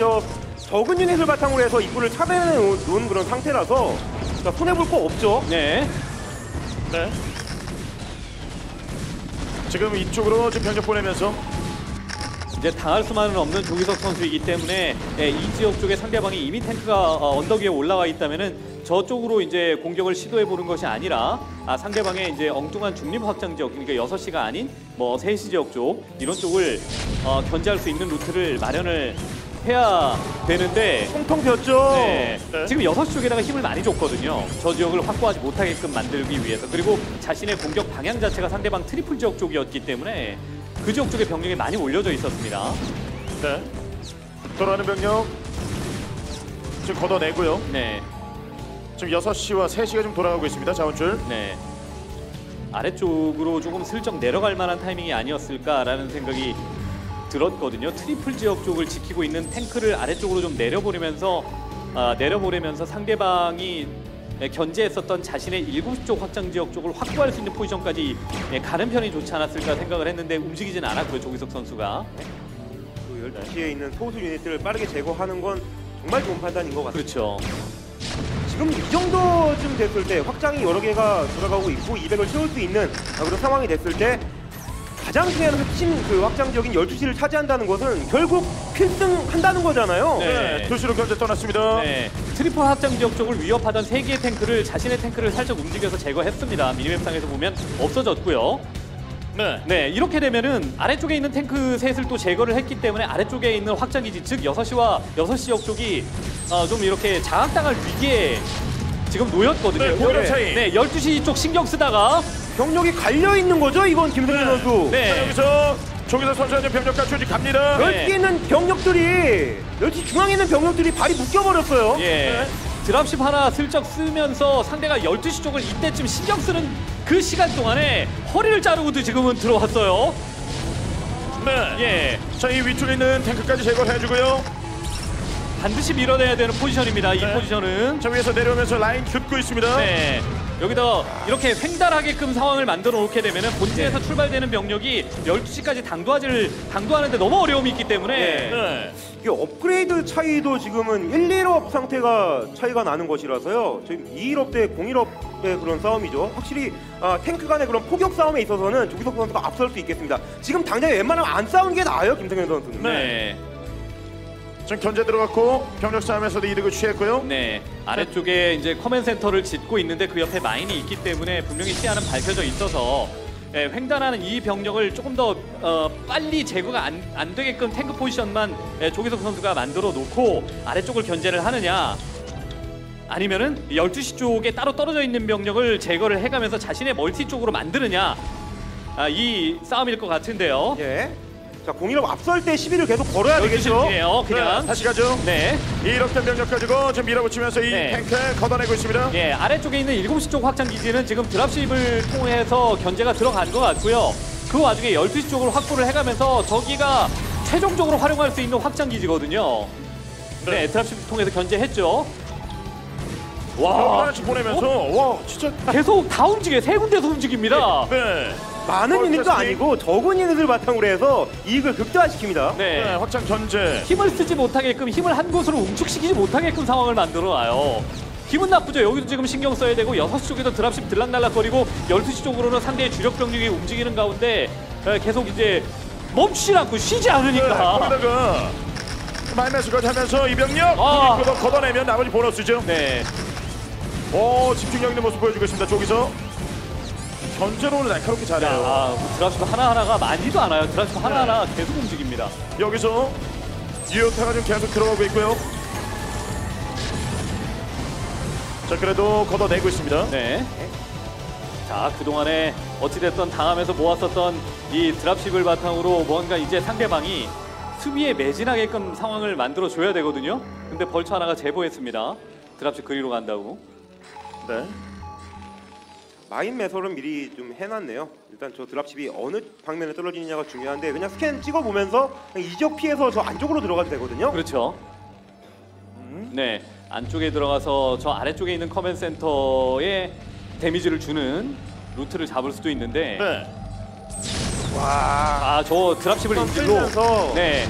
적은 유닛을 바탕으로 해서 입구를 차단해 놓은 그런 상태라서 손해볼 거 없죠. 네. 네. 지금 이쪽으로 지금 병력 보내면서 이제 당할 수만은 없는 조기석 선수이기 때문에 이 지역 쪽에 상대방이 이미 탱크가 언덕 위에 올라와 있다면은 저쪽으로 이제 공격을 시도해 보는 것이 아니라 상대방의 이제 엉뚱한 중립 확장 지역, 그러니까 6시가 아닌 뭐 3시 지역 쪽 이런 쪽을 견제할 수 있는 루트를 마련을 해야 되는데 통통 비었죠. 네. 네. 지금 6시 쪽에다가 힘을 많이 줬거든요. 저 지역을 확보하지 못하게끔 만들기 위해서. 그리고 자신의 공격 방향 자체가 상대방 트리플 지역 쪽이었기 때문에 그 지역 쪽에 병력이 많이 올려져 있었습니다. 네. 돌아가는 병력 지금 걷어내고요. 네. 지금 6시와 3시가 좀 돌아가고 있습니다. 자원줄. 네. 아래쪽으로 조금 슬쩍 내려갈 만한 타이밍이 아니었을까라는 생각이 들었거든요. 트리플 지역 쪽을 지키고 있는 탱크를 아래쪽으로 좀 내려보내면서 상대방이 견제했었던 자신의 7시 쪽 확장 지역 쪽을 확보할 수 있는 포지션까지 가는 편이 좋지 않았을까 생각을 했는데 움직이진 않았고요. 조기석 선수가. 그 12시에 있는 소수 유닛들을 빠르게 제거하는 건 정말 좋은 판단인 것 같습니다. 그렇죠. 지금 이 정도쯤 됐을 때 확장이 여러 개가 돌아가고 있고 200을 채울 수 있는 그런 상황이 됐을 때 가장 중요한 핵심 그 확장 지역인 12시를 차지한다는 것은 결국 필승한다는 거잖아요. 네. 도시로 견제 떠났습니다. 네, 트리플 확장 지역 쪽을 위협하던 3개의 탱크를 자신의 탱크를 살짝 움직여서 제거했습니다. 미니맵상에서 보면 없어졌고요. 네. 네, 이렇게 되면은 아래쪽에 있는 탱크 셋을 또 제거를 했기 때문에 아래쪽에 있는 확장기지 즉 6시와 6시 역 쪽이 좀 이렇게 장악당할 위기에 지금 놓였거든요. 네, 공격 차이. 네, 12시 쪽 신경 쓰다가 병력이 갈려 있는 거죠, 이건 김성현 선수. 자, 네. 여기서 조기석 선수의 병력 갖추지 갑니다. 네. 10개 있는 병력들이 10시 중앙에 있는 병력들이 발이 묶여버렸어요. 예. 네. 드랍십 하나 슬쩍 쓰면서 상대가 12시 쪽을 이때쯤 신경 쓰는 그 시간 동안에 허리를 자르고도 지금은 들어왔어요. 네. 예. 자, 이 위쪽에 있는 탱크까지 제거를 해주고요. 반드시 밀어내야 되는 포지션입니다. 이 네. 포지션은. 자, 위에서 내려오면서 라인 긋고 있습니다. 네. 여기다 이렇게 횡단하게끔 상황을 만들어 놓게 되면 본진에서 출발되는 병력이 12시까지 당도하는데 너무 어려움이 있기 때문에 네. 이게 업그레이드 차이도 지금은 1, 1업 상태가 차이가 나는 것이라서요. 지금 2일업 대 0일업의 그런 싸움이죠. 확실히 탱크 간의 그런 포격 싸움에 있어서는 조기석 선수가 앞설 수 있겠습니다. 지금 당장에 웬만하면 안 싸우는 게 나아요, 김성현 선수는. 네. 지금 견제 들어갔고 병력 싸움에서도 이득을 취했고요. 네. 아래쪽에 이제 커맨 센터를 짓고 있는데 그 옆에 마인이 있기 때문에 분명히 시야는 밝혀져 있어서 횡단하는 이 병력을 조금 더 빨리 제거가 안 되게끔 탱크 포지션만 조기석 선수가 만들어 놓고 아래쪽을 견제를 하느냐 아니면은 12시 쪽에 따로 떨어져 있는 병력을 제거를 해가면서 자신의 멀티 쪽으로 만드느냐 이 싸움일 것 같은데요. 예. 자, 공이라고 앞설 때 시비를 계속 걸어야 되겠죠. 이에요 그냥. 네, 다시 가죠. 네. 이렇게 병력 가지고 지금 밀어붙이면서 이 네. 탱크 걷어내고 있습니다. 예, 아래쪽에 있는 7시 쪽 확장 기지는 지금 드랍십을 통해서 견제가 들어간 것 같고요. 그 와중에 12시 쪽을 확보를 해가면서 저기가 최종적으로 활용할 수 있는 확장 기지거든요. 네, 드랍십 통해서 견제했죠. 와, 하나씩 보내면서 와 진짜 계속 다 움직여요. 세 군데서 움직입니다. 네. 많은 유닛도 테스팅. 아니고 적은 유닛을 바탕으로 해서 이익을 극대화시킵니다. 네, 네. 확장 견제. 힘을 쓰지 못하게끔, 힘을 한 곳으로 웅축시키지 못하게끔 상황을 만들어놔요. 기분 나쁘죠. 여기도 지금 신경 써야 되고 6시 쪽에도 드랍십 들락날락거리고 12시 쪽으로는 상대의 주력 병력이 움직이는 가운데 계속 이제 멈추지 않고 쉬지 네, 않으니까. 거기다가 마이너스까지 하면서 이 병력 아. 걷어내면 나머지 보너스죠. 네. 오, 집중력 있는 모습 보여주고 있습니다. 저기서 견제로 오늘 날카롭게 잘해요. 아, 드랍십 하나하나가 많이도 않아요. 드랍십 하나하나 계속 움직입니다. 여기서 유효타가 좀 계속 들어가고 있고요. 자, 그래도 걷어내고 있습니다. 네. 자, 그동안에 어찌됐든 당하면서 모았었던 이 드랍십을 바탕으로 뭔가 이제 상대방이 수비에 매진하게끔 상황을 만들어줘야 되거든요. 근데 벌처 하나가 제보했습니다. 드랍십 그리로 간다고. 네. 마인 매설은 미리 좀 해놨네요. 일단 저 드랍십이 어느 방면에 떨어지느냐가 중요한데 그냥 스캔 찍어보면서 그냥 이적 피해서 저 안쪽으로 들어가도 되거든요. 그렇죠. 네. 안쪽에 들어가서 저 아래쪽에 있는 커맨 센터에 데미지를 주는 루트를 잡을 수도 있는데 네. 와, 아, 저 드랍십을 인질로 쓰면서 네.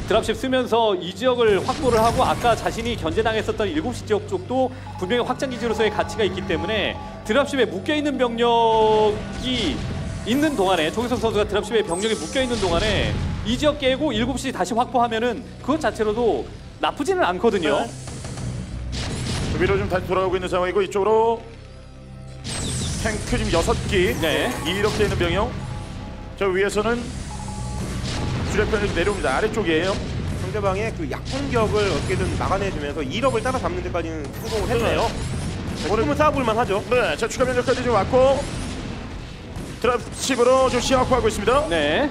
드랍십 쓰면서 이 지역을 확보를 하고 아까 자신이 견제당했었던 7시 지역 쪽도 분명히 확장기지로서의 가치가 있기 때문에 드랍십에 묶여있는 병력이 있는 동안에 조기석 선수가 드랍십에 병력이 묶여있는 동안에 이 지역 깨고 7시 다시 확보하면은 그것 자체로도 나쁘지는 않거든요. 네. 위로 좀 다시 돌아오고 있는 상황이고 이쪽으로 탱크 지금 6기. 네. 이렇게 있는 병력. 저 위에서는 주력편이 내려옵니다. 아래쪽이에요. 상대방의 그 약공격을 어떻게든 막아내주면서 2럽을 따라잡는 데까지는 성공을 했네요. 오늘은 쌓아볼만 하죠. 네, 자 추가 병력까지 지금 왔고 드랍십으로 좀 시야 확보하고 있습니다. 네.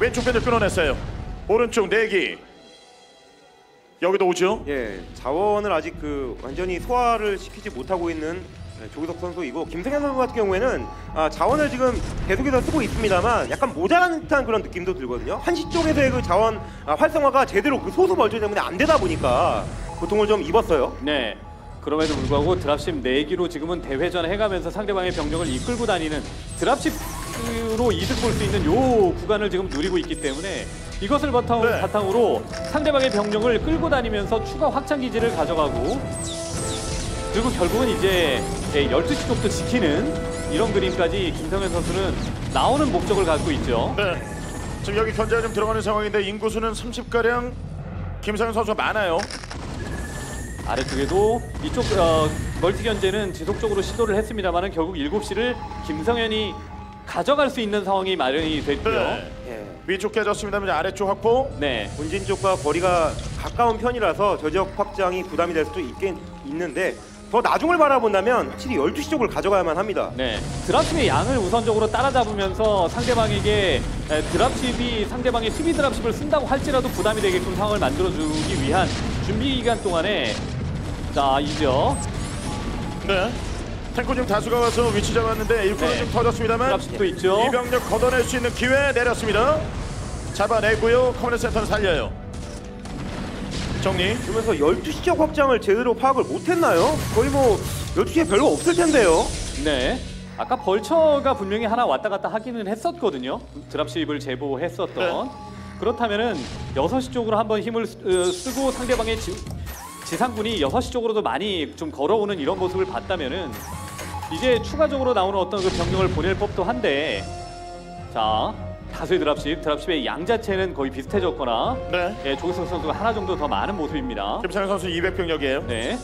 왼쪽 편을 끊어냈어요. 오른쪽 4기. 여기도 오죠. 예, 자원을 아직 그 완전히 소화를 시키지 못하고 있는 조기석 선수이고 김승현 선수 같은 경우에는 자원을 지금 계속해서 쓰고 있습니다만 약간 모자란 듯한 그런 느낌도 들거든요. 한시 쪽에서의 그 자원 활성화가 제대로 그 소수 벌초 때문에 안 되다 보니까 고통을 좀 입었어요. 네. 그럼에도 불구하고 드랍십 4기로 지금은 대회전 해가면서 상대방의 병력을 이끌고 다니는 드랍십으로 이득 볼 수 있는 요 구간을 지금 누리고 있기 때문에 이것을 네. 바탕으로 상대방의 병력을 끌고 다니면서 추가 확장 기지를 가져가고 그리고 결국은 이제 12시 쪽도 지키는 이런 그림까지 김성현 선수는 나오는 목적을 갖고 있죠. 네. 지금 여기 견제가 좀 들어가는 상황인데 인구수는 30가량 김상현 선수가 많아요. 아래쪽에도 이쪽 멀티 견제는 지속적으로 시도를 했습니다만 결국 7시를 김성현이 가져갈 수 있는 상황이 마련이 됐고요. 네. 예, 위쪽 깨졌습니다만 아래쪽 확보. 네. 본진 쪽과 거리가 가까운 편이라서 저 지역 확장이 부담이 될 수도 있는데 더 나중을 바라본다면 확실히 12시 쪽을 가져가야만 합니다. 네, 드랍십의 양을 우선적으로 따라잡으면서 상대방에게 드랍십이 상대방의 수비 드랍십을 쓴다고 할지라도 부담이 되게끔 상황을 만들어주기 위한 준비 기간 동안에 자 이죠. 네. 탱크 지금 다수가 와서 위치 잡았는데 일꾼은 네. 좀 터졌습니다만 드랍십도 있죠. 이 병력 걷어낼 수 있는 기회 내렸습니다. 잡아내고요. 커맨드 센터를 살려요. 정리. 그러면서 12시 쪽 확장을 제대로 파악을 못했나요? 거의 뭐 12시에 별로 없을 텐데요. 네. 아까 벌처가 분명히 하나 왔다 갔다 하기는 했었거든요. 드랍십을 제보했었던. 네. 그렇다면은 6시 쪽으로 한번 힘을 쓰고 상대방의 지상군이 6시 쪽으로도 많이 좀 걸어오는 이런 모습을 봤다면은 이제 추가적으로 나오는 어떤 그 병력을 보낼 법도 한데 자 다수의 드랍십의 양 자체는 거의 비슷해졌거나 네. 예, 조기석 선수가 하나 정도 더 많은 모습입니다. 김상현 선수 200병력이에요. 네.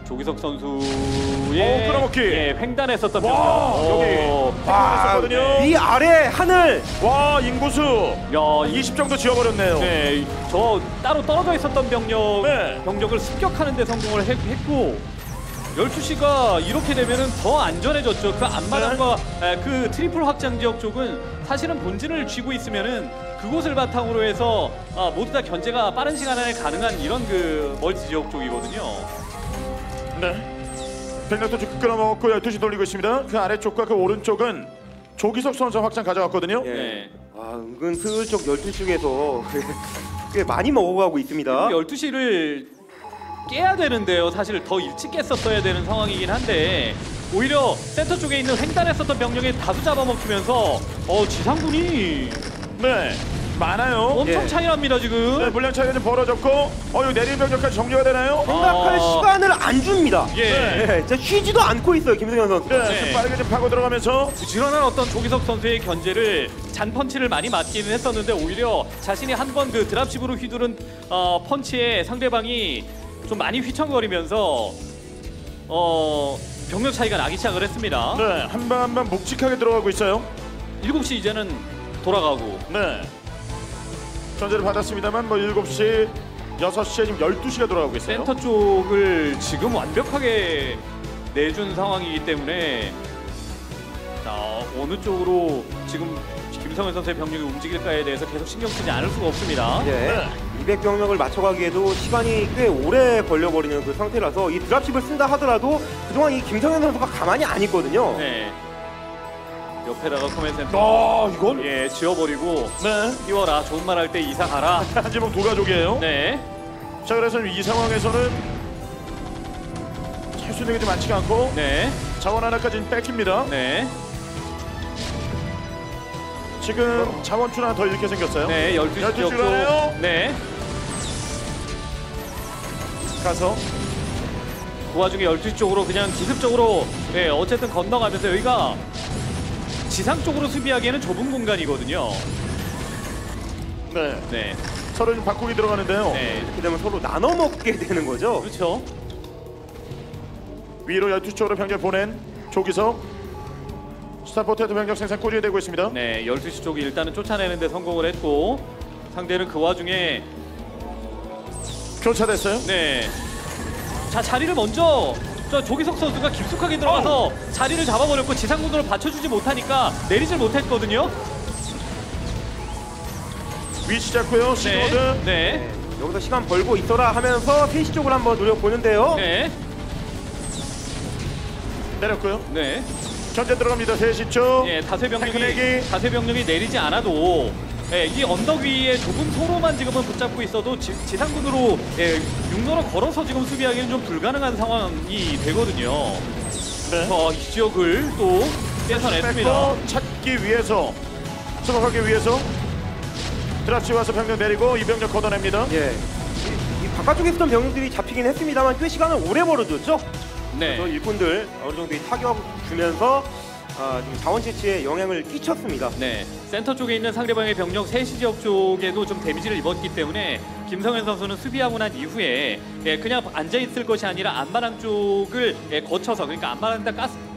조기석 선수의 끌어먹기. 예, 횡단했었던 와, 병력. 여기 했거든요. 이 아래 하늘 와, 인구수 야, 20 정도 지어버렸네요. 네, 저 따로 떨어져 있었던 네. 병력을 습격하는 데 성공을 했고 12시가 이렇게 되면은 더 안전해졌죠. 그 앞마당과 그 트리플 확장 지역 쪽은 사실은 본진을 쥐고 있으면은 그곳을 바탕으로 해서 모두 다 견제가 빠른 시간 안에 가능한 이런 그 멀티 지역 쪽이거든요. 네. 병력도 쭉 끌어먹고 12시 돌리고 있습니다. 그 아래쪽과 그 오른쪽은 조기석 선수 확장 가져갔거든요. 예. 네. 은근 슬쩍 12쪽에서 꽤 많이 먹어가고 있습니다. 12시를 깨야 되는데요. 사실 더 일찍 깼었어야 되는 상황이긴 한데 오히려 센터 쪽에 있는 횡단에 썼던 병력이 다수 잡아먹히면서 지상군이 네. 많아요. 엄청 예. 차이 납니다 지금. 네, 물량 차이가 좀 벌어졌고 여기 내리는 병력까지 정리가 되나요? 생각할 시간을 안 줍니다. 예. 진짜 쉬지도 않고 있어요, 김승현 선수. 네, 네. 좀 빠르게 좀 파고 들어가면서 부지런한 어떤 조기석 선수의 견제를 잔펀치를 많이 맞기는 했었는데 오히려 자신이 한 번 그 드랍십으로 휘두른 펀치에 상대방이 좀 많이 휘청거리면서 병력 차이가 나기 시작을 했습니다. 네, 한 방 한 방 묵직하게 들어가고 있어요. 7시 이제는 돌아가고 네. 전제를 받았습니다만 7시, 6시에 지금 12시가 돌아가고 있어요. 센터 쪽을 지금 완벽하게 내준 상황이기 때문에 자, 어느 쪽으로 지금 김성현 선수의 병력이 움직일까에 대해서 계속 신경 쓰지 않을 수가 없습니다. 예. 200병력을 맞춰가기에도 시간이 꽤 오래 걸려버리는 그 상태라서 이 드랍십을 쓴다 하더라도 그동안 이 김성현 선수가 가만히 안 있거든요. 네. 옆에다가 커맨 센터 이걸? 지워버리고 네. 띄워라. 좋은 말 할 때 이사 가라. 한지봉 두 가족이에요. 네. 자, 그래서 이 상황에서는 할 수 있는 게 좀 많지가 않고 네. 자원 하나까지는 뺏깁니다. 네. 지금 자원줄 하나 더 이렇게 생겼어요. 네. 12시 12시 지역 쪽. 가요. 네. 가서 그 와중에 12시 쪽으로 그냥 기습적으로 어쨌든 건너가면서 여기가 지상 쪽으로 수비하기에는 좁은 공간이거든요. 네. 네. 서로 좀 바꾸기 들어가는데요. 네. 이렇게 되면 서로 나눠 먹게 되는 거죠. 그렇죠. 위로 12시 쪽으로 병력 보낸 조기석. 스타포트에도 병력 생산 꾸준히 되고 있습니다. 네. 12시 쪽이 일단은 쫓아내는 데 성공을 했고 상대는 그 와중에 교차됐어요. 네. 자, 자리를 먼저 조기석 선수가 깊숙하게 들어가서 자리를 잡아버렸고 지상군으로 받쳐주지 못하니까 내리질 못했거든요. 위치 잡고요. 네. 시노드. 네. 네. 여기서 시간 벌고 있어라 하면서 3시 쪽을 한번 노려보는데요. 네. 내렸고요. 네. 견제 들어갑니다. 3시 쪽. 예, 탱크 내기. 다세 병력이 내리지 않아도 이 언덕 위에 좁은 소로만 지금은 붙잡고 있어도 지상군으로 육로로 걸어서 지금 수비하기는 좀 불가능한 상황이 되거든요. 네. 이 지역을 또 뺏어냈습니다. 뺏고 찾기 위해서 수복하기 위해서 드랍시 와서 병력 내리고 이 병력 걷어냅니다. 예. 이 바깥쪽에 있던 병력들이 잡히긴 했습니다만 꽤 시간을 오래 벌어줬죠. 네. 그래서 일꾼들 어느 정도 타격 주면서 좀 자원 채취에 영향을 끼쳤습니다. 네, 센터 쪽에 있는 상대방의 병력 3시 지역 쪽에도 좀 데미지를 입었기 때문에 김성현 선수는 수비하고 난 이후에 그냥 앉아 있을 것이 아니라 안마당 쪽을 거쳐서 그러니까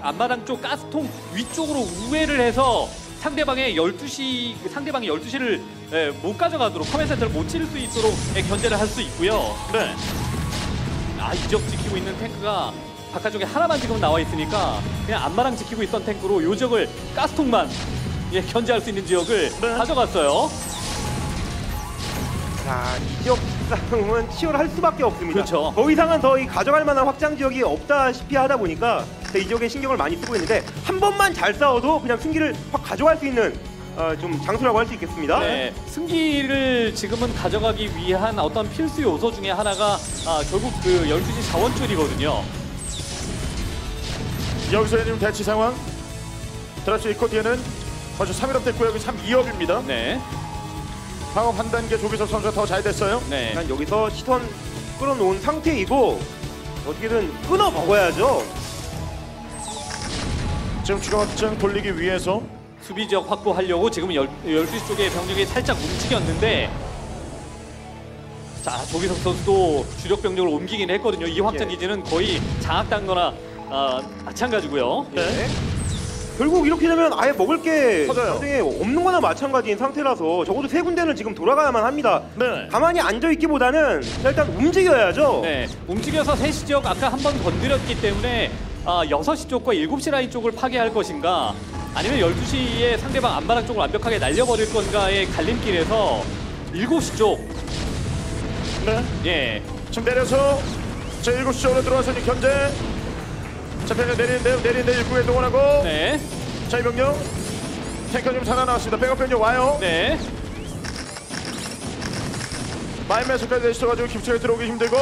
안마당 쪽 가스통 위쪽으로 우회를 해서 상대방의 12시를 못 가져가도록 커맨 센터를 못 치를 수 있도록 견제를 할 수 있고요. 네. 이 지역 지키고 있는 탱크가 바깥쪽에 하나만 지금 나와 있으니까 그냥 안마랑 지키고 있던 탱크로 요 지역을 가스통만 견제할 수 있는 지역을 네. 가져갔어요. 자, 이 지역 싸움은 치열할 수밖에 없습니다. 그렇죠. 더 이상은 더 가져갈 만한 확장 지역이 없다시피 하다 보니까 이 지역에 신경을 많이 쓰고 있는데 한 번만 잘 싸워도 그냥 승기를 확 가져갈 수 있는 좀 장소라고 할 수 있겠습니다. 네, 승기를 지금은 가져가기 위한 어떤 필수 요소 중에 하나가 결국 그 12시 자원줄이거든요. 여기서 지금 대치 상황. 드랍시 있고 뒤에는 벌써 3일업 됐고 여기 3-2업입니다. 네, 방어 한 단계 조기석 선수가 더 잘 됐어요. 네. 일단 여기서 시선 끌어놓은 상태이고 어떻게든 끊어 먹어야죠. 지금 추가 확장 돌리기 위해서 수비 지역 확보하려고 지금 12시 쪽에 병력이 살짝 움직였는데 자, 조기석 선수도 주력 병력을 옮기긴 했거든요. 이 확장 예. 기지는 거의 장악당거나 마찬가지고요. 네. 결국 이렇게 되면 아예 먹을 게 맞아요. 굉장히 없는 거나 마찬가지인 상태라서 적어도 세 군데는 지금 돌아가야만 합니다. 네. 가만히 앉아있기보다는 일단 움직여야죠. 네, 움직여서 3시 지역 아까 한 번 건드렸기 때문에 6시 쪽과 7시 라인 쪽을 파괴할 것인가 아니면 12시에 상대방 안마랑 쪽을 완벽하게 날려버릴 건가의 갈림길에서 7시 쪽 네. 예, 지금 내려서 자 7시 쪽으로 들어와서 이제 견제. 자 배가 내리는데 일부에 동원하고. 네, 자 이병력 탱커 좀 살아나왔습니다. 백업 병력 와요. 네. 마인매스까지 내시셔가지고 김치가 들어오기 힘들고.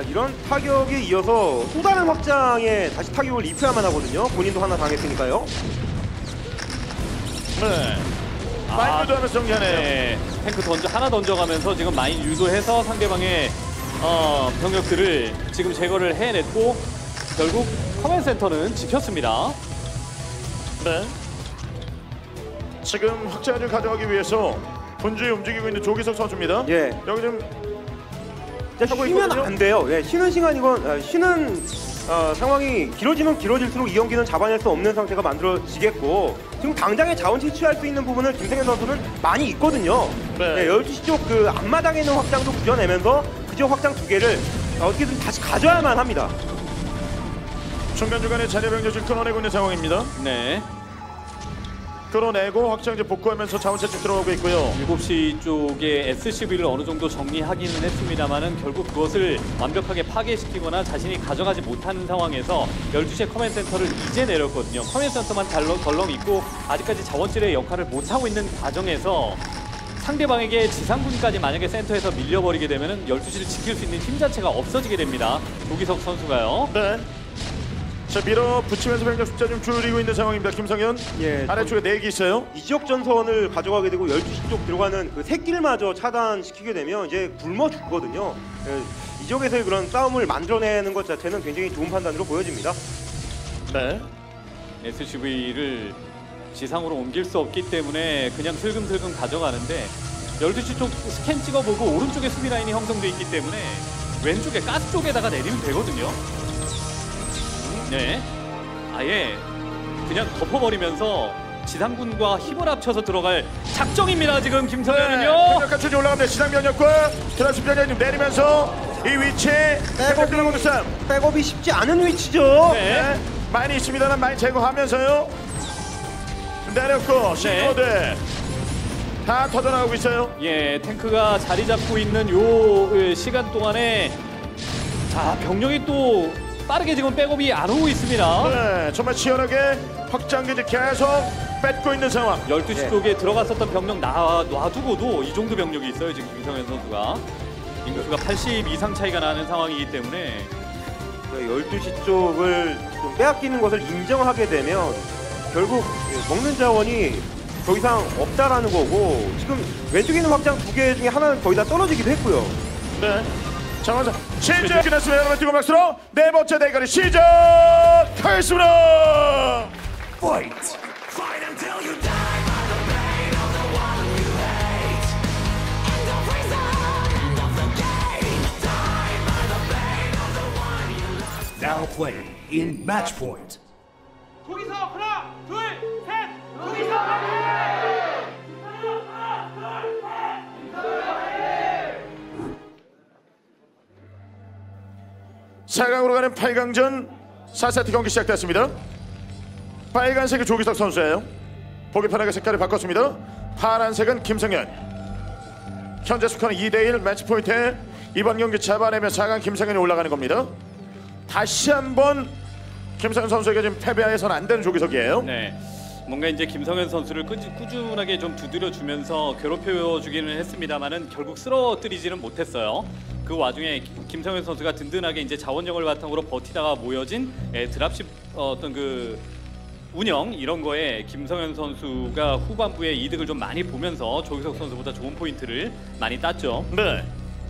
이런 타격에 이어서 또 다른 확장에 다시 타격을 입혀야만 하거든요. 본인도 하나 당했으니까요. 네. 마인도 하면서 정리하네요. 네, 탱크 하나 던져가면서 지금 마인 유도해서 상대방의 병력들을 지금 제거를 해냈고 결국 커맨 센터는 지켰습니다. 네. 지금 확장을 가져가기 위해서 분주히 움직이고 있는 조기석 선수입니다. 예. 여기 좀 진짜 하고 쉬면 있거든요. 안 돼요. 예, 쉬는 시간이건 쉬는 상황이 길어지면 길어질수록 이 경기는 잡아낼 수 없는 상태가 만들어지겠고 지금 당장에 자원 채취할 수 있는 부분을 김승현 선수는 많이 있거든요. 네. 12시 쪽 그 앞마당에 있는 확장도 구겨내면서 그 지역 확장 2개를 어떻게든 다시 가져야만 합니다. 중간중간에 자리병력을 끊어내고 있는 상황입니다. 네, 끌어내고 확장제 복구하면서 자원 채취 들어오고 있고요. 7시 쪽에 SCV를 어느 정도 정리하기는 했습니다만은 결국 그것을 완벽하게 파괴시키거나 자신이 가져가지 못하는 상황에서 12시에 커맨 센터를 이제 내렸거든요. 커맨 센터만 덜렁 있고 아직까지 자원질의 역할을 못하고 있는 과정에서 상대방에게 지상군까지 만약에 센터에서 밀려버리게 되면은 12시를 지킬 수 있는 힘 자체가 없어지게 됩니다. 조기석 선수가요. 네. 자 밀어붙이면서 병력 숫자 좀 줄이고 있는 상황입니다. 김성현. 예, 아래쪽에 4개 있어요. 이 지역 전선을 가져가게 되고 12시 쪽 들어가는 그 새길마저 차단시키게 되면 이제 굶어 죽거든요. 이 지역에서의 그런 싸움을 만들어내는 것 자체는 굉장히 좋은 판단으로 보여집니다. 네. SCV를 지상으로 옮길 수 없기 때문에 그냥 슬금슬금 가져가는데 12시 쪽 스캔 찍어보고 오른쪽에 수비 라인이 형성돼 있기 때문에 왼쪽에 가스 쪽에다가 내리면 되거든요. 네, 아예 그냥 덮어버리면서 지상군과 힘을 합쳐서 들어갈 작정입니다. 지금 김성현은요. 병력과 추지 올라갑니다. 지상병력과 드라스 병력이 좀 내리면서 이 위치에 백업 들어오는 싸움. 백업이 쉽지 않은 위치죠. 네. 많이 있습니다만 많이 제거하면서요. 내렸고 시코드 다 터져나가고 있어요. 예, 탱크가 자리 잡고 있는 요 시간 동안에 자 병력이 또 빠르게 지금 백업이 안 오고 있습니다. 네, 정말 치열하게 확장기지 계속 뺏고 있는 상황. 12시 네. 쪽에 들어갔었던 병력 놔두고도 이 정도 병력이 있어요. 지금 김성현 선수가 인구수가 80 이상 차이가 나는 상황이기 때문에 12시 쪽을 좀 빼앗기는 것을 인정하게 되면 결국 먹는 자원이 더 이상 없다라는 거고 지금 왼쪽에 있는 확장 2개 중에 하나는 거의 다 떨어지기도 했고요. 네. 장원사 시작했습니다. 여러분 뜨거운 박수로 네 번째 대결이 시작하겠습니다. Fight! Fight until you die by the pain of the one you hate. End of reason, end of the game. Die by the pain of the one you love. Now playing in match point. 조기석 하나 둘셋 조기석 화이팅! 4강으로 가는 8강전 4세트 경기 시작됐습니다. 빨간색이 조기석 선수예요. 보기 편하게 색깔을 바꿨습니다. 파란색은 김성현. 현재 스코어는 2대1 매치 포인트에 이번 경기 잡아내면 4강 김성현이 올라가는 겁니다. 다시 한번 김성현 선수에게 지금 패배해서는 안 되는 조기석이에요. 네. 뭔가 이제 김성현 선수를 꾸준하게 좀 두드려주면서 괴롭혀주기는 했습니다만은 결국 쓰러뜨리지는 못했어요. 그 와중에 김성현 선수가 든든하게 이제 자원력을 바탕으로 버티다가 모여진 드랍십 어떤 그 운영 이런 거에 김성현 선수가 후반부에 이득을 좀 많이 보면서 조기석 선수보다 좋은 포인트를 많이 땄죠. 네.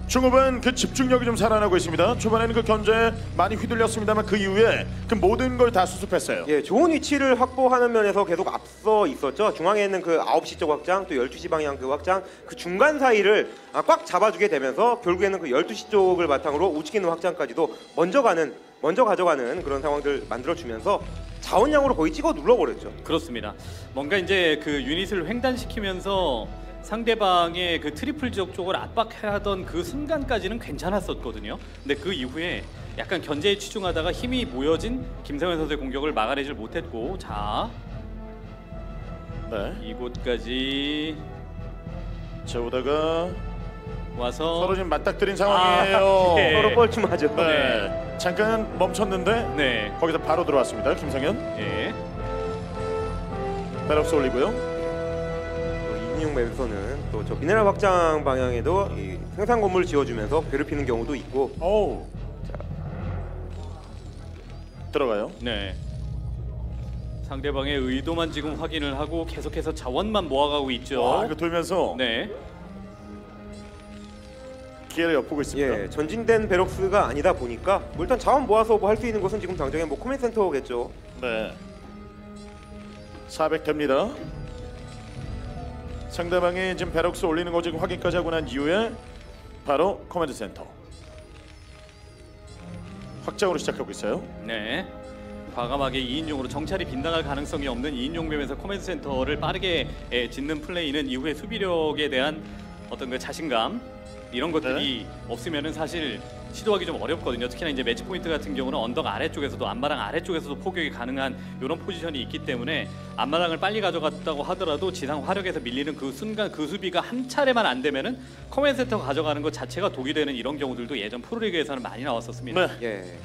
중후반 그 집중력이 좀 살아나고 있습니다. 초반에는 그 견제에 많이 휘둘렸습니다만 그 이후에 그 모든 걸 다 수습했어요. 예, 좋은 위치를 확보하는 면에서 계속 앞서 있었죠. 중앙에 있는 그 9시 쪽 확장, 또 12시 방향 그 확장, 그 중간 사이를 꽉 잡아주게 되면서 결국에는 그 12시 쪽을 바탕으로 우측에 있는 확장까지도 먼저 가는 먼저 가져가는 그런 상황들 만들어주면서 자원량으로 거의 찍어 눌러버렸죠. 그렇습니다. 뭔가 이제 그 유닛을 횡단시키면서 상대방의 그 트리플 지역 쪽을 압박하던 그 순간까지는 괜찮았었거든요. 근데 그 이후에 약간 견제에 치중하다가 힘이 모여진 김성현 선수의 공격을 막아내질 못했고, 자 네. 이곳까지 자 오다가 와서 서로 지금 맞닥뜨린 상황이에요. 예. 서로 뻘쭘하죠. 네. 잠깐 멈췄는데 네, 거기서 바로 들어왔습니다. 김성현. 예, 베럭스 올리고요. 또 2인용 맵에서는 또 저 미네랄 확장 방향에도 이 생산 건물 지어주면서 괴롭히는 경우도 있고. 오. 들어가요. 네. 상대방의 의도만 지금 확인을 하고 계속해서 자원만 모아가고 있죠. 와, 이거 돌면서 네, 기회를 엿보고 있습니다. 예, 전진된 베럭스가 아니다 보니까 뭐 일단 자원 모아서 뭐 할 수 있는 것은 지금 당장에 뭐 코멘 센터겠죠. 네. 400 됩니다. 상대방이 지금 베럭스 올리는 거 지금 확인까지 하고 난 이후에 바로 커맨드 센터 확장으로 시작하고 있어요. 네. 과감하게 2인용으로 정찰이 빗나갈 가능성이 없는 2인용 맵에서 코맨드 센터를 빠르게 짓는 플레이는 이후에 수비력에 대한 어떤 그 자신감 이런 것들이 없으면은 사실 시도하기 좀 어렵거든요. 특히나 이제 매치 포인트 같은 경우는 언덕 아래쪽에서도 앞마당 아래쪽에서도 포격이 가능한 이런 포지션이 있기 때문에 앞마당을 빨리 가져갔다고 하더라도 지상 화력에서 밀리는 그 순간 그 수비가 한 차례만 안 되면은 커맨드 센터 가져가는 것 자체가 독이 되는 이런 경우들도 예전 프로리그에서는 많이 나왔었습니다. 네. 예.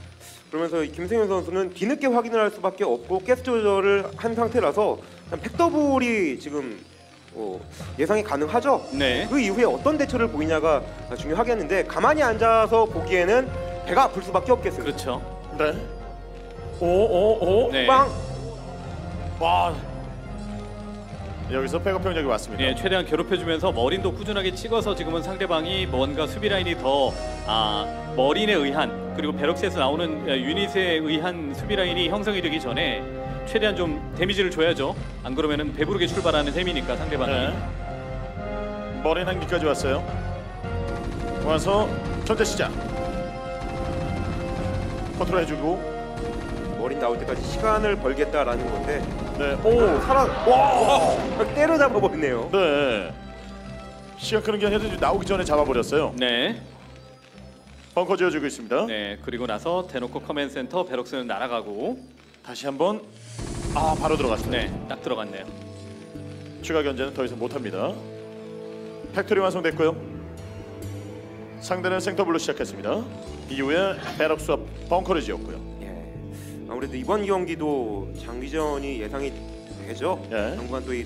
그러면서 이 김승현 선수는 뒤늦게 확인을 할 수밖에 없고 가스 조절을 한 상태라서 팩더블이 지금 예상이 가능하죠. 네. 그 이후에 어떤 대처를 보이냐가 중요하겠는데 가만히 앉아서 보기에는 배가 아플 수밖에 없겠어요. 그렇죠. 네. 오. 네. 빵! 와. 여기서 백업 병력이 왔습니다. 예, 최대한 괴롭혀주면서 머린도 꾸준하게 찍어서 지금은 상대방이 뭔가 수비 라인이 더 머린에 의한 그리고 베럭스에서 나오는 유닛에 의한 수비 라인이 형성이 되기 전에 최대한 좀 데미지를 줘야죠. 안 그러면은 배부르게 출발하는 셈이니까 상대방이. 네. 머리 한 기까지 왔어요. 와서 전제 시작. 컨트롤 해주고. 머린 나올 때까지 시간을 벌겠다라는 건데 네. 오. 와! 때려잡아 버리네요. 네. 시간 끄는 게 아니라 나오기 전에 잡아버렸어요. 네. 벙커 지어주고 있습니다. 네. 그리고 나서 대놓고 커맨드 센터 베럭스는 날아가고. 다시 한번 바로 들어갔습니다. 네. 딱 들어갔네요. 추가 견제는 더 이상 못합니다. 팩토리 완성됐고요. 상대는 생터블로 시작했습니다. 이후에 베럭스와 벙커를 지었고요. 예. 아무래도 이번 경기도 장기전이 예상이 되죠. 예. 당분간 또 이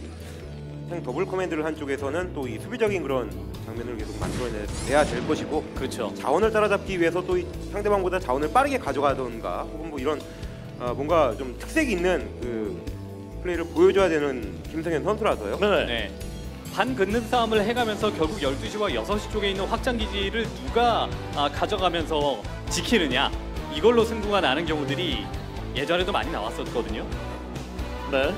더블 커맨드를 한 쪽에서는 또 이 수비적인 그런 장면을 계속 만들어내야 될 것이고 그렇죠. 자원을 따라잡기 위해서 또 이 상대방보다 자원을 빠르게 가져가던가 혹은 뭐 이런 뭔가 좀 특색 있는 그 플레이를 보여줘야 되는 김성현 선수라서요. 네. 네. 반 긋는 싸움을 해가면서 결국 12시와 6시 쪽에 있는 확장 기지를 누가 가져가면서 지키느냐 이걸로 승부가 나는 경우들이 예전에도 많이 나왔었거든요. 네.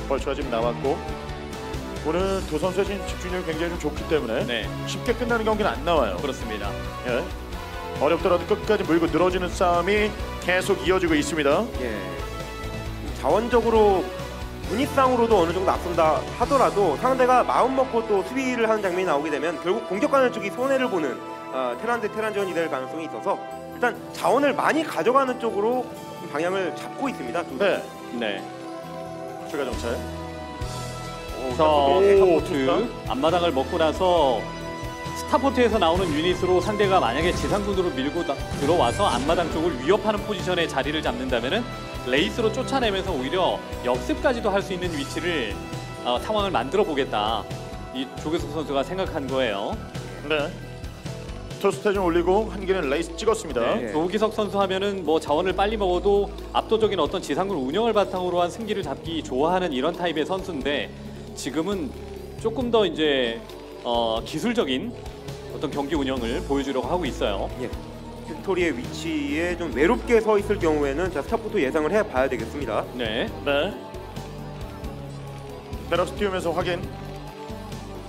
벌초가 지금 나왔고 오늘 두 선수의 지금 집중력이 굉장히 좀 좋기 때문에 네, 쉽게 끝나는 경기는 안 나와요. 그렇습니다. 예. 어렵더라도 끝까지 물고 늘어지는 싸움이 계속 이어지고 있습니다. 예. 자원적으로 분위상으로도 어느 정도 앞선다 하더라도 상대가 마음 먹고 또 수비를 하는 장면이 나오게 되면 결국 공격하는 쪽이 손해를 보는 테란 대 테란전이 될 가능성이 있어서 일단 자원을 많이 가져가는 쪽으로 방향을 잡고 있습니다. 두 네. 네. 추가 정찰. 그래서 오, 스타포트 앞마당을 먹고 나서 스타포트에서 나오는 유닛으로 상대가 만약에 지상군으로 밀고 들어와서 앞마당 쪽을 위협하는 포지션에 자리를 잡는다면은 레이스로 쫓아내면서 오히려 역습까지도 할 수 있는 위치를 상황을 만들어 보겠다. 이 조규석 선수가 생각한 거예요. 네. 토스트 좀 올리고 한 개는 레이스 찍었습니다. 네. 조기석 선수 하면은 뭐 자원을 빨리 먹어도 압도적인 어떤 지상군 운영을 바탕으로 한 승기를 잡기 좋아하는 이런 타입의 선수인데 지금은 조금 더 이제 기술적인 어떤 경기 운영을 보여주려고 하고 있어요. 예. 팩토리의 위치에 좀 외롭게 서 있을 경우에는 자 스타포트 예상을 해봐야 되겠습니다. 네. 네. 베럭스 띄우면서 확인.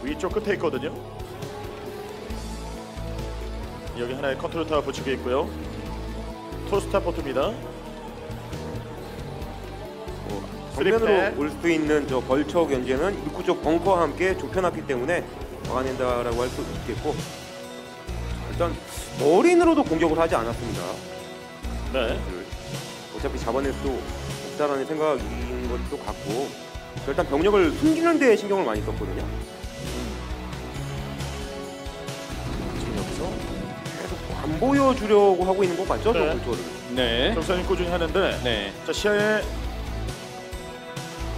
위쪽 끝에 있거든요. 여기 하나의 컨트롤 타워 붙이고 있고요. 투스타 포트입니다. 정면으로 올 수 있는 저 벌처 견제는 입구 쪽 벙커와 함께 좁혀놨기 때문에 막아낸다라고 할 수 있겠고, 일단 머린으로도 공격을 하지 않았습니다. 네. 어차피 잡아낼 수 없다라는 생각인 것도 같고, 일단 병력을 숨기는 데 신경을 많이 썼거든요. 지금 여기서 계속 안 보여주려고 하고 있는 것 같죠? 네. 저 벌처를. 네. 정선이 꾸준히 하는데 네. 자 시야에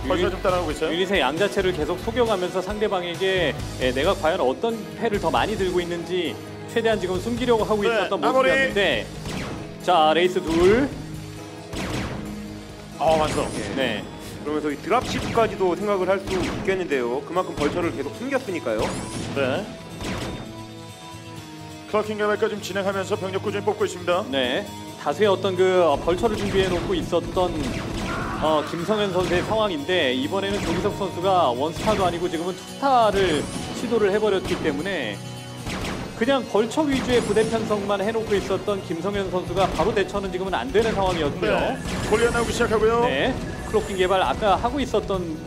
벌써 좀 따라가고 있어요. 유닛의 양 자체를 계속 속여가면서 상대방에게 내가 과연 어떤 패를 더 많이 들고 있는지 최대한 지금 숨기려고 하고 네, 있었던 아무리- 모습이었는데, 자 레이스 둘. 완성. 네. 그러면서 이 드랍십까지도 생각을 할 수 있겠는데요. 그만큼 벌처를 계속 숨겼으니까요. 네. 클러킹 개발까지 지금 진행하면서 병력 꾸준히 뽑고 있습니다. 네. 다수의 어떤 벌처를 준비해 놓고 있었던 김성현 선수의 상황인데, 이번에는 조기석 선수가 원스타도 아니고 지금은 투스타를 시도를 해버렸기 때문에 그냥 벌처 위주의 부대 편성만 해놓고 있었던 김성현 선수가 바로 대처는 지금은 안 되는 상황이었고요. 네. 골리앗 나오기 시작하고요. 네. 클로킹 개발 아까 하고 있었던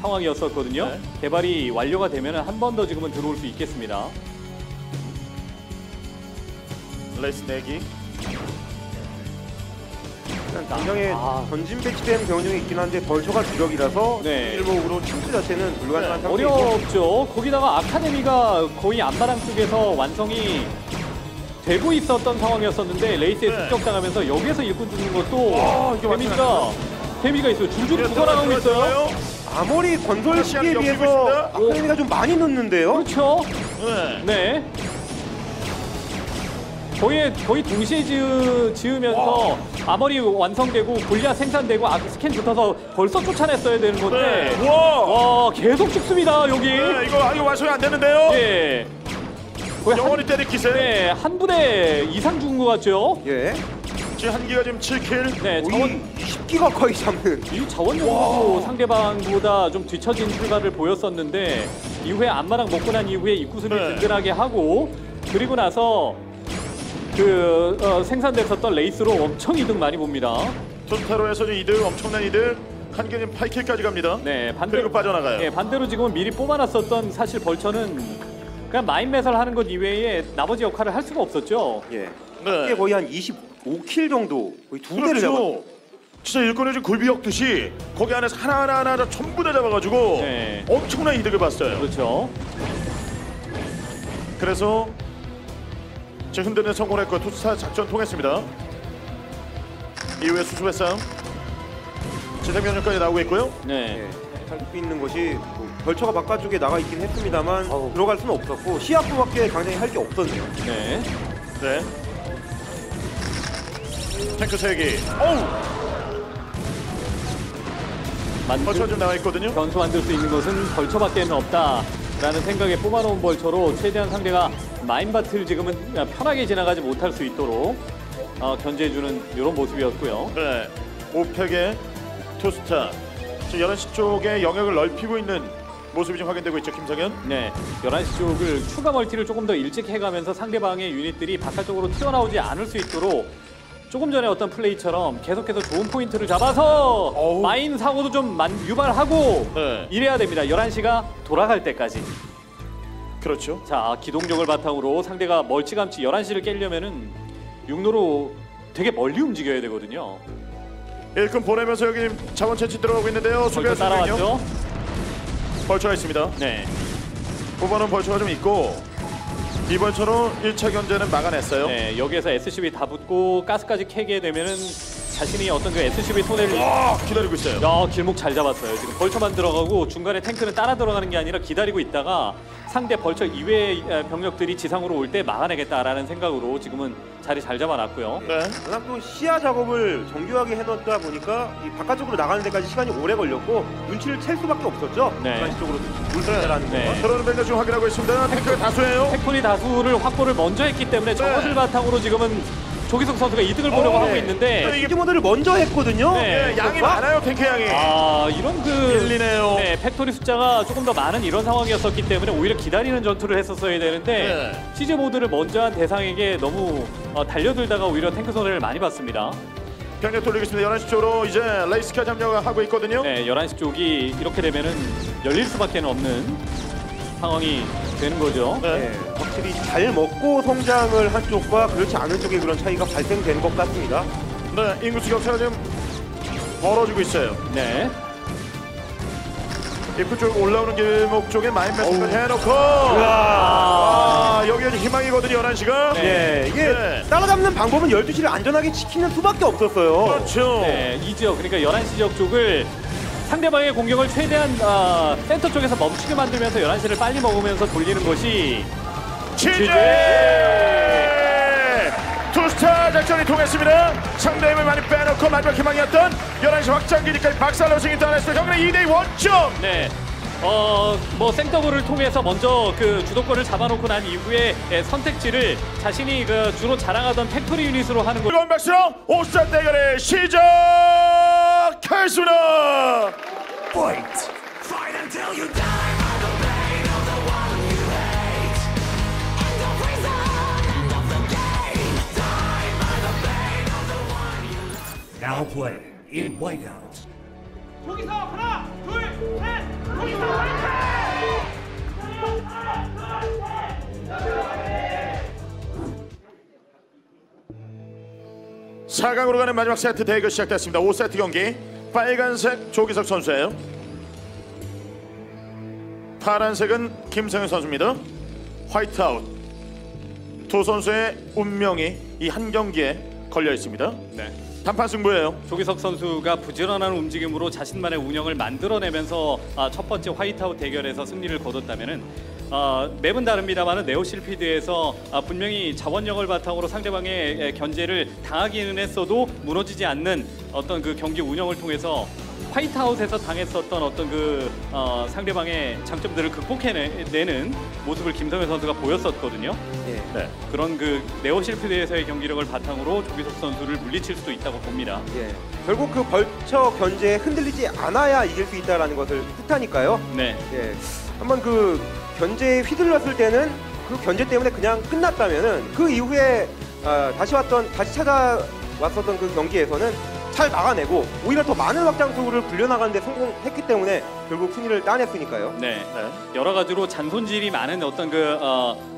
상황이었었거든요. 네. 개발이 완료가 되면 한 번 더 지금은 들어올 수 있겠습니다. 레이스 내기. 일단 당장에 아. 전진 배치된 병력이 있긴 한데 벌처가 주력이라서 네. 일목으로 침투 자체는 불가능한 상태이고, 어렵죠. 거기다가 아카데미가 거의 앞마당 쪽에서 완성이 되고 있었던 상황이었었는데 레이스에 네. 습격당하면서 여기에서 일꾼 주는 것도 이게 데미가 있어요. 줄줄이 붙어나가고 있어요. 아무리 건설 시기에 시간이 비해서 엮이고 있습니다. 아카데미가 좀 많이 넣는데요. 그렇죠. 네. 네. 거의 동시에 지으면서 아머리 완성되고 골리앗 생산되고 스캔 붙어서 벌써 쫓아냈어야 되는 건데, 네. 와. 와 계속 죽습니다 여기. 네, 이거 완성이 안 되는데요. 예. 거의 영원히 때릴 기세. 네, 한 부대 이상 죽은 것 같죠? 예. 지금 한기가 지금 7킬. 네, 거의 10기가 거의 잡는. 이 자원력으로 상대방보다 좀 뒤처진 출발을 보였었는데, 이후에 앞마당 먹고 난 이후에 입구 수비 네. 든든하게 하고, 그리고 나서 생산됐었던 레이스로 엄청 이득 많이 봅니다. 투스타로에서 지금 이득 엄청난 이득. 한기 지금 8킬까지 갑니다. 네, 그리고 빠져나가요. 네, 반대로 지금은 미리 뽑아놨었던 사실 벌처는 그냥 마인 매설하는 것 이외에 나머지 역할을 할 수가 없었죠. 예. 네. 이게 거의 한 25킬 정도, 거의 두 대를 잡았어요. 그렇죠. 진짜 일꾼을 지금 굴비 엮듯이 거기 안에서 하나하나 전부 다 잡아가지고 네. 엄청난 이득을 봤어요. 그렇죠. 그래서 지금 흔드는 성공을 했고 투스타 작전 통했습니다. 이후에 수습의 싸움. 지상면역까지 나오고 있고요. 네. 예. 살수 있는 것이 뭐 벌처가 바깥쪽에 나가 있긴 했습니다만 들어갈 수는 없었고 시야프밖에 당장히 할 게 없었네요. 네. 네. 탱크 3개. 어우! 벌써 좀 나와 있거든요. 변수 만들 수 있는 것은 벌처밖에는 없다라는 생각에 뽑아놓은 벌처로 최대한 상대가 마인밭을 지금은 편하게 지나가지 못할 수 있도록 견제해주는 이런 모습이었고요. 네. 오펙의 투스타. 지금 11시 쪽에 영역을 넓히고 있는 모습이 좀 확인되고 있죠, 김성현. 네, 11시 쪽을 추가 멀티를 조금 더 일찍 해가면서 상대방의 유닛들이 바깥쪽으로 튀어나오지 않을 수 있도록 조금 전에 어떤 플레이처럼 계속해서 좋은 포인트를 잡아서 어우. 마인 사고도 좀 유발하고 네. 이래야 됩니다. 11시가 돌아갈 때까지. 그렇죠. 자, 기동력을 바탕으로 상대가 멀찌감치 11시를 깨려면은 육로로 되게 멀리 움직여야 되거든요. 일꾼 보내면서 여기 자원 채취 들어가고 있는데요. 벌써 수비할 따라왔죠? 벌처가 있습니다. 네. 후반은 벌처가 좀 있고 이번처럼 1차 견제는 막아냈어요. 네, 여기에서 SCB 다 붙고 가스까지 캐게 되면은 자신이 어떤 그 SCB 손해를 기다리고 있어요. 야, 길목 잘 잡았어요. 지금 벌처만 들어가고 중간에 탱크는 따라 들어가는 게 아니라 기다리고 있다가 상대 벌처 이외의 병력들이 지상으로 올 때 막아내겠다라는 생각으로 지금은 자리 잘 잡아놨고요. 네. 워낙 또 시야 작업을 정교하게 해놓다 보니까 이 바깥쪽으로 나가는 데까지 시간이 오래 걸렸고 눈치를 챌 수밖에 없었죠. 네. 중간 쪽으로 물러나라는 네. 거. 들어오는 병력 지금 확인하고 있습니다. 탱크가 다수예요. 팩토리 다수를 확보를 먼저 했기 때문에 저것을 바탕으로 지금은 조기석 선수가 이득을 보려고 하고 있는데 이게 이게 모드를 먼저 했거든요. 네. 예, 양이 많아요, 탱크 양이. 이런 그 밀리네요. 네, 팩토리 숫자가 조금 더 많은 이런 상황이었었기 때문에 오히려 기다리는 전투를 했었어야 되는데 네. 시즈 모드를 먼저 한 대상에게 너무 달려들다가 오히려 탱크 손해를 많이 봤습니다. 병력 돌리겠습니다. 11시 쪽으로 이제 레이스카 점령하고 있거든요. 네, 11시 쪽이 이렇게 되면은 열릴 수밖에 없는 상황이 되는 거죠. 네. 네, 확실히 잘 먹고 성장을 한 쪽과 그렇지 않은 쪽의 그런 차이가 발생되는 것 같습니다. 네, 인구수 격차가 지금 벌어지고 있어요. 네. 입구 쪽 올라오는 길목 쪽에 마인매스까지 해놓고 여기가 이제 희망이거든요. 11시가. 네. 네, 이게 네. 따라잡는 방법은 12시를 안전하게 지키는 수밖에 없었어요. 그렇죠. 네, 이 지역 그러니까 11시 지역 쪽을 상대방의 공격을 최대한 센터 쪽에서 멈추게 만들면서 11시를 빨리 먹으면서 돌리는 것이 취재! 투스타 작전이 통했습니다. 상대 힘을 많이 빼놓고 마지막 희망이었던 11시 확장기지까지 박살로 승리 따냈을 때 경기는 2대2 원점! 네. 뭐 생더블을 통해서 먼저 그 주도권을 잡아놓고 난 이후에 선택지를 자신이 그 주로 자랑하던 팩토리 유닛으로 하는 거. 뜨거운 박수로 오스타 대결의 시작하겠습니다. Fight! Fight until you die by the pain of the one you hate. End of reason, end of the game. Die by the pain of the one you love. Now play in whiteout. 조기석 하나, 둘, 셋. 조기석 화이팅! 4강으로 가는 마지막 세트 대결 시작됐습니다. 5세트 경기. 빨간색 조기석 선수예요. 파란색은 김성현 선수입니다. 화이트아웃. 두 선수의 운명이 이 한 경기에 걸려 있습니다. 네. 단판 승부예요. 조기석 선수가 부지런한 움직임으로 자신만의 운영을 만들어내면서 첫 번째 화이트아웃 대결에서 승리를 거뒀다면은 맵은 다릅니다만은 네오실피드에서 분명히 자원력을 바탕으로 상대방의 견제를 당하기는 했어도 무너지지 않는 어떤 그 경기 운영을 통해서 화이트아웃에서 당했었던 어떤 그 상대방의 장점들을 극복해내는 모습을 김성현 선수가 보였었거든요. 예. 네. 그런 그 네오실피드에서의 경기력을 바탕으로 조기석 선수를 물리칠 수도 있다고 봅니다. 예. 결국 그 벌처 견제에 흔들리지 않아야 이길 수 있다는 것을 뜻하니까요. 네. 예. 한번 그 견제에 휘둘렀을 때는 그 견제 때문에 그냥 끝났다면은 그 이후에 다시 찾아왔었던 그 경기에서는 잘 막아내고 오히려 더 많은 확장수를 굴려나가는 데 성공했기 때문에 결국 승리를 따냈으니까요. 네. 네. 여러 가지로 잔손질이 많은 어떤 그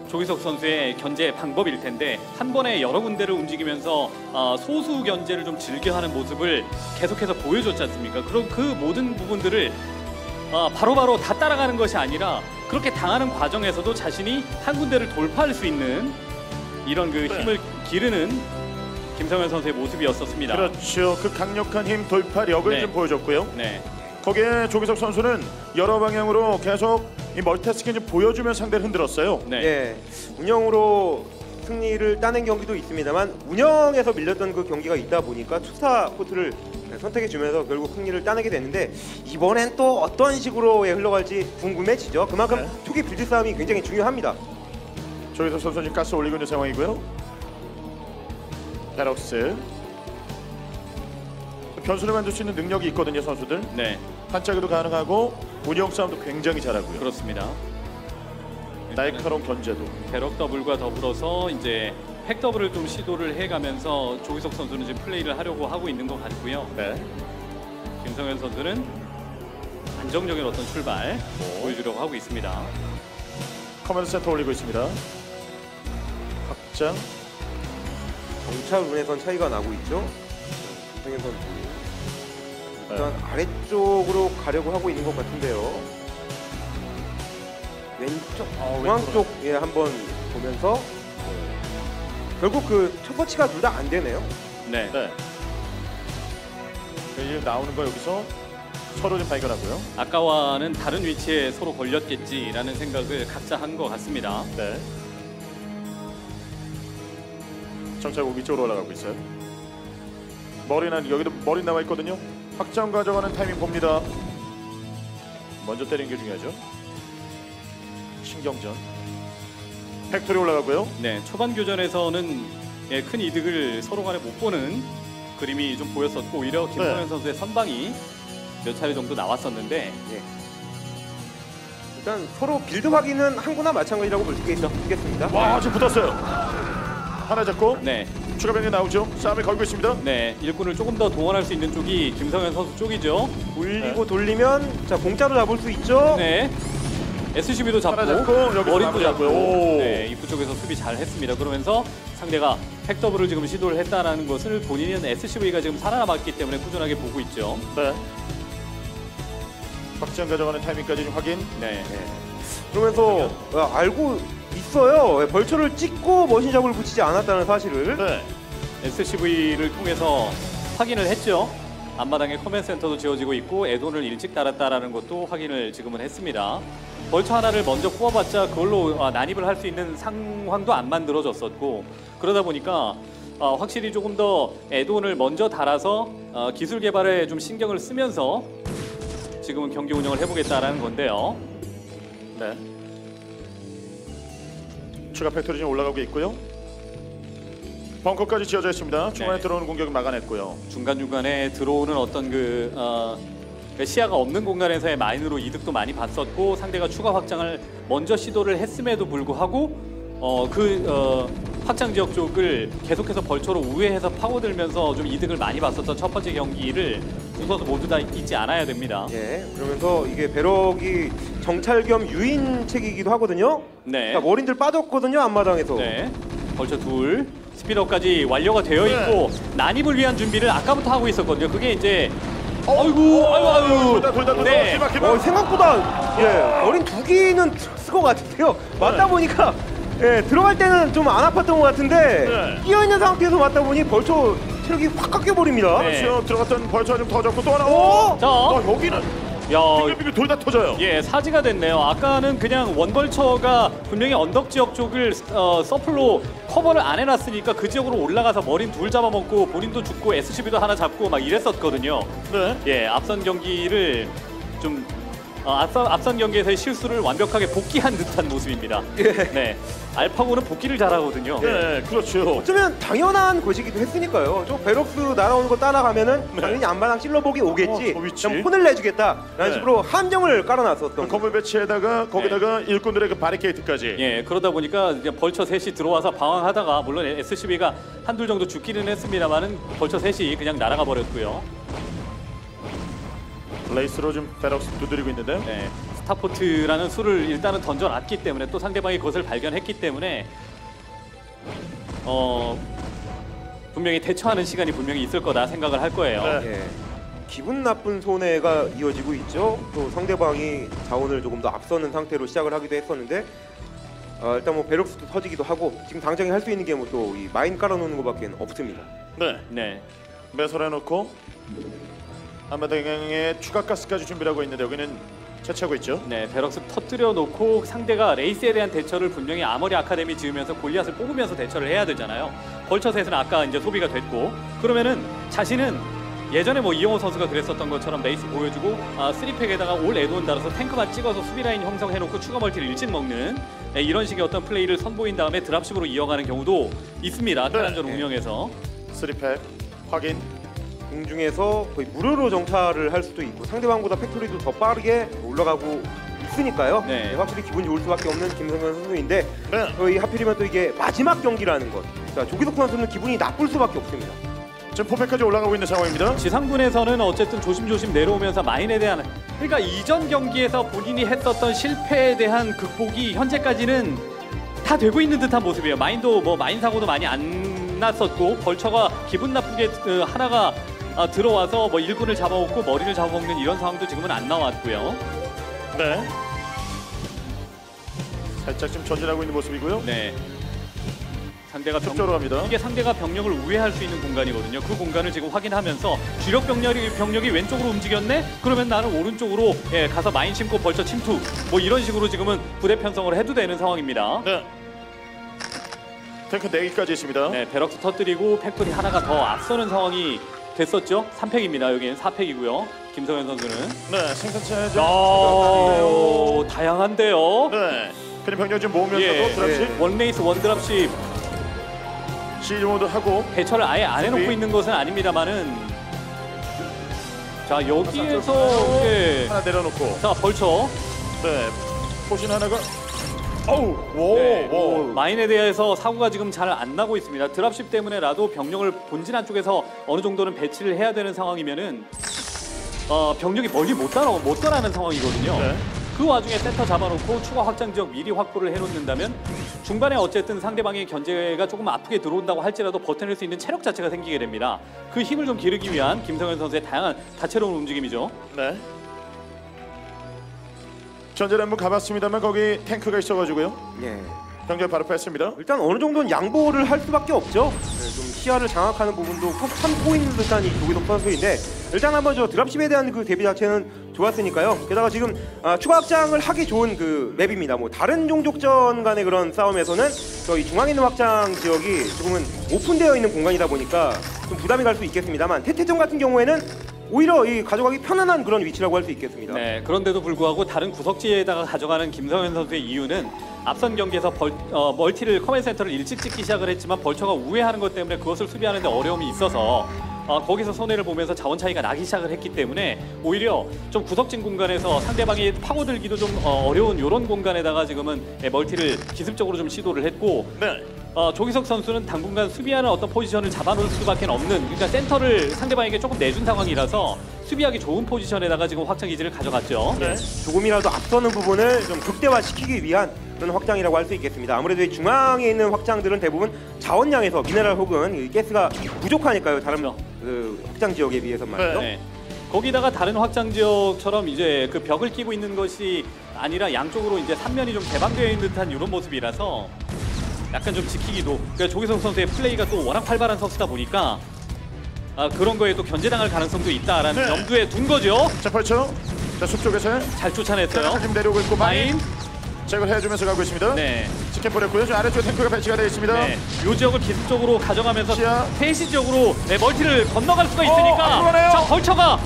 조기석 선수의 견제 방법일 텐데 한 번에 여러 군데를 움직이면서 소수 견제를 좀 즐겨하는 모습을 계속해서 보여줬지 않습니까? 그럼 그 모든 부분들을 바로바로 다 따라가는 것이 아니라 그렇게 당하는 과정에서도 자신이 한 군데를 돌파할 수 있는 이런 그 힘을 기르는 김성현 선수의 모습이었었습니다. 그렇죠. 그 강력한 힘 돌파력을 네. 좀 보여줬고요. 네. 거기에 조기석 선수는 여러 방향으로 계속 이 멀티태스킹 좀 보여주면 상대를 흔들었어요. 네. 예. 운영으로 승리를 따낸 경기도 있습니다만 운영에서 밀렸던 그 경기가 있다 보니까 투사 포트를 선택해주면서 결국 승리를 따내게 됐는데 이번엔 또 어떤 식으로 흘러갈지 궁금해지죠. 그만큼 네. 초기 빌드 싸움이 굉장히 중요합니다. 조기석 선수 지금 가스 올리고 있는 상황이고요. 베럭스 변수를 만들 수 있는 능력이 있거든요. 선수들 네. 반짝이도 가능하고 운영 싸움도 굉장히 잘하고요. 그렇습니다. 날카로운 견제도. 배럭 더블과 더불어서 이제 팩 더블을 좀 시도를 해가면서 조기석 선수는 지금 플레이를 하려고 하고 있는 것 같고요. 네. 김성현 선수는 안정적인 어떤 출발 보여주려고 하고 있습니다. 커맨드 센터 올리고 있습니다. 확장. 정찰운에선 차이가 나고 있죠. 김성현 선수 일단 네. 아래쪽으로 가려고 하고 있는 것 같은데요. 왼쪽 중앙 쪽에 한번 보면서 결국 그 첫 터치가 둘 다 안 되네요. 네. 네. 이제 나오는 거 여기서 서로 좀 발견하고요. 아까와는 다른 위치에 서로 걸렸겠지라는 생각을 각자 한 것 같습니다. 네. 정찰국 위쪽으로 올라가고 있어요. 머리는 여기도 머리 나와 있거든요. 확장 가져가는 타이밍 봅니다. 먼저 때리는 게 중요하죠. 신경전. 팩토리 올라가고요. 네, 초반 교전에서는 예, 큰 이득을 서로 간에 못 보는 그림이 좀 보였었고 오히려 김성현 네. 선수의 선방이 몇 차례 정도 나왔었는데 예. 일단 서로 빌드 확인은 한 거나 마찬가지라고 볼 수 있겠습니다. 와, 지금 붙었어요. 하나 잡고 네, 추가 병력 나오죠. 싸움을 걸고 있습니다. 네, 일꾼을 조금 더 동원할 수 있는 쪽이 김성현 선수 쪽이죠. 올리고 돌리면 자 공짜로 잡을 수 있죠. 네, SCB도 잡고, 하나 잡고, 여기서 머린도 마무리하고요. 잡고, 오. 네, 입구 쪽에서 수비 잘 했습니다. 그러면서 상대가 팩더블을 지금 시도를 했다라는 것을 본인은 SCV가 지금 살아남았기 때문에 꾸준하게 보고 있죠. 네. 확장 가져가는 타이밍까지 좀 확인. 네, 그러면서 알고 있어요. 벌처를 찍고 머신잡을 붙이지 않았다는 사실을. 네. SCV를 통해서 확인을 했죠. 앞마당에 커맨 센터도 지어지고 있고 에돈을 일찍 달았다라는 것도 확인을 지금은 했습니다. 벌처 하나를 먼저 뽑아봤자 그걸로 난입을 할 수 있는 상황도 안 만들어졌었고 그러다 보니까 확실히 조금 더 에돈을 먼저 달아서 기술 개발에 좀 신경을 쓰면서 지금은 경기 운영을 해보겠다라는 건데요. 네. 추가 팩토리 지금 올라가고 있고요. 벙커까지 지어져 있습니다. 중간에 네. 들어오는 공격을 막아냈고요. 중간중간에 들어오는 어떤 시야가 없는 공간에서의 마인으로 이득도 많이 봤었고 상대가 추가 확장을 먼저 시도를 했음에도 불구하고 확장 지역 쪽을 계속해서 벌처로 우회해서 파고들면서 좀 이득을 많이 봤었던 첫 번째 경기를 두 선수 모두 다 잊지 않아야 됩니다. 예. 그러면서 이게 배럭이 정찰 겸 유인책이기도 하거든요. 네. 자, 머린들 빠졌거든요 앞마당에서. 네. 벌처 둘. 스피너까지 완료가 되어 네. 있고 난입을 위한 준비를 아까부터 하고 있었거든요. 그게 이제 아이고. 돌다 네. 기막. 생각보다 예 어린 두 개는 쓸 것 같은데요. 맞다 보니까 예 들어갈 때는 좀 안 아팠던 것 같은데 네. 끼어 있는 상태에서 맞다 보니 벌써 체력이 확 깎여 버립니다. 네. 시험 들어갔던 벌처가 좀 터졌고 또 하나. 오! 자. 여기는 야, 빙글빙글 돌다 터져요. 예, 사지가 됐네요. 아까는 그냥 원벌처가 분명히 언덕 지역 쪽을 서플로 커버를 안 해놨으니까 그 지역으로 올라가서 머린 둘 잡아먹고 본인도 죽고 SCB도 하나 잡고 막 이랬었거든요. 네. 예, 앞선 경기를 좀 앞선 경기에서의 실수를 완벽하게 복귀한 듯한 모습입니다. 네, 알파고는 복귀를 잘하거든요. 네, 그렇죠. 어쩌면 당연한 것이기도 했으니까요. 저 베럭스 날아오는 거 따라가면은 당연히 안마당 찔러보기 오겠지. 위치. 그냥 혼을 내주겠다라는 네. 식으로 함정을 깔아놨었던. 그 건물 배치에다가 거기다가 일꾼들의 그 바리케이트까지. 예, 그러다 보니까 이제 벌처 셋이 들어와서 방황하다가 물론 SCB가 한둘 정도 죽기는 했습니다만은 벌처 셋이 그냥 날아가 버렸고요. 레이스로 좀 베럭스 두드리고 있는데요. 네, 스타포트라는 수를 일단은 던져놨기 때문에 또 상대방이 그것을 발견했기 때문에 분명히 대처하는 시간이 분명히 있을 거다 생각을 할 거예요. 네. 예. 기분 나쁜 손해가 이어지고 있죠. 또 상대방이 자원을 조금 더 앞서는 상태로 시작을 하기도 했었는데 일단 뭐 베럭스도 터지기도 하고 지금 당장에 할 수 있는 게 뭐 또 이 마인 깔아놓는 것밖에 없습니다. 네. 네, 매설해놓고 한마당에 추가 가스까지 준비를 하고 있는데 여기는 채취하고 있죠. 네, 베럭스 터뜨려 놓고 상대가 레이스에 대한 대처를 분명히 아머리 아카데미 지으면서 골리앗을 뽑으면서 대처를 해야 되잖아요. 벌처 셋은 아까 이제 소비가 됐고 그러면은 자신은 예전에 뭐 이영호 선수가 그랬었던 것처럼 레이스 보여주고 3팩에다가 올 에드온 달아서 탱크만 찍어서 수비 라인 형성해놓고 추가 멀티를 일찍 먹는 이런 식의 어떤 플레이를 선보인 다음에 드랍식으로 이어가는 경우도 있습니다. 테란전 네. 운영에서. 3팩 확인. 공중에서 거의 무료로 정찰을 할 수도 있고 상대방보다 팩토리도 더 빠르게 올라가고 있으니까요. 네. 확실히 기분이 좋을 수밖에 없는 김성현 선수인데 네. 저희 하필이면 또 이게 마지막 경기라는 것. 자, 조기석 선수는 기분이 나쁠 수밖에 없습니다. 지금 포팩까지 올라가고 있는 상황입니다. 지상군에서는 어쨌든 조심조심 내려오면서 마인에 대한 그러니까 이전 경기에서 본인이 했었던 실패에 대한 극복이 현재까지는 다 되고 있는 듯한 모습이에요. 마인도 뭐 마인 사고도 많이 안 났었고 벌처가 기분 나쁘게 하나가 들어와서 뭐 일꾼을 잡아먹고 머리를 잡아먹는 이런 상황도 지금은 안 나왔고요. 네. 살짝 좀 전진하고 있는 모습이고요. 네. 상대가 쪽으로 갑니다. 이게 상대가 병력을 우회할 수 있는 공간이거든요. 그 공간을 지금 확인하면서 주력 병력이 왼쪽으로 움직였네? 그러면 나는 오른쪽으로 가서 마인 심고 벌처 침투 뭐 이런 식으로 지금은 부대 편성을 해도 되는 상황입니다. 네. 탱크 4개까지 있습니다. 네, 베럭스 터뜨리고 팩토리 하나가 더 앞서는 상황이 됐었죠. 3팩입니다. 여기는 4팩이고요. 김성현 선수는 네, 생산체 좀. 다양한데요. 네. 그냥 병력 좀 모으면서도 예. 드랍시. 원레이스 원드랍십 시즈 모드 하고 대처를 아예 안 해놓고 수비. 있는 것은 아닙니다만은 자 여기에서 예. 하나 내려놓고 자 벌쳐 네 포신 하나가 어우 네, 오 마인에 대해서 사고가 지금 잘 안 나고 있습니다. 드랍십 때문에라도 병력을 본진 안쪽에서 어느 정도는 배치를 해야 되는 상황이면은 병력이 멀리 못 떠나는 상황이거든요. 네. 그 와중에 센터 잡아놓고 추가 확장 지역 미리 확보를 해놓는다면 중반에 어쨌든 상대방의 견제가 조금 아프게 들어온다고 할지라도 버텨낼 수 있는 체력 자체가 생기게 됩니다. 그 힘을 좀 기르기 위한 김성현 선수의 다양한 다채로운 움직임이죠. 네. 전제를 한번 가봤습니다만 거기 탱크가 있어가지고요. 예. 병력 바로 뺐습니다. 일단 어느 정도는 양보를 할 수밖에 없죠. 네, 좀 시야를 장악하는 부분도 꼭 참고 있는 듯한 이 조기석 선수인데 일단 한번 저 드랍십에 대한 그 대비 자체는 좋았으니까요. 게다가 지금 추가 확장을 하기 좋은 그 맵입니다. 뭐 다른 종족전 간의 그런 싸움에서는 저희 중앙에 있는 확장 지역이 조금은 오픈되어 있는 공간이다 보니까 좀 부담이 갈 수 있겠습니다만 태태전 같은 경우에는 오히려 이 가져가기 편안한 그런 위치라고 할 수 있겠습니다. 네, 그런데도 불구하고 다른 구석지에다가 가져가는 김성현 선수의 이유는 앞선 경기에서 멀티를 커맨 센터를 일찍 찍기 시작을 했지만 벌처가 우회하는 것 때문에 그것을 수비하는 데 어려움이 있어서 거기서 손해를 보면서 자원 차이가 나기 시작을 했기 때문에 오히려 좀 구석진 공간에서 상대방이 파고들기도 좀 어려운 이런 공간에다가 지금은 멀티를 기습적으로 좀 시도를 했고 네. 조기석 선수는 당분간 수비하는 어떤 포지션을 잡아놓을 수밖에 없는 그러니까 센터를 상대방에게 조금 내준 상황이라서 수비하기 좋은 포지션에다가 지금 확장 기지를 가져갔죠. 네. 조금이라도 앞서는 부분을 좀 극대화시키기 위한 그런 확장이라고 할 수 있겠습니다. 아무래도 이 중앙에 있는 확장들은 대부분 자원량에서 미네랄 혹은 이 가스가 부족하니까요. 다른 그렇죠. 그 확장 지역에 비해서 말이죠. 네. 거기다가 다른 확장 지역처럼 이제 그 벽을 끼고 있는 것이 아니라 양쪽으로 이제 삼면이 좀 개방되어 있는 듯한 이런 모습이라서 약간 좀 지키기도 그러니까 조기석 선수의 플레이가 또 워낙 활발한 선수다 보니까 그런 거에 또 견제당할 가능성도 있다라는 네. 염두에 둔 거죠. 자 벌쳐. 자 숲쪽에서 잘 쫓아냈어요. 지금 내려오고 있고 마인 마인. 제거를 해주면서 가고 있습니다. 네. 치킨 뿌렸고요. 저 아래쪽에 탱크가 배치가 되어 있습니다. 네. 요 지역을 기습적으로 가져가면서 시야. 페이시 지역으로 멀티를 건너갈 수가 있으니까 안 들어가네요. 자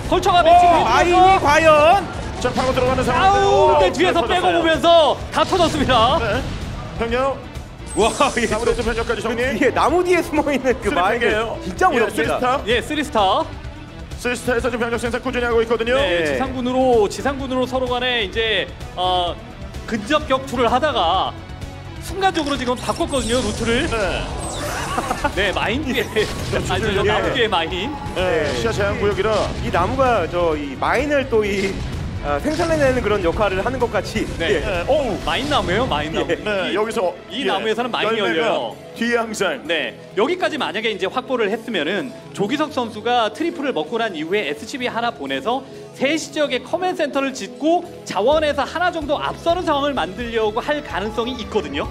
벌처가 배치를 마인이 해주면서 과연 자 파고 들어가는 상황. 아우 근데 뒤에서 빼고 보면서 다 터졌습니다. 네. 병력. 와 이게 사무대도 병력까지 정리. 뒤에 나무 뒤에 숨어 있는 그 마인을 진짜 무섭습니다. 쓰리스타. 예, 3스타. 쓰리스타에서 지금 병력 생산 꾸준히 하고 있거든요. 네, 네. 지상군으로 서로 간에 이제 근접 격투를 하다가 순간적으로 지금 바꿨거든요 루트를. 네. 네, 마인 뒤에 아니 저 예. 나무 뒤에 마인. 네. 네. 시야 제한 구역이라. 이 나무가 저 이 마인을 또 이 생산해내는 그런 역할을 하는 것 같이 네. 예. 네. 오우. 마인 나무예요, 마인 나무. 네. 여기서 이 나무에서는 많이 열매가 열려요. 뒤에 항상. 네, 여기까지 만약에 이제 확보를 했으면은 조기석 선수가 트리플을 먹고 난 이후에 SCB 하나 보내서 세시 지역에 커맨 센터를 짓고 자원에서 하나 정도 앞서는 상황을 만들려고 할 가능성이 있거든요.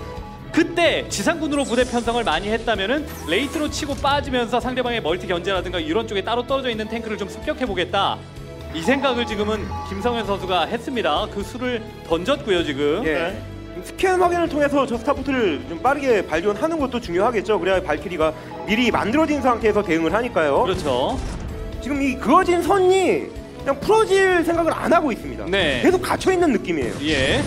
그때 지상군으로 부대 편성을 많이 했다면은 레이트로 치고 빠지면서 상대방의 멀티 견제라든가 이런 쪽에 따로 떨어져 있는 탱크를 좀 습격해 보겠다. 이 생각을 지금은 김성현 선수가 했습니다. 그 수를 던졌고요 지금. 예. 네. 스캔 확인을 통해서 저 스타포트를 좀 빠르게 발견하는 것도 중요하겠죠. 그래야 발키리가 미리 만들어진 상태에서 대응을 하니까요. 그렇죠. 지금 이 그어진 선이 그냥 풀어질 생각을 안 하고 있습니다. 네. 계속 갇혀 있는 느낌이에요. 예.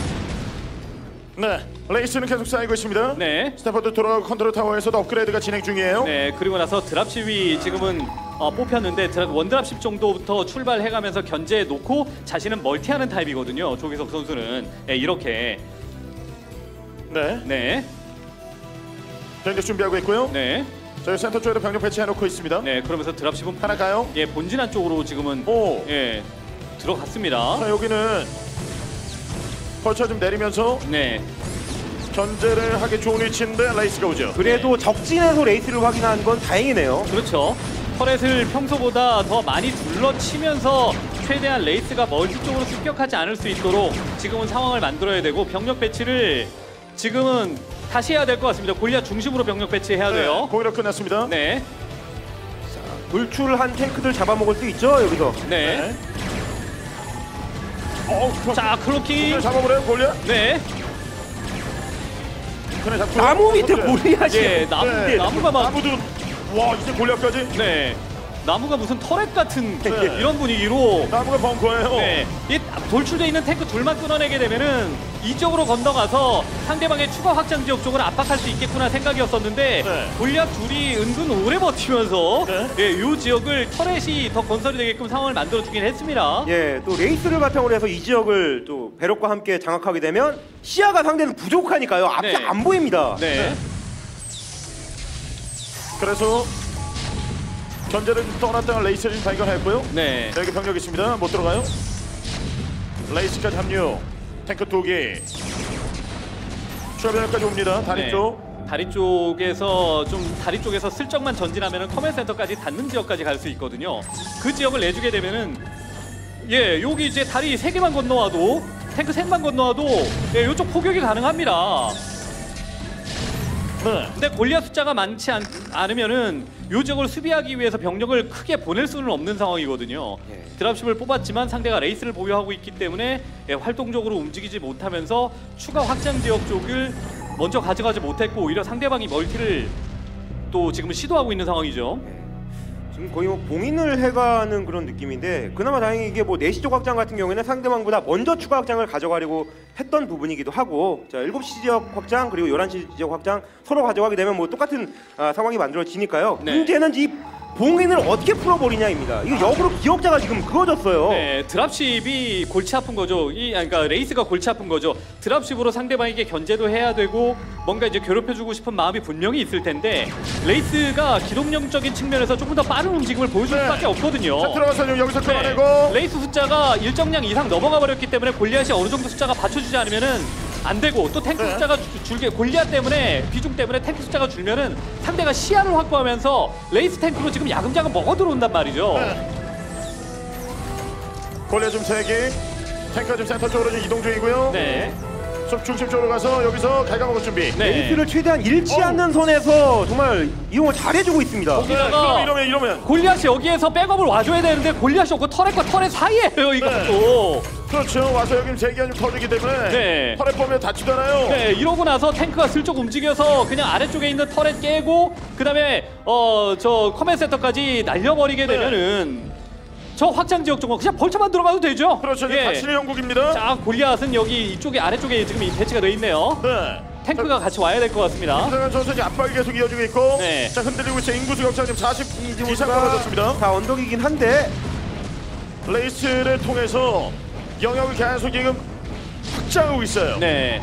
네. 레이스는 계속 쌓이고 있습니다. 네. 스타포트 돌아가고 컨트롤 타워에서도 업그레이드가 진행 중이에요. 네, 그리고 나서 드랍십이 지금은 뽑혔는데 원드랍십 정도부터 출발해가면서 견제해 놓고 자신은 멀티하는 타입이거든요. 조기석 선수는 네, 이렇게 네. 네, 병력 준비하고 있고요. 네, 저희 센터 쪽에도 병력 배치해 놓고 있습니다. 네. 그러면서 드랍십은 하나 가요. 예 본진 안쪽으로 지금은 오. 예 들어갔습니다. 자 여기는 벌쳐 좀 내리면서 네, 견제를 하기 좋은 위치인데 레이스가 오죠. 그래도 적진에서 레이스를 확인한 건 다행이네요. 그렇죠. 터렛을 평소보다 더 많이 둘러치면서 최대한 레이스가 멀티 쪽으로 습격하지 않을 수 있도록 지금은 상황을 만들어야 되고 병력 배치를 지금은 다시 해야 될 것 같습니다. 골리앗 중심으로 병력 배치해야 돼요. 공격 끝났습니다. 네, 돌출한 탱크들 잡아먹을 수 있죠 여기서. 네. 어, 자, 클로킹. 잡아버려요 골리앗. 네. 그래 잡고. 나무 밑에 골리앗이. 예, 나무가 막. 나무도 와 이제 골리앗까지. 네. 나무가 무슨 터렛 같은 네. 이런 분위기로 나무가 벙커예요. 네, 이 돌출돼 있는 탱크 둘만 끊어내게 되면은 이쪽으로 건너가서 상대방의 추가 확장 지역 쪽을 압박할 수 있겠구나 생각이었었는데 네. 골리앗 둘이 은근 오래 버티면서 네. 예, 이 지역을 터렛이 더 건설이 되게끔 상황을 만들어주긴 했습니다. 예, 또 레이스를 바탕으로 해서 이 지역을 또 배럭과 함께 장악하게 되면 시야가 상대는 부족하니까요. 앞이 네. 안 보입니다. 네. 그래서 견제를 좀 떠났다가 레이스를 좀 발견했고요. 네. 자, 여기 병력 있습니다. 못 들어가요. 레이스까지 합류. 탱크 2개. 추가 병력까지 옵니다. 다리 네. 쪽. 다리 쪽에서 슬쩍만 전진하면은 커맨드 센터까지 닿는 지역까지 갈 수 있거든요. 그 지역을 내주게 되면은 예, 여기 이제 다리 3개만 건너와도 탱크 3만 건너와도 예, 이쪽 포격이 가능합니다. 네. 근데 골리앗 숫자가 많지 않으면은 요 지역을 수비하기 위해서 병력을 크게 보낼 수는 없는 상황이거든요. 예. 드랍십을 뽑았지만 상대가 레이스를 보유하고 있기 때문에 예, 활동적으로 움직이지 못하면서 추가 확장 지역 쪽을 먼저 가져가지 못했고 오히려 상대방이 멀티를 또 지금 시도하고 있는 상황이죠. 지금 거의 뭐 봉인을 해가는 그런 느낌인데 그나마 다행히 이게 뭐 4시 쪽 확장 같은 경우에는 상대방보다 먼저 추가 확장을 가져가려고 했던 부분이기도 하고 자 7시 지역 확장 그리고 11시 지역 확장 서로 가져가게 되면 뭐 똑같은 상황이 만들어지니까요. 네. 문제는 이 봉인을 어떻게 풀어버리냐입니다. 이거 역으로 기억자가 지금 그어졌어요. 네, 드랍십이 골치 아픈 거죠. 그러니까 레이스가 골치 아픈 거죠. 드랍십으로 상대방에게 견제도 해야 되고 뭔가 이제 괴롭혀주고 싶은 마음이 분명히 있을 텐데 레이스가 기동력적인 측면에서 조금 더 빠른 움직임을 보여줄 네. 수밖에 없거든요. 자, 들어가서 지금 여기서 네, 끌어내고. 레이스 숫자가 일정량 이상 넘어가 버렸기 때문에 골리앗이 어느 정도 숫자가 받쳐주지 않으면은 안 되고 또 탱크 네. 숫자가 줄게 골리앗 때문에 비중 때문에 탱크 숫자가 줄면은 상대가 시야를 확보하면서 레이스 탱크로 지금 야금야금 먹어 들어온단 말이죠. 네. 골리앗 좀 3개. 탱크가 지금 센터 쪽으로 지금 이동 중이고요. 네. 좀 중심 쪽으로 가서 여기서 갈가먹을 준비. 네. 레이스를 최대한 잃지 않는 선에서 정말 이용을 잘해주고 있습니다. 네, 이러면 골리앗이 여기에서 백업을 와줘야 되는데 골리앗이 없고 터렛과 터렛 사이에요 이것도. 그렇죠. 와서 여기 제기가 좀 터지기 때문에 네. 터렛 보면 다치도 않아요. 네, 이러고 나서 탱크가 슬쩍 움직여서 그냥 아래쪽에 있는 터렛 깨고 그다음에 저 커맨드 센터까지 날려버리게 되면은 저 확장 지역 쪽은 그냥 벌쳐만 들어가도 되죠. 그렇죠. 예. 다치는 형국입니다. 자, 골리앗은 여기 이쪽에 아래쪽에 지금 배치가 돼 있네요. 네. 탱크가 같이 와야 될 것 같습니다. 김성현 선수 이제 압박이 계속 이어지고 있고, 네. 자 흔들리고 있어요. 인구수 격차 지금 40 이상 떨어졌습니다. 다 언덕이긴 한데 레이스를 통해서 영역을 계속 지금 확장하고 있어요. 네.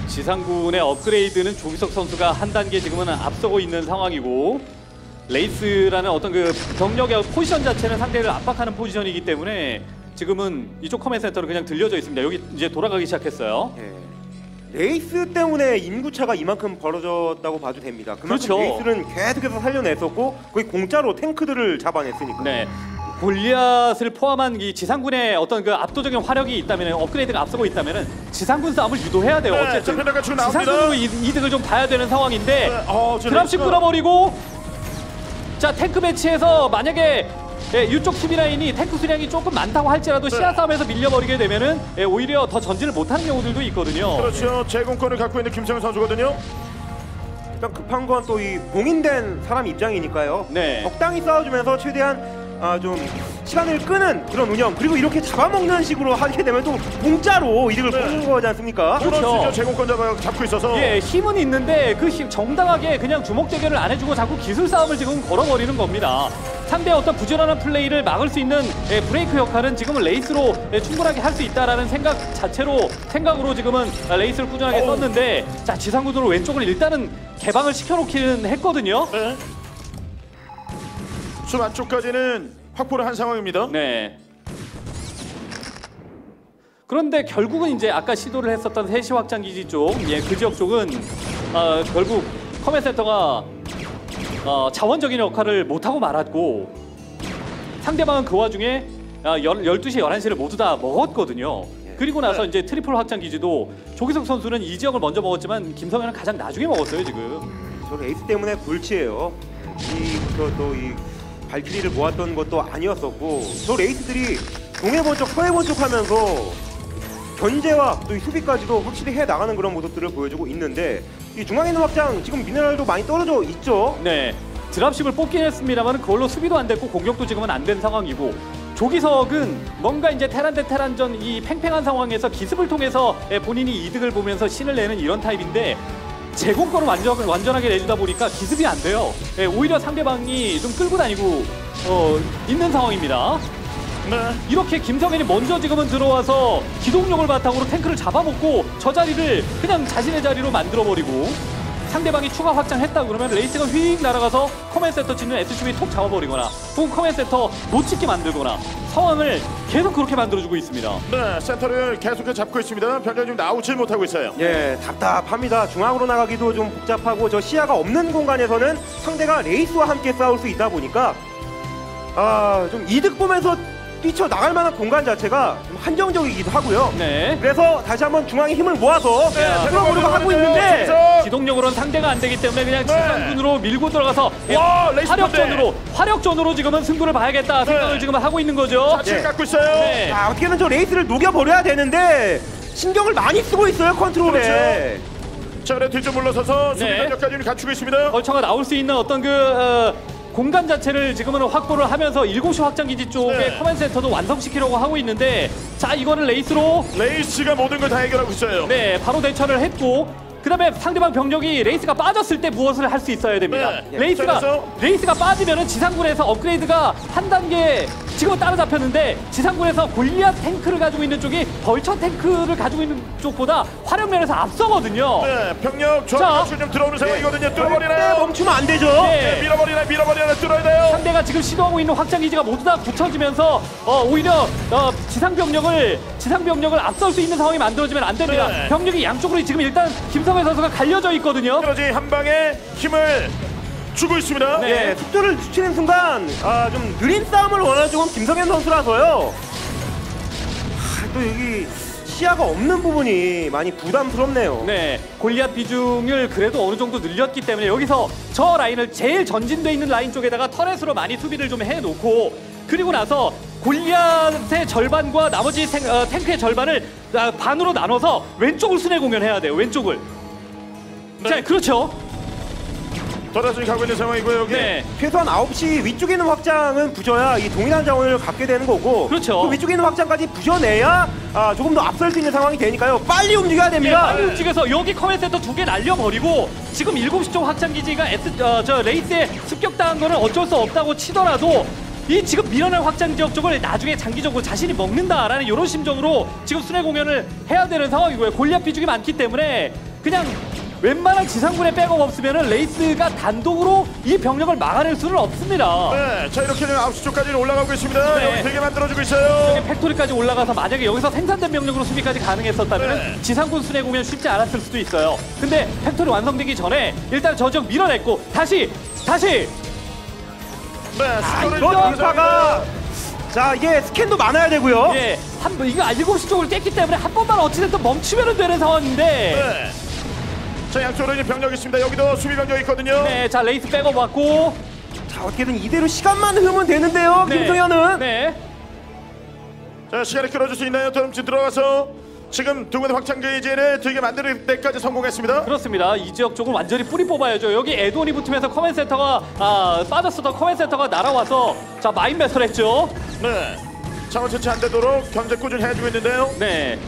지상군의 업그레이드는 조기석 선수가 한 단계 지금은 앞서고 있는 상황이고 레이스라는 어떤 그 병력의 포지션 자체는 상대를 압박하는 포지션이기 때문에 지금은 이쪽 커맨드 센터로 그냥 들려져 있습니다. 여기 이제 돌아가기 시작했어요. 예. 레이스 때문에 인구차가 이만큼 벌어졌다고 봐도 됩니다. 그만큼 그렇죠. 레이스는 계속해서 살려냈었고 거의 공짜로 탱크들을 잡아냈으니까. 네. 골리앗을 포함한 이 지상군의 어떤 그 압도적인 화력이 있다면 업그레이드가 앞서고 있다면 지상군 싸움을 유도해야 돼요. 네, 어쨌든 자, 지금 나옵니다. 지상군으로 이득을 좀 봐야 되는 상황인데 네, 지금 드랍십 레이스가- 끌어버리고 자 탱크 배치해서 만약에 예, 이쪽 수비 라인이 탱크 수량이 조금 많다고 할지라도 네. 시야 싸움에서 밀려버리게 되면은 예, 오히려 더 전진을 못하는 경우들도 있거든요. 그렇죠. 제공권을 갖고 있는 김성현 선수거든요. 일단 급한 건 또 이 봉인된 사람 입장이니까요. 네. 적당히 싸워주면서 최대한 좀 시간을 끄는 그런 운영 그리고 이렇게 잡아먹는 식으로 하게 되면 또 공짜로 이득을 네. 보는 거지 않습니까? 그렇죠. 제공권 잡고 있어서. 예, 힘은 있는데 그 힘 정당하게 그냥 주먹 대결을 안 해주고 자꾸 기술 싸움을 지금 걸어버리는 겁니다. 상대의 어떤 부지런한 플레이를 막을 수 있는 브레이크 역할은 지금은 레이스로 충분하게 할 수 있다라는 생각으로 지금은 레이스를 꾸준하게 썼는데 자 지상군으로 왼쪽을 일단은 개방을 시켜놓기는 했거든요. 네. 숲 안쪽까지는 확보를 한 상황입니다. 네. 그런데 결국은 이제 아까 시도를 했었던 3시 확장 기지 쪽, 그 지역 쪽은 결국 커맨드 센터가 자원적인 역할을 못하고 말았고 상대방은 그 와중에 12시, 11시를 모두 다 먹었거든요. 그리고 나서 이제 트리플 확장 기지도 조기석 선수는 이 지역을 먼저 먹었지만 김성현은 가장 나중에 먹었어요 지금. 저 레이스 때문에 골치예요. 이 발키리를 모았던 것도 아니었었고 저 레이스들이 동해번쩍 서해번쩍 하면서 견제와 또 이 수비까지도 확실히 해 나가는 그런 모습들을 보여주고 있는데 이 중앙에 있는 확장 지금 미네랄도 많이 떨어져 있죠. 네. 드랍십을 뽑긴 했습니다만 그걸로 수비도 안 됐고 공격도 지금은 안 된 상황이고 조기석은 뭔가 이제 테란 대 테란전 이 팽팽한 상황에서 기습을 통해서 본인이 이득을 보면서 신을 내는 이런 타입인데 제공권을 완전하게 내주다 보니까 기습이 안 돼요. 오히려 상대방이 좀 끌고 다니고 있는 상황입니다. 네. 이렇게 김성현이 먼저 지금은 들어와서 기동력을 바탕으로 탱크를 잡아먹고 저 자리를 그냥 자신의 자리로 만들어버리고 상대방이 추가 확장했다 그러면 레이스가 휙 날아가서 커맨 센터 짓는 SCV 톡 잡아버리거나 혹은 커맨 센터 못 짓게 만들거나 상황을 계속 그렇게 만들어주고 있습니다. 네, 센터를 계속해서 잡고 있습니다. 병력이 지금 나오질 못하고 있어요. 예, 답답합니다. 중앙으로 나가기도 좀 복잡하고 저 시야가 없는 공간에서는 상대가 레이스와 함께 싸울 수 있다 보니까 좀 이득 보면서 뛰쳐나갈 만한 공간 자체가 좀 한정적이기도 하고요. 네. 그래서 다시 한번 중앙에 힘을 모아서 들어보려고 하고 있는데 기동력으로는 상대가 안 되기 때문에 그냥 네. 지상군으로 밀고 들어가서 와, 레이스 화력전으로 지금은 승부를 봐야겠다 생각을 지금 하고 있는 거죠. 자치를 네. 갖고 있어요. 네. 자, 어떻게든 저 레이스를 녹여버려야 되는데 신경을 많이 쓰고 있어요, 컨트롤에. 그렇죠. 자, 그래 뒤쪽 물러서서 수비 네. 병력까지는 갖추고 있습니다. 벌처가 나올 수 있는 어떤 공간 자체를 지금은 확보를 하면서 7시 확장기지 쪽에 네. 커맨 센터도 완성시키려고 하고 있는데 자 이거는 레이스로 레이스가 모든 걸 다 해결하고 있어요. 네 바로 대처를 했고 그 다음에 상대방 병력이 레이스가 빠졌을 때 무엇을 할 수 있어야 됩니다. 네. 레이스가 빠지면은 지상군에서 업그레이드가 한 단계 지금은 따라잡혔는데 지상군에서 골리앗 탱크를 가지고 있는 쪽이 벌처 탱크를 가지고 있는 쪽보다 화력면에서 앞서거든요. 네, 병력 조합 좀 들어오는 상황이거든요. 절대 뚫어버리나요? 멈추면 안 되죠. 네. 네, 밀어버리나 뚫어야 돼요. 상대가 지금 시도하고 있는 확장기지가 모두 다 굳혀지면서 오히려 지상병력을 앞설 수 있는 상황이 만들어지면 안 됩니다. 네. 병력이 양쪽으로 지금 일단 김성현 선수가 갈려져 있거든요. 그러지 한 방에 힘을 주고 있습니다. 네. 예, 속도를 늦추는 순간 좀 느린 싸움을 원하는 쪽은 김성현 선수라서요. 또 여기 시야가 없는 부분이 많이 부담스럽네요. 네, 골리앗 비중을 그래도 어느 정도 늘렸기 때문에 여기서 저 라인을 제일 전진돼 있는 라인 쪽에다가 터렛으로 많이 수비를 좀 해놓고 그리고 나서 골리앗의 절반과 나머지 탱크의 절반을 반으로 나눠서 왼쪽을 순회 공연해야 돼요. 왼쪽을. 네. 자, 그렇죠. 돌아서 가고 있는 상황이고요. 여기. 네. 최소한 9시 위쪽에 있는 확장은 부셔야 이 동일한 자원을 갖게 되는 거고 그렇죠. 그 위쪽에 있는 확장까지 부셔내야 조금 더 앞설 수 있는 상황이 되니까요. 빨리 움직여야 네, 됩니다. 빨리 움직여서 여기 커맨 센터 2개 날려버리고 지금 7시 쪽 확장기지가 레이스에 습격당한 거는 어쩔 수 없다고 치더라도 이 지금 밀어낼 확장 지역 쪽을 나중에 장기적으로 자신이 먹는다라는 이런 심정으로 지금 순회 공연을 해야 되는 상황이고요. 골리앗 비중이 많기 때문에 그냥 웬만한 지상군의 백업 없으면 레이스가 단독으로 이 병력을 막아낼 수는 없습니다. 네, 자 이렇게 9시 쪽까지는 올라가고 있습니다. 네. 여기 되게 만들어주고 있어요. 팩토리까지 올라가서 만약에 여기서 생산된 병력으로 수비까지 가능했었다면 네. 지상군 순회 공연 쉽지 않았을 수도 있어요. 근데 팩토리 완성되기 전에 일단 저 지역 밀어냈고 다시 네, 스코어를 이거 돌파가 자 이게 스캔도 많아야 되고요. 예, 이거 7시 쪽을 깼기 때문에 한 번만 어찌됐든 멈추면 되는 상황인데 네. 자 양쪽으로 이제 병력이 있습니다. 여기도 수비 병력이 있거든요. 네, 자 레이스 백업 왔고 자 어떻게든 이대로 시간만 흐르면 되는데요. 네, 김성현은 네, 자 시간을 끌어줄 수 있나요? 지금 들어가서 지금 두 군데 확장 게이지를 되게 만들 때까지 성공했습니다. 그렇습니다. 이 지역 쪽은 완전히 뿌리 뽑아야죠. 여기 에드온이 붙으면서 커맨 센터가 빠졌었던 커맨 센터가 날아와서 자 마인 배설했죠. 네. 자원 채취 안 되도록 견제 꾸준히 해주고 있는데요. 네,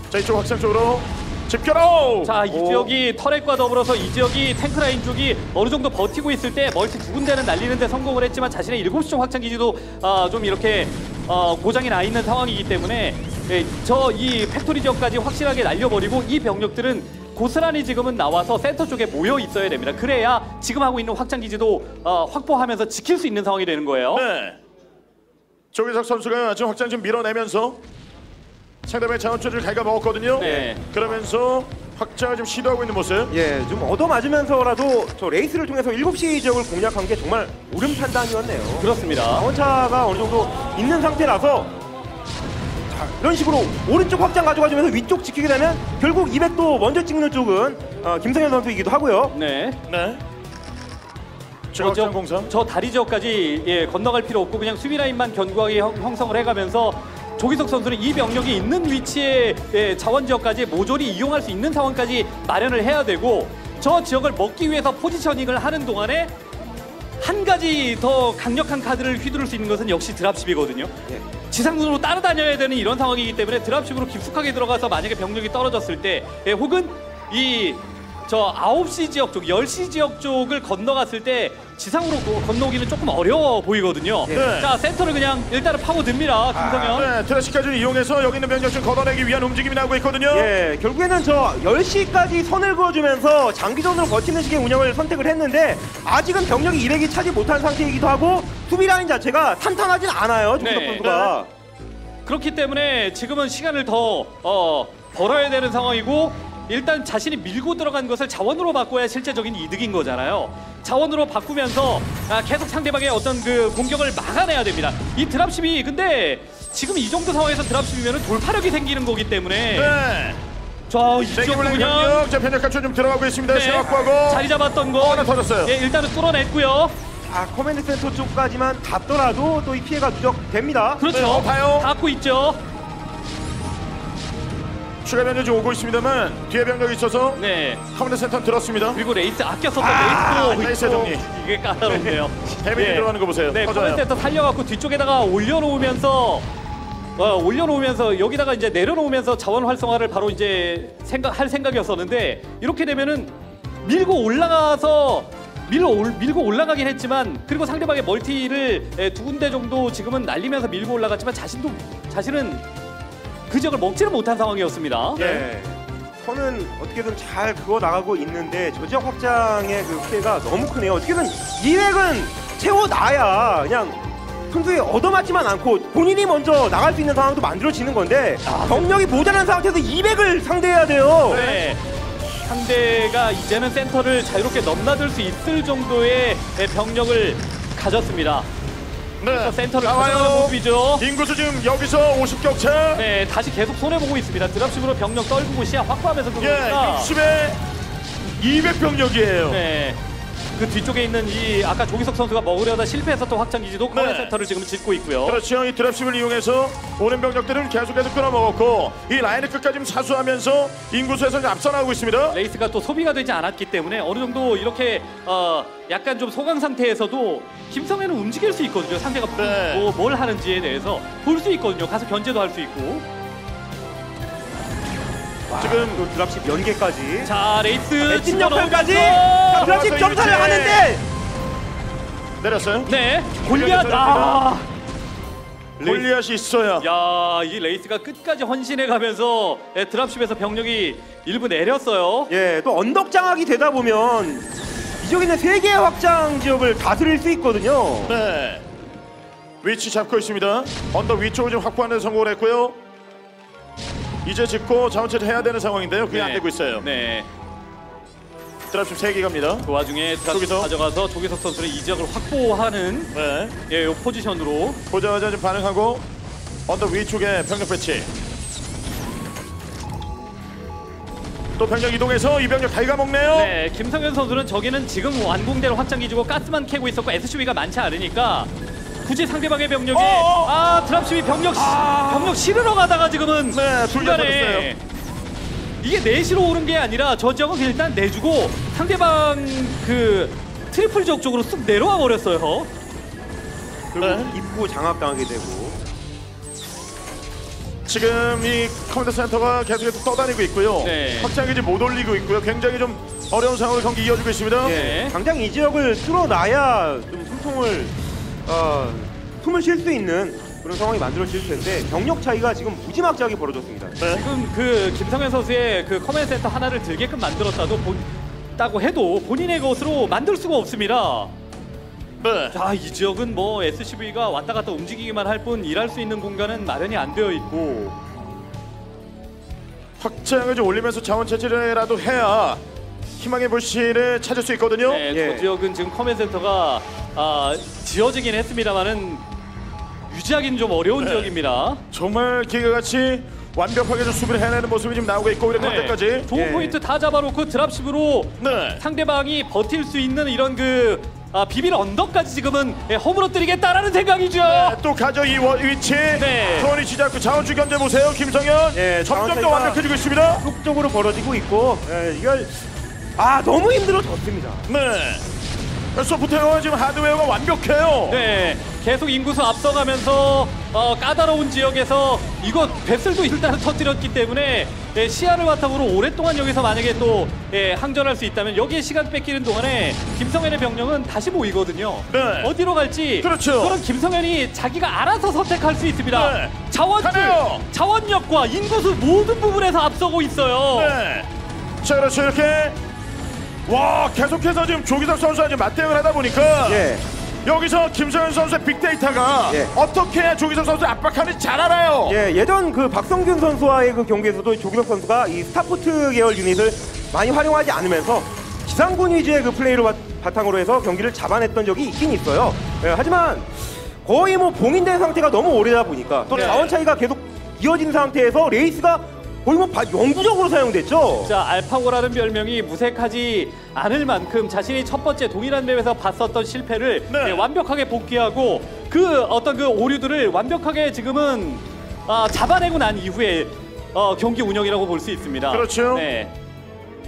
자 이쪽 확장 쪽으로 집결하오. 자 이 지역이 터렛과 더불어서 이 지역이 탱크라인 쪽이 어느 정도 버티고 있을 때 멀티 두 군데는 날리는데 성공을 했지만 자신의 7시 쪽 확장 기지도 좀 이렇게 고장이 나 있는 상황이기 때문에 저 이 팩토리 지역까지 확실하게 날려버리고 이 병력들은 고스란히 지금은 나와서 센터 쪽에 모여 있어야 됩니다. 그래야 지금 하고 있는 확장 기지도 확보하면서 지킬 수 있는 상황이 되는 거예요. 네. 조기석 선수가 지금 확장 좀 밀어내면서 상대방의 자원 조절을 갉아먹었거든요. 네. 그러면서 확장을 좀 시도하고 있는 모습. 예, 좀 얻어맞으면서라도 저 레이스를 통해서 7시 지역을 공략한 게 정말 옳은 판단이었네요. 그렇습니다. 자원차가 어느 정도 있는 상태라서 자, 이런 식으로 오른쪽 확장 가져가주면서 위쪽 지키게 되면 결국 200도 먼저 찍는 쪽은 김성현 선수이기도 하고요. 네. 네. 지금 확장 공사. 저 다리 지역까지 건너갈 필요 없고 그냥 수비 라인만 견고하게 형성을 해가면서 조기석 선수는 이 병력이 있는 위치에 자원 지역까지 모조리 이용할 수 있는 상황까지 마련을 해야 되고 저 지역을 먹기 위해서 포지셔닝을 하는 동안에 한 가지 더 강력한 카드를 휘두를 수 있는 것은 역시 드랍십이거든요. 예. 지상군으로 따라다녀야 되는 이런 상황이기 때문에 드랍십으로 깊숙하게 들어가서 만약에 병력이 떨어졌을 때 혹은 저 9시 지역 쪽, 10시 지역 쪽을 건너갔을 때 지상으로 건너오기는 조금 어려워 보이거든요. 네. 자, 센터를 그냥 일단은 파고듭니다. 김성현. 네, 트래시까지 이용해서 여기 있는 병력 좀 걷어내기 위한 움직임이 나오고 있거든요. 예, 결국에는 저 10시까지 선을 그어주면서 장기전으로 버티는 식의 운영을 선택을 했는데 아직은 병력이 일액이 차지 못한 상태이기도 하고 수비 라인 자체가 탄탄하진 않아요. 조기석 네. 선수가. 그렇기 때문에 지금은 시간을 더 벌어야 되는 상황이고 일단 자신이 밀고 들어간 것을 자원으로 바꿔야 실제적인 이득인 거잖아요. 자원으로 바꾸면서 계속 상대방의 어떤 그 공격을 막아내야 됩니다. 이 드랍십이 근데 지금 이 정도 상황에서 드랍십이면 돌파력이 생기는 거기 때문에 네. 자, 이쪽 땡기블랙 그냥 병력 자 편력 갖춰 좀 들어가고 있습니다. 시야 확보하고 자리 잡았던 거 하나 터졌어요. 예, 일단은 뚫어냈고요. 커맨드 센터 쪽까지만 닿더라도 또 이 피해가 누적됩니다. 그렇죠. 봐요. 닿고 있죠. 추가 변력이 오고 있습니다만 뒤에 병력이 있어서 네. 커맨드 센터 들었습니다. 그리고 레이스 아껴 썼던 레이스 레이스도 정리. 이게 까다롭네요. 데미지 들어가는 거 보세요. 네, 터져요. 커맨센터 살려갖고 뒤쪽에다가 올려놓으면서 여기다가 이제 내려놓으면서 자원 활성화를 바로 이제 할 생각이었었는데 이렇게 되면은 밀고 올라가긴 했지만 그리고 상대방의 멀티를 두 군데 정도 지금은 날리면서 밀고 올라갔지만 자신은 그 지역을 먹지는 못한 상황이었습니다. 예. 선은 어떻게든 잘 그어 나가고 있는데 저 지역 확장의 그 피해가 너무 크네요. 어떻게든 200은 채워놔야 그냥 순수히 얻어맞지만 않고 본인이 먼저 나갈 수 있는 상황도 만들어지는 건데 병력이 모자란 상태에서 200을 상대해야 돼요. 네. 상대가 이제는 센터를 자유롭게 넘나들 수 있을 정도의 병력을 가졌습니다. 네. 센터를 나와요. 가져가는 모습이죠. 인구수 지금 여기서 50격차. 네, 다시 계속 손해보고 있습니다. 드랍십으로 병력 떨구고 시야 확보하면서 예, 들어오니까 60에 200병력이에요. 네. 그 뒤쪽에 있는 아까 조기석 선수가 먹으려다 실패했었던 확장기지도 커맨 네. 센터를 지금 짓고 있고요. 그렇죠. 이 드랍십을 이용해서 오는 병력들은 계속해서 끌어먹었고 이 라인의 끝까지 지금 사수하면서 인구수에서 이제 앞서 나가고 있습니다. 레이스가 또 소비가 되지 않았기 때문에 어느 정도 이렇게 약간 좀 소강 상태에서도 김성현은 움직일 수 있거든요. 상대가 네. 뭘 하는지에 대해서 볼 수 있거든요. 가서 견제도 할 수 있고. 지금 또 드랍십 연계까지. 자, 레이스 찐 역할까지. 집어넣으면서 드랍십 점사를 하는데 내렸어요. 네, 골리앗. 골리앗이 있어야. 야, 이 레이스가 끝까지 헌신해가면서 드랍십에서 병력이 일부 내렸어요. 예, 또 언덕 장악이 되다 보면 이 지역에 있는 3개의 확장 지역을 다스릴 수 있거든요. 네. 위치 잡고 있습니다. 언덕 위쪽을 지금 확보하는 데 성공을 했고요. 이제 짚고 자원체를 해야 되는 상황인데요. 그게 안 되고 있어요. 네. 드랍십 3개 갑니다. 그 와중에 드랍십 조기석. 가져가서 조기석 선수는 이 지역을 확보하는 네. 요 포지션으로 보자마자 지금 반응하고 언덕 위쪽에 병력 배치. 또 병력 이동해서 이 병력 갉아먹네요. 네, 김성현 선수는 저기는 지금 완공된 확장기지고 가스만 캐고 있었고 SCV가 많지 않으니까 굳이 상대방의 병력이 드랍십이 병력 실으러 가다가 지금은 네, 둘 다 중간에 이게 내시로 오는 게 아니라 저 지역은 일단 내주고 상대방 그 트리플 지역 쪽으로 쑥 내려와 버렸어요. 그리고 네. 입구 장악당하게 되고. 지금 이 커맨드 센터가 계속해서 떠다니고 있고요. 네. 확장기지 못 올리고 있고요. 굉장히 좀 어려운 상황을 경기 이어지고 있습니다. 네. 당장 이 지역을 뚫어놔야 좀 숨을 쉴 수 있는 그런 상황이 만들어질 텐데 병력 차이가 지금 무지막지하게 벌어졌습니다. 네. 지금 그 김성현 선수의 그 커맨드 센터 하나를 들게끔 만들었다고 해도 본인의 것으로 만들 수가 없습니다. 네. 자, 이 지역은 뭐 SCV가 왔다 갔다 움직이기만 할 뿐 일할 수 있는 공간은 마련이 안 되어 있고. 확장을 좀 올리면서 자원 채취라도 해야 희망의 불씨를 찾을 수 있거든요. 네, 예. 저 지역은 지금 커맨드 센터가 지어지긴 했습니다만은 유지하기는 좀 어려운 네. 지역입니다. 정말 기계같이 완벽하게 좀 수비를 해내는 모습이 지금 나오고 있고 이런 것들까지. 좋은 예. 포인트 다 잡아놓고 드랍십으로 네. 상대방이 버틸 수 있는 이런 비빌 언덕까지 지금은 허물어뜨리겠다라는 생각이죠. 또 가져 이 위치. 네. 손이 지잡고 자원주 견제 보세요. 김성현. 예, 점점 더 자원 완벽해지고 있습니다. 속적으로 벌어지고 있고 이걸 아 너무 힘들어졌습니다. 네. 소프트웨어가 지금 하드웨어가 완벽해요. 네, 계속 인구수 앞서가면서 까다로운 지역에서 이거 배슬도 일단은 터뜨렸기 때문에 시야를 바탕으로 오랫동안 여기서 만약에 또 항전할 수 있다면 여기에 시간 뺏기는 동안에 김성현의 병력은 다시 모이거든요. 네. 어디로 갈지 그렇죠. 그럼 김성현이 자기가 알아서 선택할 수 있습니다. 네. 자원줄, 가네요. 자원력과 인구수 모든 부분에서 앞서고 있어요. 네. 자, 그렇죠. 이렇게 와 계속해서 지금 조기석 선수와 지금 맞대응을 하다 보니까 예. 여기서 김성현 선수의 빅데이터가 예. 어떻게 해야 조기석 선수 압박하는지 잘 알아요. 예, 예전 그 박성균 선수와의 그 경기에서도 조기석 선수가 이 스타포트 계열 유닛을 많이 활용하지 않으면서 지상군 위주의 그 플레이를 바탕으로 해서 경기를 잡아냈던 적이 있긴 있어요. 예, 하지만 거의 뭐 봉인된 상태가 너무 오래다 보니까 또 네. 자원 차이가 계속 이어진 상태에서 레이스가 거의 뭐 영구적으로 사용됐죠. 자, 알파고라는 별명이 무색하지 않을 만큼 자신이 첫 번째 동일한 맵에서 봤었던 실패를 네. 완벽하게 복귀하고 그 어떤 그 오류들을 완벽하게 지금은 잡아내고 난 이후에 경기 운영이라고 볼 수 있습니다. 그렇죠. 네.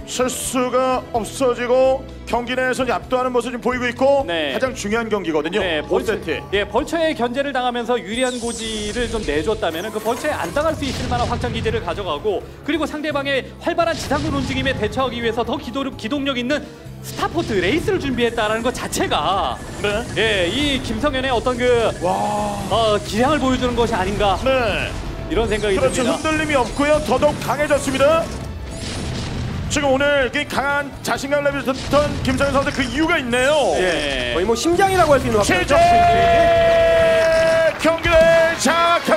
실수가 없어지고 경기 내에서 압도하는 모습을 지금 보이고 있고 네. 가장 중요한 경기거든요. 네, 5세트. 벌처의 견제를 당하면서 유리한 고지를 좀 내줬다면 그 벌처에 안 당할 수 있을 만한 확장 기제를 가져가고 그리고 상대방의 활발한 지상군 움직임에 대처하기 위해서 더 기동력 있는 스타포트 레이스를 준비했다는 것 자체가 네. 예, 이 김성현의 어떤 그 기량을 보여주는 것이 아닌가 네. 이런 생각이 그렇죠. 듭니다. 흔들림이 없고요. 더더욱 강해졌습니다. 지금 오늘 그 강한 자신감 레벨을 듣던 김성현 선수 그 이유가 있네요. 예. 거의 뭐 심장이라고 할 수 있는 실제 확률이죠. 경기를 시작합니다.